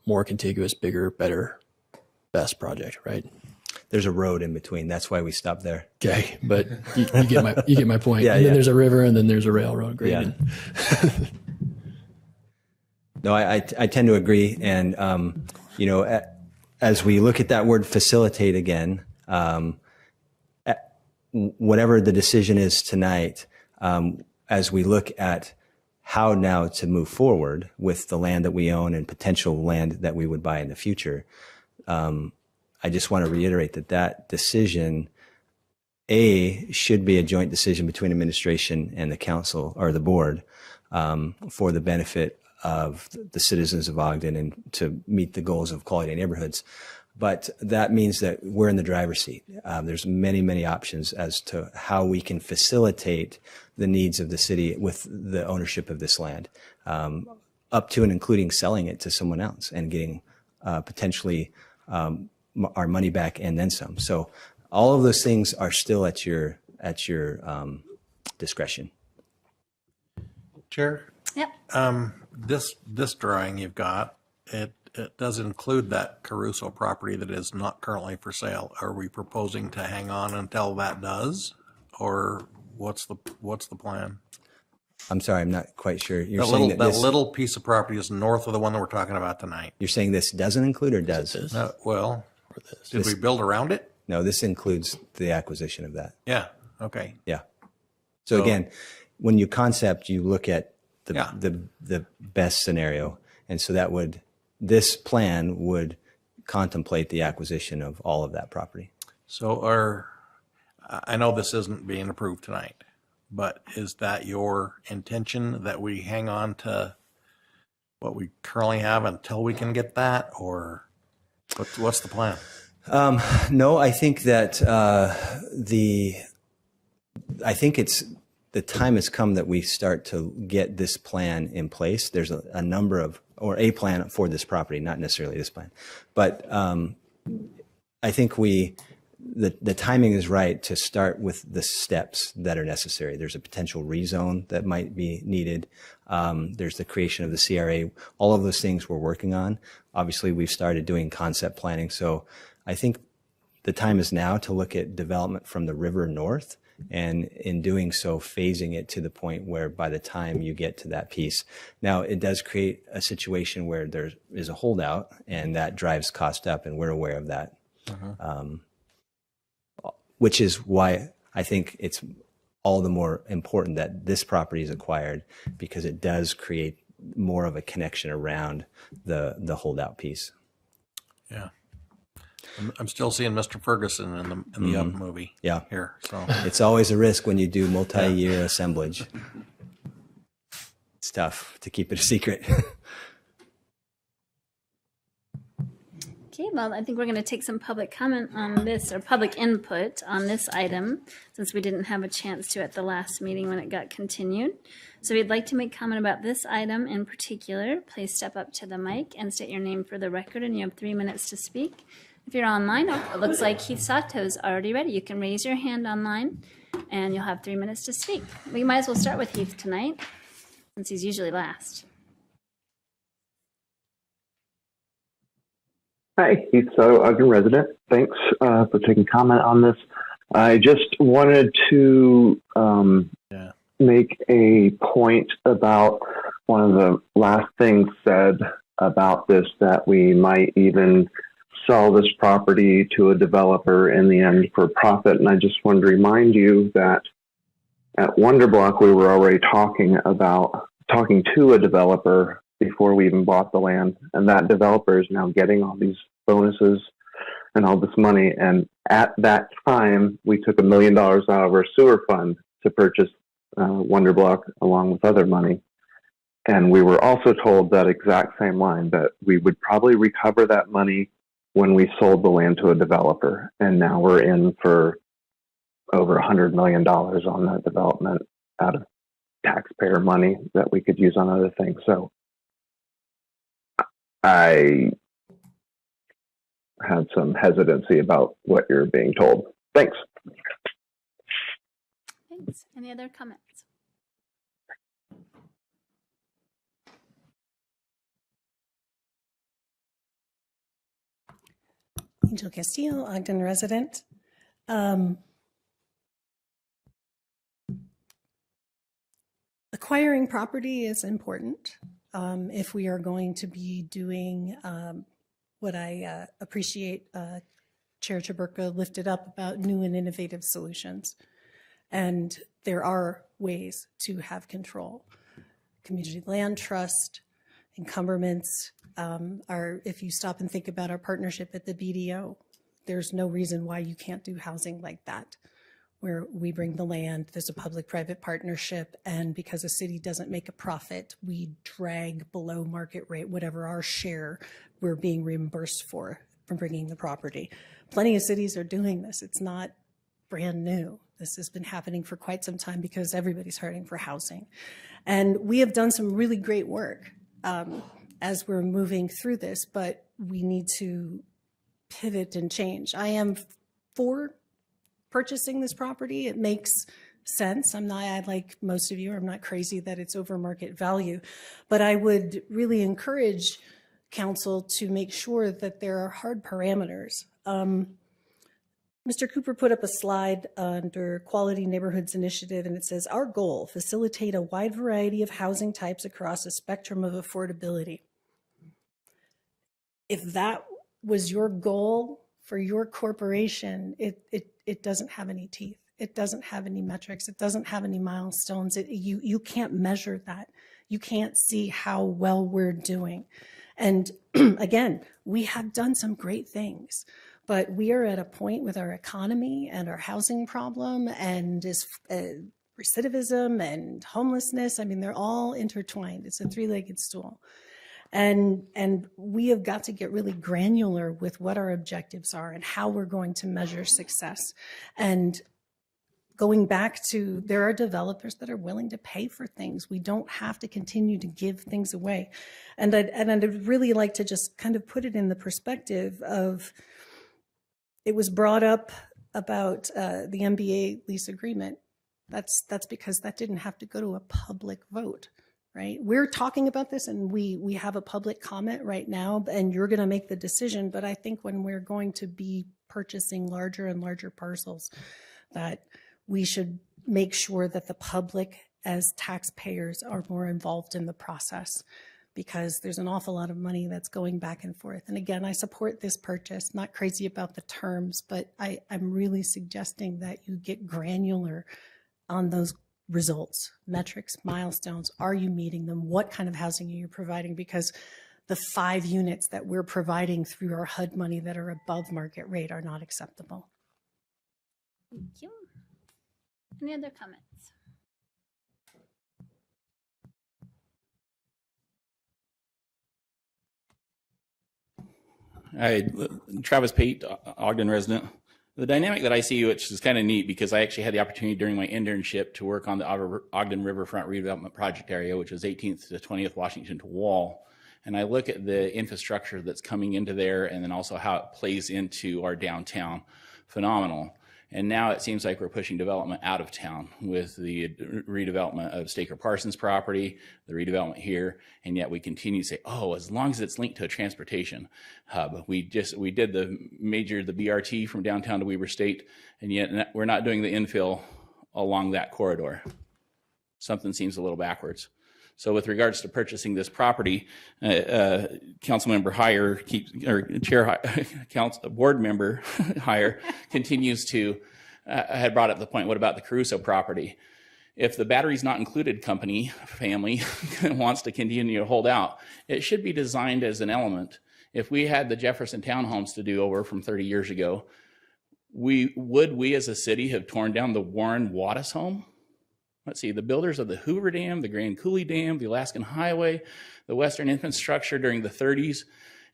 more contiguous, bigger, better, best project, right? There's a road in between. That's why we stopped there. Okay, but you get my point. Yeah, and then yeah. there's a river, and then there's a railroad. Great. Yeah. No, I tend to agree. And, as we look at that word facilitate again, whatever the decision is tonight, as we look at how now to move forward with the land that we own and potential land that we would buy in the future, I just want to reiterate that decision, should be a joint decision between administration and the council or the board for the benefit of the citizens of Ogden and to meet the goals of quality neighborhoods. But that means that we're in the driver's seat. There's many, many options as to how we can facilitate the needs of the city with the ownership of this land, up to and including selling it to someone else and getting potentially our money back and then some. So all of those things are still at your discretion. Chair? Yep. This drawing you've got, it does include that Caruso property that is not currently for sale. Are we proposing to hang on until that does, or what's the plan? I'm sorry, I'm not quite sure. You're That saying little, that little piece of property is north of the one that we're talking about tonight. You're saying this doesn't include or does? Well, did we build around it? No, this includes the acquisition of that. Yeah. Okay. Yeah. So again, when you concept, you look at the best scenario, and so this plan would contemplate the acquisition of all of that property. So I know this isn't being approved tonight, but is that your intention that we hang on to what we currently have until we can get that, or what's the plan? No, I think that I think the time has come that we start to get this plan in place. There's a number of, or a plan for this property, not necessarily this plan, but I think the timing is right to start with the steps that are necessary. There's a potential rezone that might be needed. There's the creation of the CRA. All of those things we're working on. Obviously, we've started doing concept planning. So I think the time is now to look at development from the river north, and in doing so, phasing it to the point where by the time you get to that piece. Now, it does create a situation where there is a holdout, and that drives cost up, and we're aware of that. Which is why I think it's all the more important that this property is acquired, because it does create more of a connection around the holdout piece. Yeah. I'm still seeing Mr. Ferguson in the Up movie. Yeah. Here. So it's always a risk when you do multi-year assemblage. It's tough to keep it a secret. Okay, well, I think we're going to take some public comment on this, or public input on this item, since we didn't have a chance to at the last meeting when it got continued. So if you'd like to make comment about this item in particular, please step up to the mic and state your name for the record, and you have 3 minutes to speak. If you're online, it looks like Keith Sato's already ready. You can raise your hand online, and you'll have 3 minutes to speak. We might as well start with Heath tonight, since he's usually last. Hi, Heath Soto, Ogden resident. Thanks for taking comment on this. I just wanted to make a point about one of the last things said about this, that we might even sell this property to a developer in the end for profit. And I just wanted to remind you that at Wonderblock, we were already talking to a developer before we even bought the land. And that developer is now getting all these bonuses and all this money. And at that time, we took $1 million out of our sewer fund to purchase Wonderblock along with other money. And we were also told that exact same line, that we would probably recover that money when we sold the land to a developer. And now we're in for over $100 million on that development out of taxpayer money that we could use on other things. So I had some hesitancy about what you're being told. Thanks. Thanks. Any other comments? Angel Castillo, Ogden resident. Acquiring property is important if we are going to be doing what I appreciate Chair Chaburka lifted up about new and innovative solutions. And there are ways to have control. Community land trust, encumbrance, if you stop and think about our partnership at the BDO, there's no reason why you can't do housing like that, where we bring the land, there's a public-private partnership, and because a city doesn't make a profit, we drag below market rate whatever our share we're being reimbursed for from bringing the property. Plenty of cities are doing this. It's not brand new. This has been happening for quite some time because everybody's hurting for housing. And we have done some really great work as we're moving through this, but we need to pivot and change. I am for purchasing this property. It makes sense. Like most of you, I'm not crazy that it's over market value, but I would really encourage council to make sure that there are hard parameters. Mr. Cooper put up a slide under Quality Neighborhoods Initiative, and it says, our goal, facilitate a wide variety of housing types across a spectrum of affordability. If that was your goal for your corporation, it doesn't have any teeth. It doesn't have any metrics. It doesn't have any milestones. You can't measure that. You can't see how well we're doing. And again, we have done some great things, but we are at a point with our economy and our housing problem and recidivism and homelessness. I mean, they're all intertwined. It's a three-legged stool. And we have got to get really granular with what our objectives are and how we're going to measure success. And going back to, there are developers that are willing to pay for things. We don't have to continue to give things away. And I'd really like to just kind of put it in the perspective of, it was brought up about the MBA lease agreement. That's because that didn't have to go to a public vote. Right? We're talking about this and we have a public comment right now, and you're going to make the decision. But I think when we're going to be purchasing larger and larger parcels, that we should make sure that the public as taxpayers are more involved in the process, because there's an awful lot of money that's going back and forth. And again, I support this purchase, not crazy about the terms, but I'm really suggesting that you get granular on those results, metrics, milestones. Are you meeting them? What kind of housing are you providing? Because the 5 units that we're providing through our HUD money that are above market rate are not acceptable. Thank you. Any other comments? Hi, Travis Pate, Ogden resident. The dynamic that I see, which is kind of neat, because I actually had the opportunity during my internship to work on the Ogden Riverfront Redevelopment Project area, which was 18th to 20th Washington to Wall. And I look at the infrastructure that's coming into there and then also how it plays into our downtown. Phenomenal. And now it seems like we're pushing development out of town with the redevelopment of Staker Parsons property, the redevelopment here, and yet we continue to say, oh, as long as it's linked to a transportation hub. We did the BRT from downtown to Weber State, and yet we're not doing the infill along that corridor. Something seems a little backwards. So with regards to purchasing this property, Councilmember Heyer Board Member Heyer continues to, had brought up the point, what about the Caruso property? If the batteries not included family wants to continue to hold out, it should be designed as an element. If we had the Jefferson townhomes to do over from 30 years ago, would we as a city have torn down the Warren Wattis home? Let's see, the builders of the Hoover Dam, the Grand Coulee Dam, the Alaskan Highway, the Western Infrastructure during the 30s,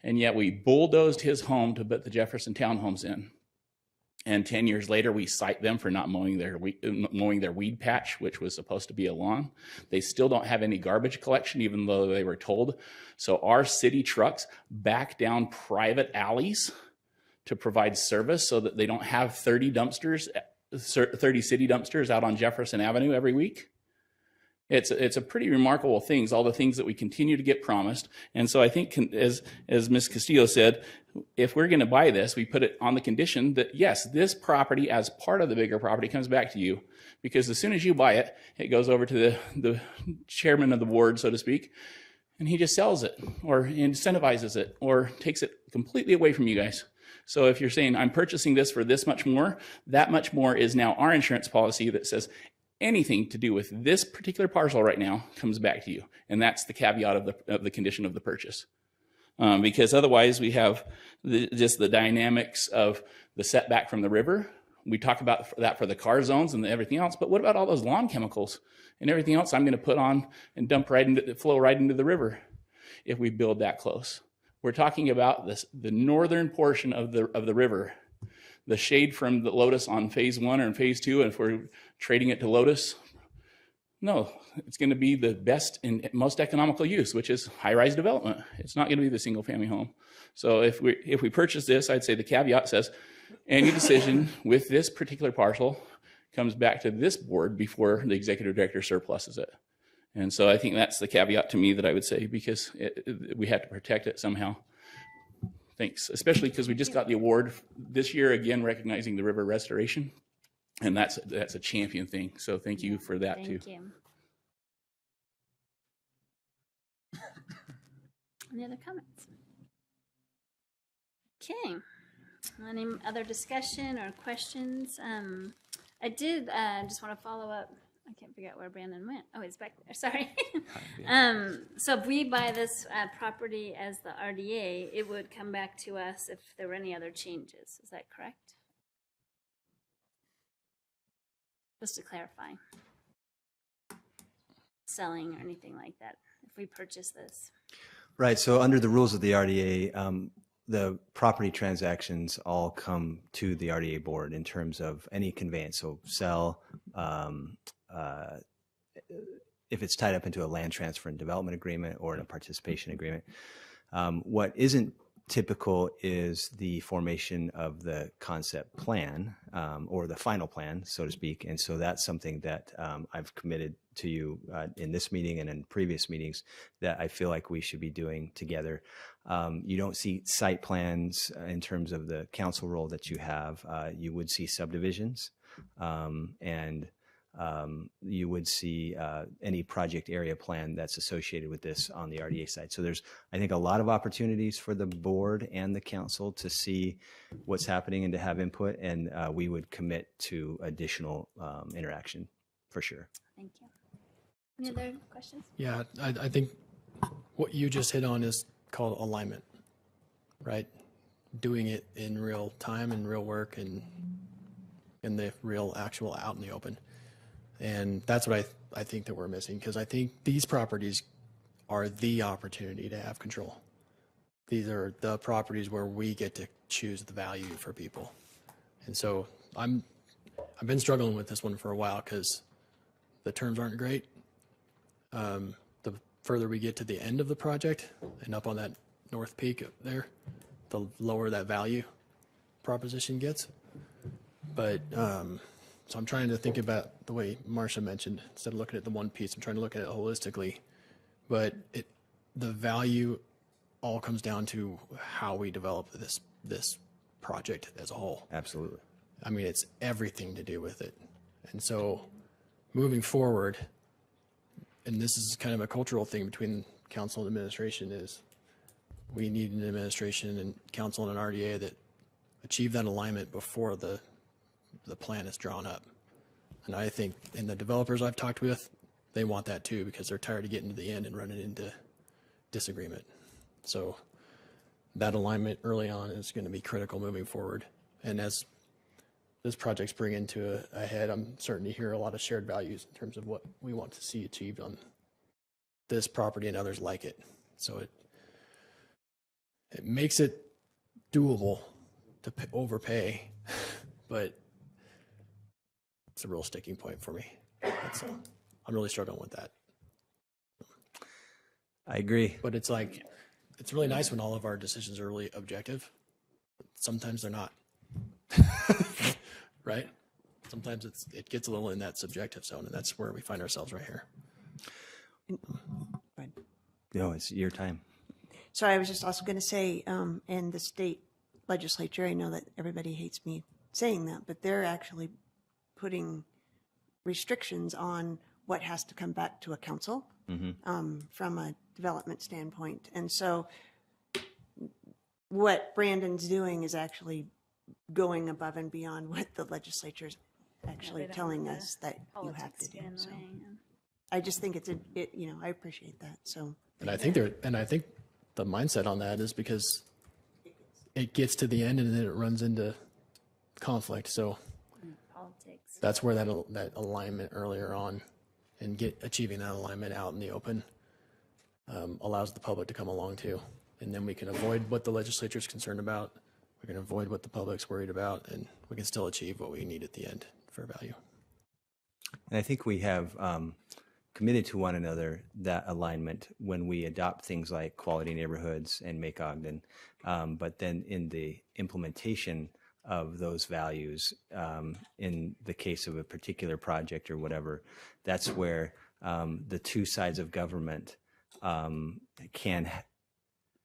and yet we bulldozed his home to put the Jefferson townhomes in. And 10 years later, we cite them for not mowing their weed patch, which was supposed to be a lawn. They still don't have any garbage collection, even though they were told. So our city trucks back down private alleys to provide service so that they don't have 30 city dumpsters out on Jefferson Avenue every week. It's a pretty remarkable things, all the things that we continue to get promised. And so I think, as Ms. Castillo said, if we're going to buy this, we put it on the condition that, yes, this property as part of the bigger property comes back to you. Because as soon as you buy it, it goes over to the chairman of the board, so to speak, and he just sells it or incentivizes it or takes it completely away from you guys. So if you're saying, I'm purchasing this for this much more, that much more is now our insurance policy that says anything to do with this particular parcel right now comes back to you. And that's the caveat of the condition of the purchase. Because otherwise we have just the dynamics of the setback from the river. We talk about that for the car zones and everything else, but what about all those lawn chemicals and everything else I'm going to put on and flow right into the river if we build that close? We're talking about the northern portion of the river, the shade from the Lotus on phase 1 or in phase 2, and if we're trading it to Lotus, no, it's going to be the best and most economical use, which is high-rise development. It's not going to be the single-family home. So if we purchase this, I'd say the caveat says any decision with this particular parcel comes back to this board before the executive director surpluses it. And so I think that's the caveat to me that I would say, because we have to protect it somehow. Thanks, especially because we just got the award this year, again, recognizing the river restoration. And that's a champion thing. So thank you for that too. Thank you. Any other comments? Okay. Any other discussion or questions? I did just want to follow up. I can't figure out where Brandon went. Oh, he's back there. Sorry. So if we buy this property as the RDA, it would come back to us if there were any other changes. Is that correct? Just to clarify. Selling or anything like that, if we purchase this. Right. So under the rules of the RDA, the property transactions all come to the RDA board in terms of any conveyance. So sell, if it's tied up into a land transfer and development agreement or in a participation agreement. What isn't typical is the formation of the concept plan or the final plan, so to speak. And so that's something that I've committed to you in this meeting and in previous meetings that I feel like we should be doing together. You don't see site plans in terms of the council role that you have. You would see subdivisions and you would see any project area plan that's associated with this on the RDA side. So there's, I think, a lot of opportunities for the board and the council to see what's happening and to have input, and we would commit to additional interaction for sure. Thank you. Any other questions? Yeah, I think what you just hit on is called alignment, right? Doing it in real time and real work and in the real actual out in the open. And that's what I think that we're missing, because I think these properties are the opportunity to have control. These are the properties where we get to choose the value for people. And so I've been struggling with this one for a while because the terms aren't great. The further we get to the end of the project and up on that north peak there, the lower that value proposition gets. But, so I'm trying to think about the way Marcia mentioned, instead of looking at the one piece, I'm trying to look at it holistically. But the value all comes down to how we develop this project as a whole. Absolutely. I mean, it's everything to do with it. And so moving forward, and this is kind of a cultural thing between council and administration, is we need an administration and council and an RDA that achieve that alignment before the plan is drawn up. And I think, and the developers I've talked with, they want that too, because they're tired of getting to the end and running into disagreement. So that alignment early on is going to be critical moving forward. And as this project's bringing to a head, I'm starting to hear a lot of shared values in terms of what we want to see achieved on this property and others like it. So it makes it doable to overpay, but it's a real sticking point for me. So I'm really struggling with that. I agree. But it's like, it's really nice when all of our decisions are really objective. Sometimes they're not. Right? Sometimes it gets a little in that subjective zone, and that's where we find ourselves right here. No, it's your time. So I was just also going to say, in the state legislature, I know that everybody hates me saying that, but they're actually putting restrictions on what has to come back to a council from a development standpoint. And so what Brandon's doing is actually going above and beyond what the legislature's actually telling us that you have to do. So I just think I appreciate that. So, and I think the mindset on that is because it gets to the end and then it runs into conflict. So politics. That's where that alignment earlier on and achieving that alignment out in the open allows the public to come along too. And then we can avoid what the legislature is concerned about. We can avoid what the public's worried about, and we can still achieve what we need at the end for value. And I think we have committed to one another that alignment when we adopt things like quality neighborhoods and Make Ogden. But then in the implementation of those values, in the case of a particular project or whatever, that's where the two sides of government can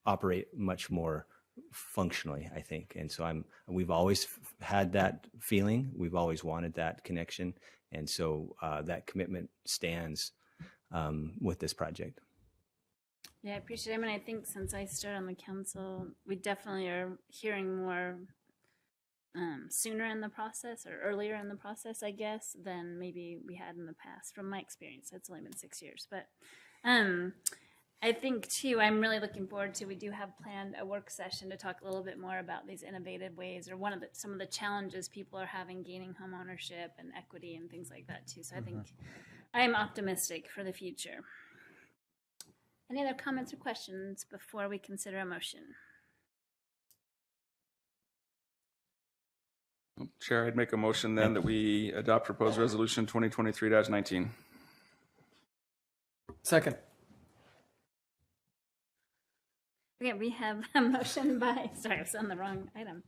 operate much more functionally, I think. And so we've always had that feeling. We've always wanted that connection. And so that commitment stands with this project. Yeah, I appreciate it. I mean, I think since I started on the council, we definitely are hearing more sooner in the process or earlier in the process, I guess, than maybe we had in the past from my experience. It's only been 6 years. But I think, too, I'm really looking forward to, we do have planned a work session to talk a little bit more about these innovative ways or some of the challenges people are having gaining home ownership and equity and things like that, too. So I think I am optimistic for the future. Any other comments or questions before we consider a motion? Chair, I'd make a motion then that we adopt proposed resolution 2023-19. Second. Okay, we have a motion by, sorry, I was on the wrong item.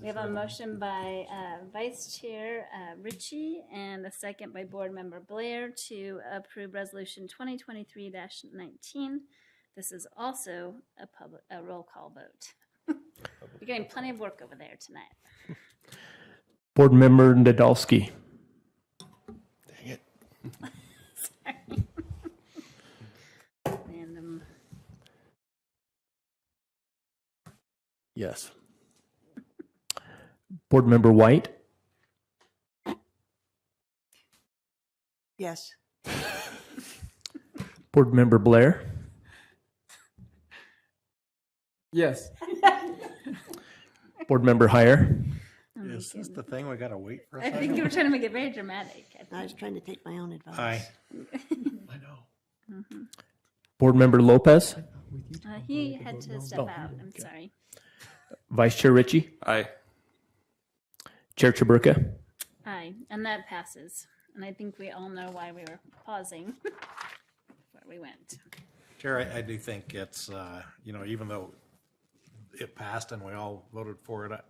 We have a motion by Vice Chair Ritchie and a second by Board Member Blair to approve Resolution 2023-19. This is also a roll call vote. You're getting plenty of work over there tonight. Board Member Nadolski. Dang it. Sorry. Random. Yes. Board Member White. Yes. Board Member Blair. Yes. Board Member Heyer. Is this the thing we got to wait for a I second? think you were trying to make it very dramatic. I was trying to take my own advice. Aye. I know. Board Member Lopez. He had to step out. I'm sorry. Vice Chair Ritchie. Aye. Chair Chaburka. Aye, and that passes. And I think we all know why we were pausing where we went. Chair, I do think it's, even though it passed and we all voted for it,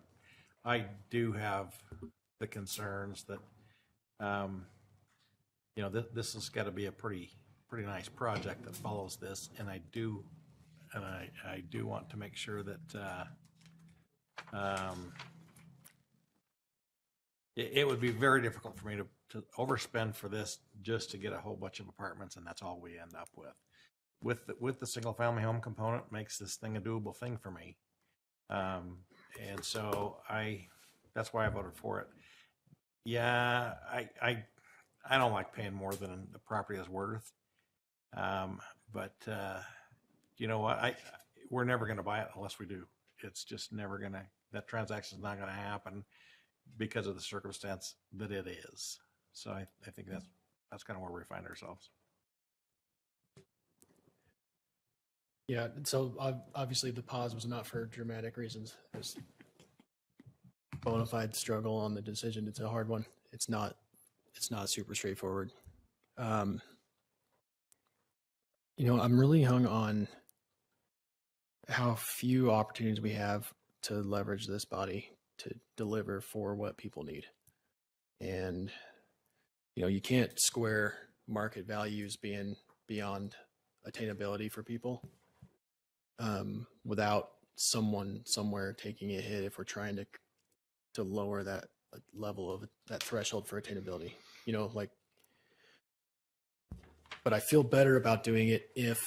I do have the concerns that, this has got to be a pretty nice project that follows this. And I do want to make sure that, it would be very difficult for me to overspend for this just to get a whole bunch of apartments, and that's all we end up with. With the single family home component makes this thing a doable thing for me. And so that's why I voted for it. Yeah, I don't like paying more than the property is worth. But you know what? We're never going to buy it unless we do. It's just never going to, that transaction is not going to happen because of the circumstance that it is. So I think that's kind of where we find ourselves. Yeah, so obviously the pause was not for dramatic reasons. It's bona fide struggle on the decision. It's a hard one. It's not super straightforward. I'm really hung on how few opportunities we have to leverage this body to deliver for what people need. And, you can't square market values being beyond attainability for people without someone somewhere taking a hit if we're trying to lower that level of that threshold for attainability. But I feel better about doing it if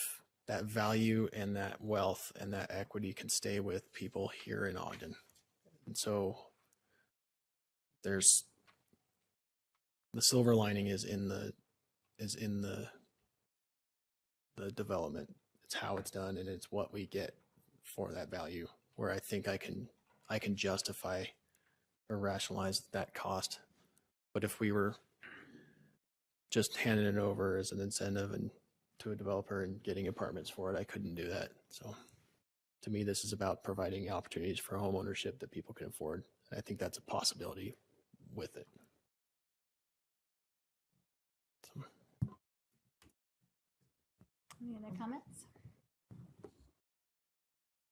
that value and that wealth and that equity can stay with people here in Ogden. And so there's the silver lining is in the development. It's how it's done, and it's what we get for that value, where I think I can justify or rationalize that cost. But if we were just handing it over as an incentive and to a developer and getting apartments for it, I couldn't do that. So to me, this is about providing opportunities for home ownership that people can afford. And I think that's a possibility with it. So. Any other comments?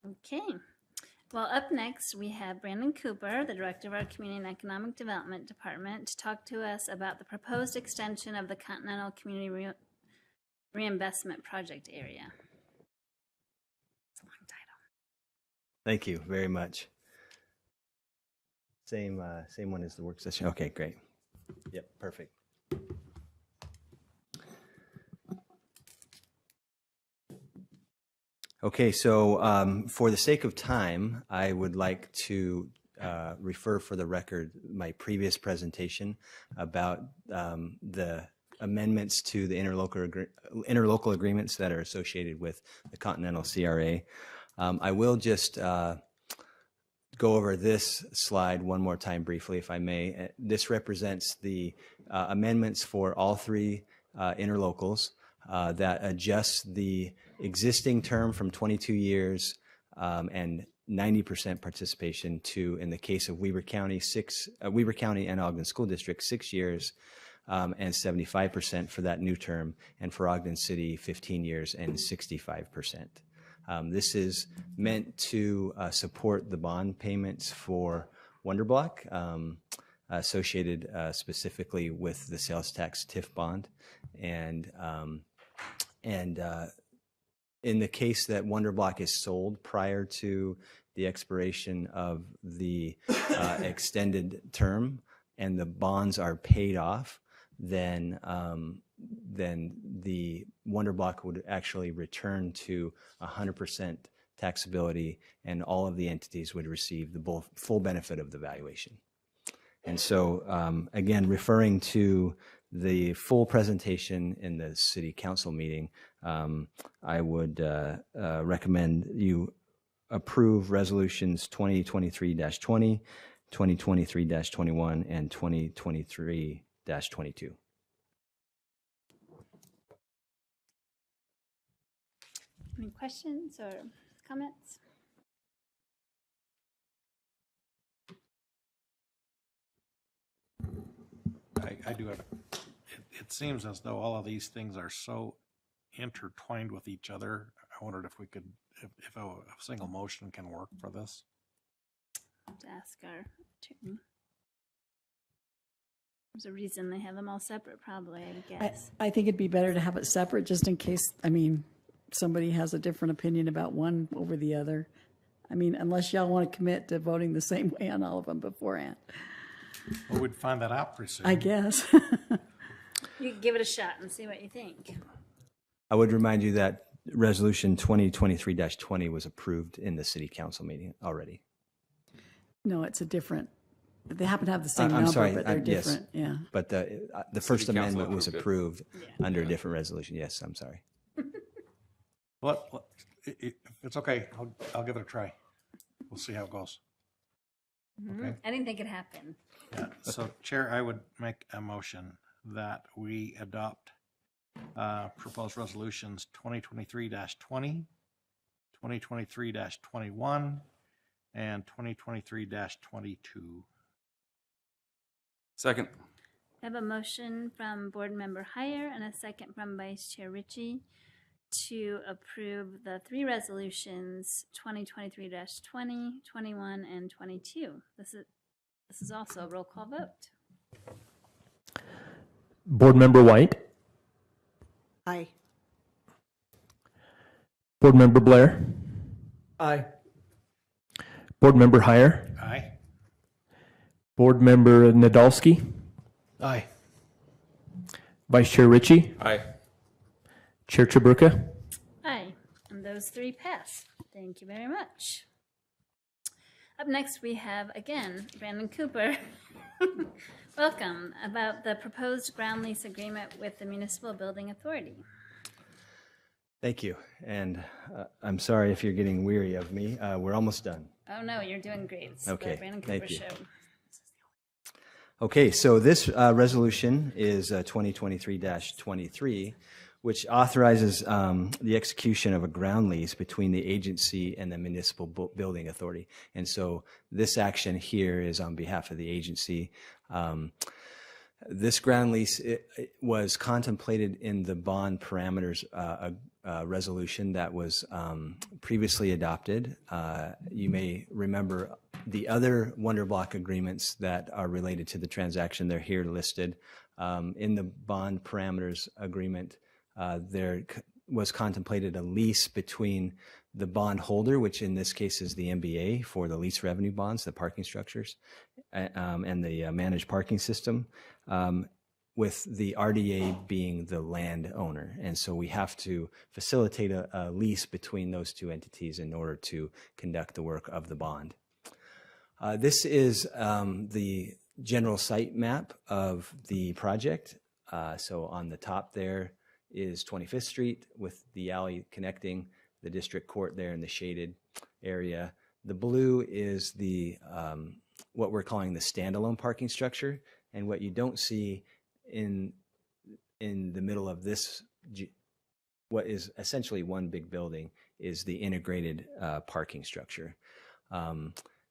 Okay. Well, up next, we have Brandon Cooper, the director of our Community and Economic Development Department, to talk to us about the proposed extension of the Continental Community Reinvestment Project area. It's a long title. Thank you very much. Same one as the work session. Okay, great. Yep, perfect. Okay, so for the sake of time, I would like to refer for the record my previous presentation about the amendments to the interlocal agreements that are associated with the Continental CRA. I will just go over this slide one more time briefly, if I may. This represents the amendments for all three interlocals that adjust the existing term from 22 years and 90% participation to, in the case of Weber County and Ogden School District, 6 years and 75% for that new term, and for Ogden City, 15 years and 65%. This is meant to support the bond payments for Wonderblock, associated specifically with the sales tax TIF bond. And in the case that Wonderblock is sold prior to the expiration of the extended term and the bonds are paid off, then the Wonderblock would actually return to 100% taxability, and all of the entities would receive the full benefit of the valuation. And so, again, referring to the full presentation in the City Council meeting, I would recommend you approve resolutions 2023-20, 2023-21, and 2023-22. Any questions or comments? I do have, it seems as though all of these things are so intertwined with each other. I wondered if we could, if a single motion can work for this. To ask our attorney. There's a reason they have them all separate, probably, I guess. I think it'd be better to have it separate just in case, somebody has a different opinion about one over the other. Unless y'all want to commit to voting the same way on all of them beforehand, Well, we'd find that out pretty soon. I guess. You can give it a shot and see what you think. I would remind you that Resolution 2023-20 was approved in the City Council meeting already. No, it's a different, they happen to have the same I'm number, sorry, but they're yes. different, yeah. But the First City Council Amendment was approved it. approved under a different resolution. Yes, I'm sorry. Well, it's okay. I'll give it a try. We'll see how it goes. Okay. I didn't think it happened. Yeah. So, Chair, I would make a motion that we adopt proposed resolutions 2023-20, 2023-21, and 2023-22. Second. I have a motion from Board Member Heyer and a second from Vice Chair Ritchie to approve the three resolutions 2023-20, 21, and 22. This is also a roll call vote. Board Member White, Aye. Board Member Blair, Aye. Board Member Heyer, Aye. Board Member Nadolski, Aye. Vice Chair Ritchie, Aye. Chair Chaburka. Aye, and those three pass. Thank you very much. Up next, we have, again, Brandon Cooper. Welcome, about the proposed ground lease agreement with the Municipal Building Authority. Thank you. And I'm sorry if you're getting weary of me. We're almost done. Oh, no, you're doing great. It's Okay, the Brandon Cooper thank you. Show. Okay, so this resolution is 2023-23, which authorizes the execution of a ground lease between the agency and the Municipal Building Authority. And so this action here is on behalf of the agency. This ground lease it was contemplated in the bond parameters resolution that was previously adopted. You may remember the other Wonder Block agreements that are related to the transaction. They're here listed. In the bond parameters agreement, there was contemplated a lease between the bond holder, which in this case is the MBA for the lease revenue bonds, the parking structures, and the managed parking system, with the RDA being the landowner. And so we have to facilitate a lease between those two entities in order to conduct the work of the bond. This is the general site map of the project. So on the top there is 25th Street with the alley connecting the district court there in the shaded area. The blue is the what we're calling the standalone parking structure. And what you don't see in the middle of this, what is essentially one big building, is the integrated parking structure.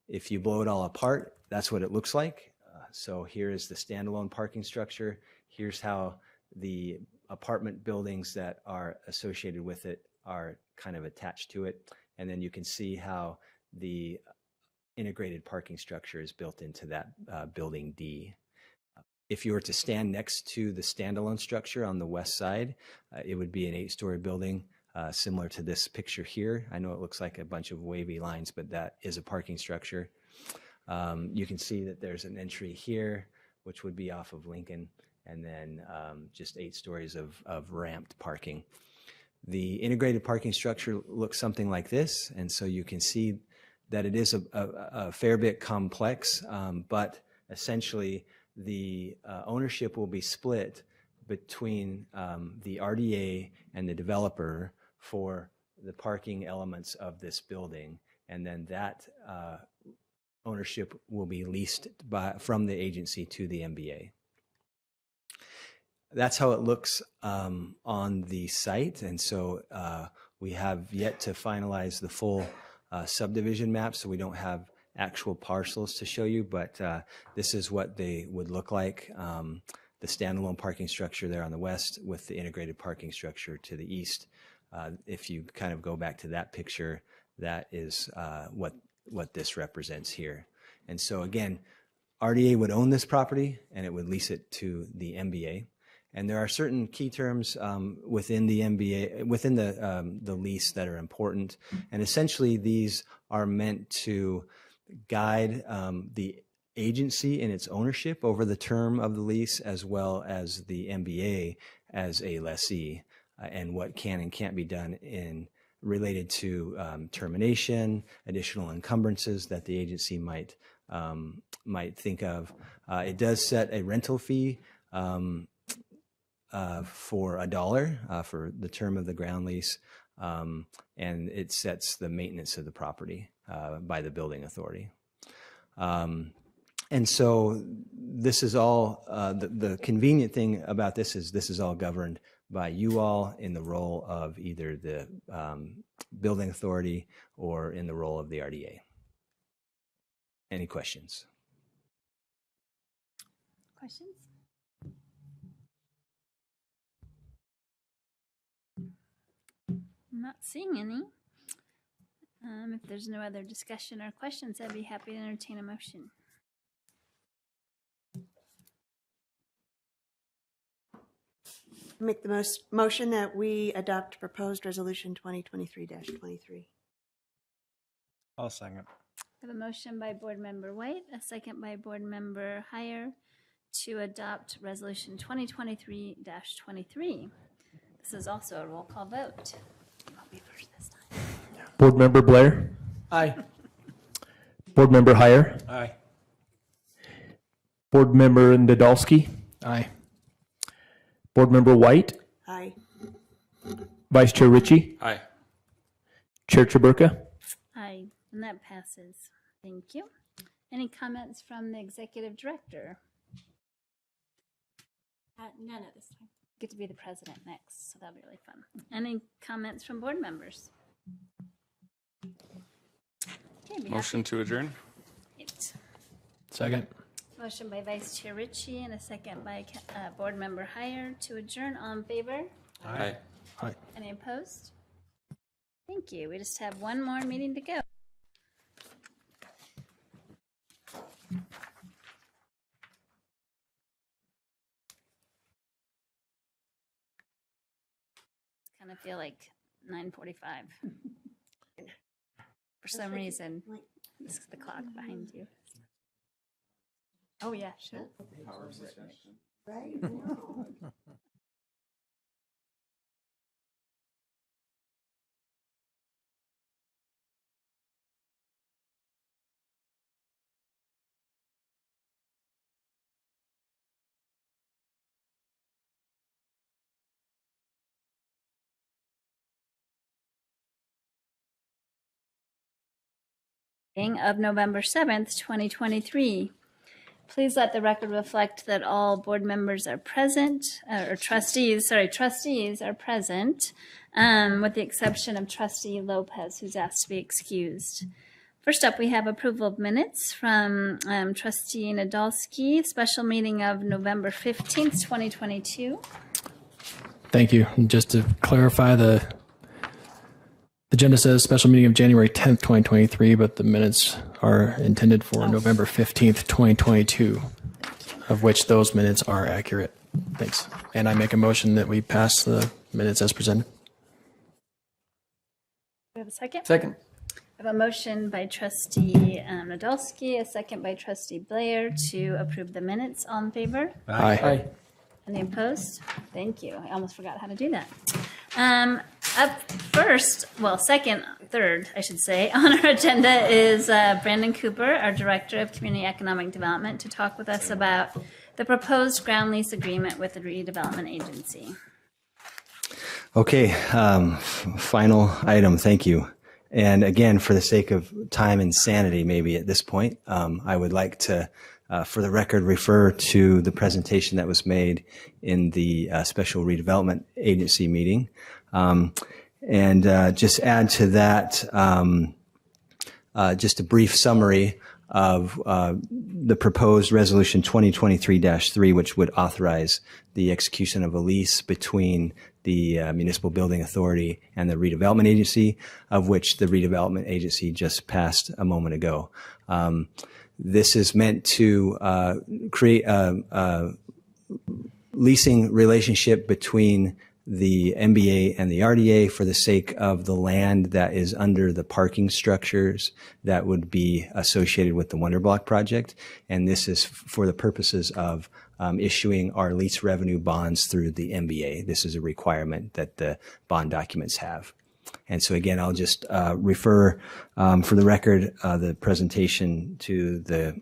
If you blow it all apart, that's what it looks like. So here is the standalone parking structure. Here's how the apartment buildings that are associated with it are kind of attached to it. And then you can see how the integrated parking structure is built into that building D. If you were to stand next to the standalone structure on the west side, it would be an 8-story building similar to this picture here. I know it looks like a bunch of wavy lines, but that is a parking structure. You can see that there's an entry here, which would be off of Lincoln, and then just 8 stories of ramped parking. The integrated parking structure looks something like this, and so you can see that it is a fair bit complex, but essentially the ownership will be split between the RDA and the developer for the parking elements of this building, and then that ownership will be leased from the agency to the MBA. That's how it looks on the site, and so we have yet to finalize the full subdivision map, so we don't have actual parcels to show you, but this is what they would look like. The standalone parking structure there on the west with the integrated parking structure to the east. If you kind of go back to that picture, that is what this represents here. And so again, RDA would own this property and it would lease it to the MBA. And there are certain key terms within the MBA, within the lease that are important. And essentially, these are meant to guide the agency in its ownership over the term of the lease, as well as the MBA as a lessee, and what can and can't be done in related to termination, additional encumbrances that the agency might think of. It does set a rental fee for $1 for the term of the ground lease, and it sets the maintenance of the property by the building authority. And so this is all, the convenient thing about this is all governed by you all in the role of either the building authority or in the role of the RDA. Any questions? Questions? I'm not seeing any. If there's no other discussion or questions, I'd be happy to entertain a motion. Make the motion that we adopt proposed resolution 2023-23. I'll second. I have a motion by Board Member White, a second by Board Member Heyer to adopt resolution 2023-23. This is also a roll call vote. I'll be first this time. Board Member Blair. Aye. Board Member Heyer. Aye. Board Member Nadolski. Aye. Board Member White. Aye. Vice Chair Ritchie. Aye. Chair Chaburka. Aye, and that passes. Thank you. Any comments from the Executive Director? None at this time. Get to be the president next, so that'll be really fun. Any comments from board members? Okay, Motion to adjourn. Great. Second. Motion by Vice Chair Ritchie and a second by Board Member Heyer to adjourn. All in favor? Aye. Aye. Any opposed? Thank you. We just have one more meeting to go. Kind of feel like 9:45. For some reason, this is the clock behind you. Oh, yeah, sure. Right? I know. Of November 7th, 2023. Please let the record reflect that all board members are present, or trustees are present, with the exception of Trustee Lopez, who's asked to be excused. First up, we have approval of minutes from Trustee Nadolski, special meeting of November 15th, 2022. Thank you. And just to clarify, the agenda says special meeting of January 10th, 2023, but the minutes are intended for November 15th, 2022, of which those minutes are accurate. Thanks. And I make a motion that we pass the minutes as presented. Do we have a second? Second. I have a motion by Trustee Nadolski, a second by Trustee Blair to approve the minutes. All in favor? Aye. Aye. Any opposed? Thank you. I almost forgot how to do that. Up first, well, third, I should say, on our agenda is Brandon Cooper, our Director of Community Economic Development, to talk with us about the proposed ground lease agreement with the redevelopment agency. Okay, final item, thank you. And again, for the sake of time and sanity, maybe at this point, I would like to, for the record, refer to the presentation that was made in the Special Redevelopment Agency meeting. And just add to that just a brief summary of the proposed resolution 2023-3, which would authorize the execution of a lease between the Municipal Building Authority and the Redevelopment Agency, of which the Redevelopment Agency just passed a moment ago. This is meant to create a leasing relationship between the MBA and the RDA for the sake of the land that is under the parking structures that would be associated with the Wonder Block project. And this is for the purposes of issuing our lease revenue bonds through the MBA. This is a requirement that the bond documents have. And so again, I'll just refer for the record the presentation to the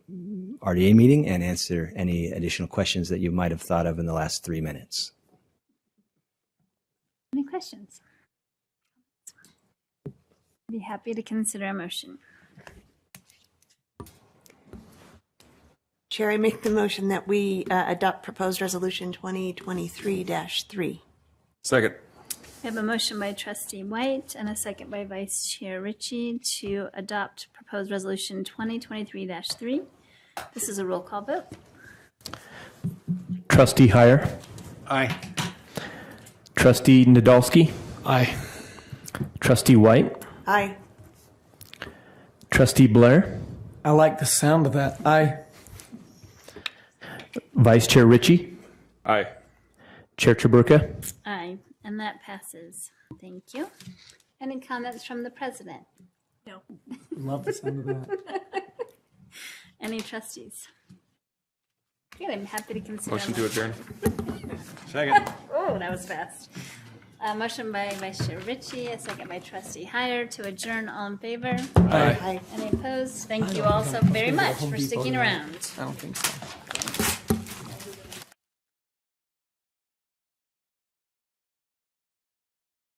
RDA meeting and answer any additional questions that you might have thought of in the last 3 minutes. Any questions? Be happy to consider a motion. Chair, I make the motion that we adopt proposed resolution 2023-3. Second. We have a motion by Trustee White and a second by Vice Chair Ritchie to adopt proposed resolution 2023-3. This is a roll call vote. Trustee Heyer. Aye. Trustee Nadolski. Aye. Trustee White. Aye. Trustee Blair. I like the sound of that. Aye. Vice Chair Ritchie. Aye. Chair Chaburka. Aye, and that passes. Thank you. Any comments from the president? No. Love the sound of that. Any trustees? Good, I'm happy to consider. Motion to adjourn. Second. Oh, that was fast. Motion by Vice Chair Ritchie, a second by Trustee Heyer to adjourn. All in favor? Aye. Any opposed? Thank you all so very much for sticking around. I don't think so.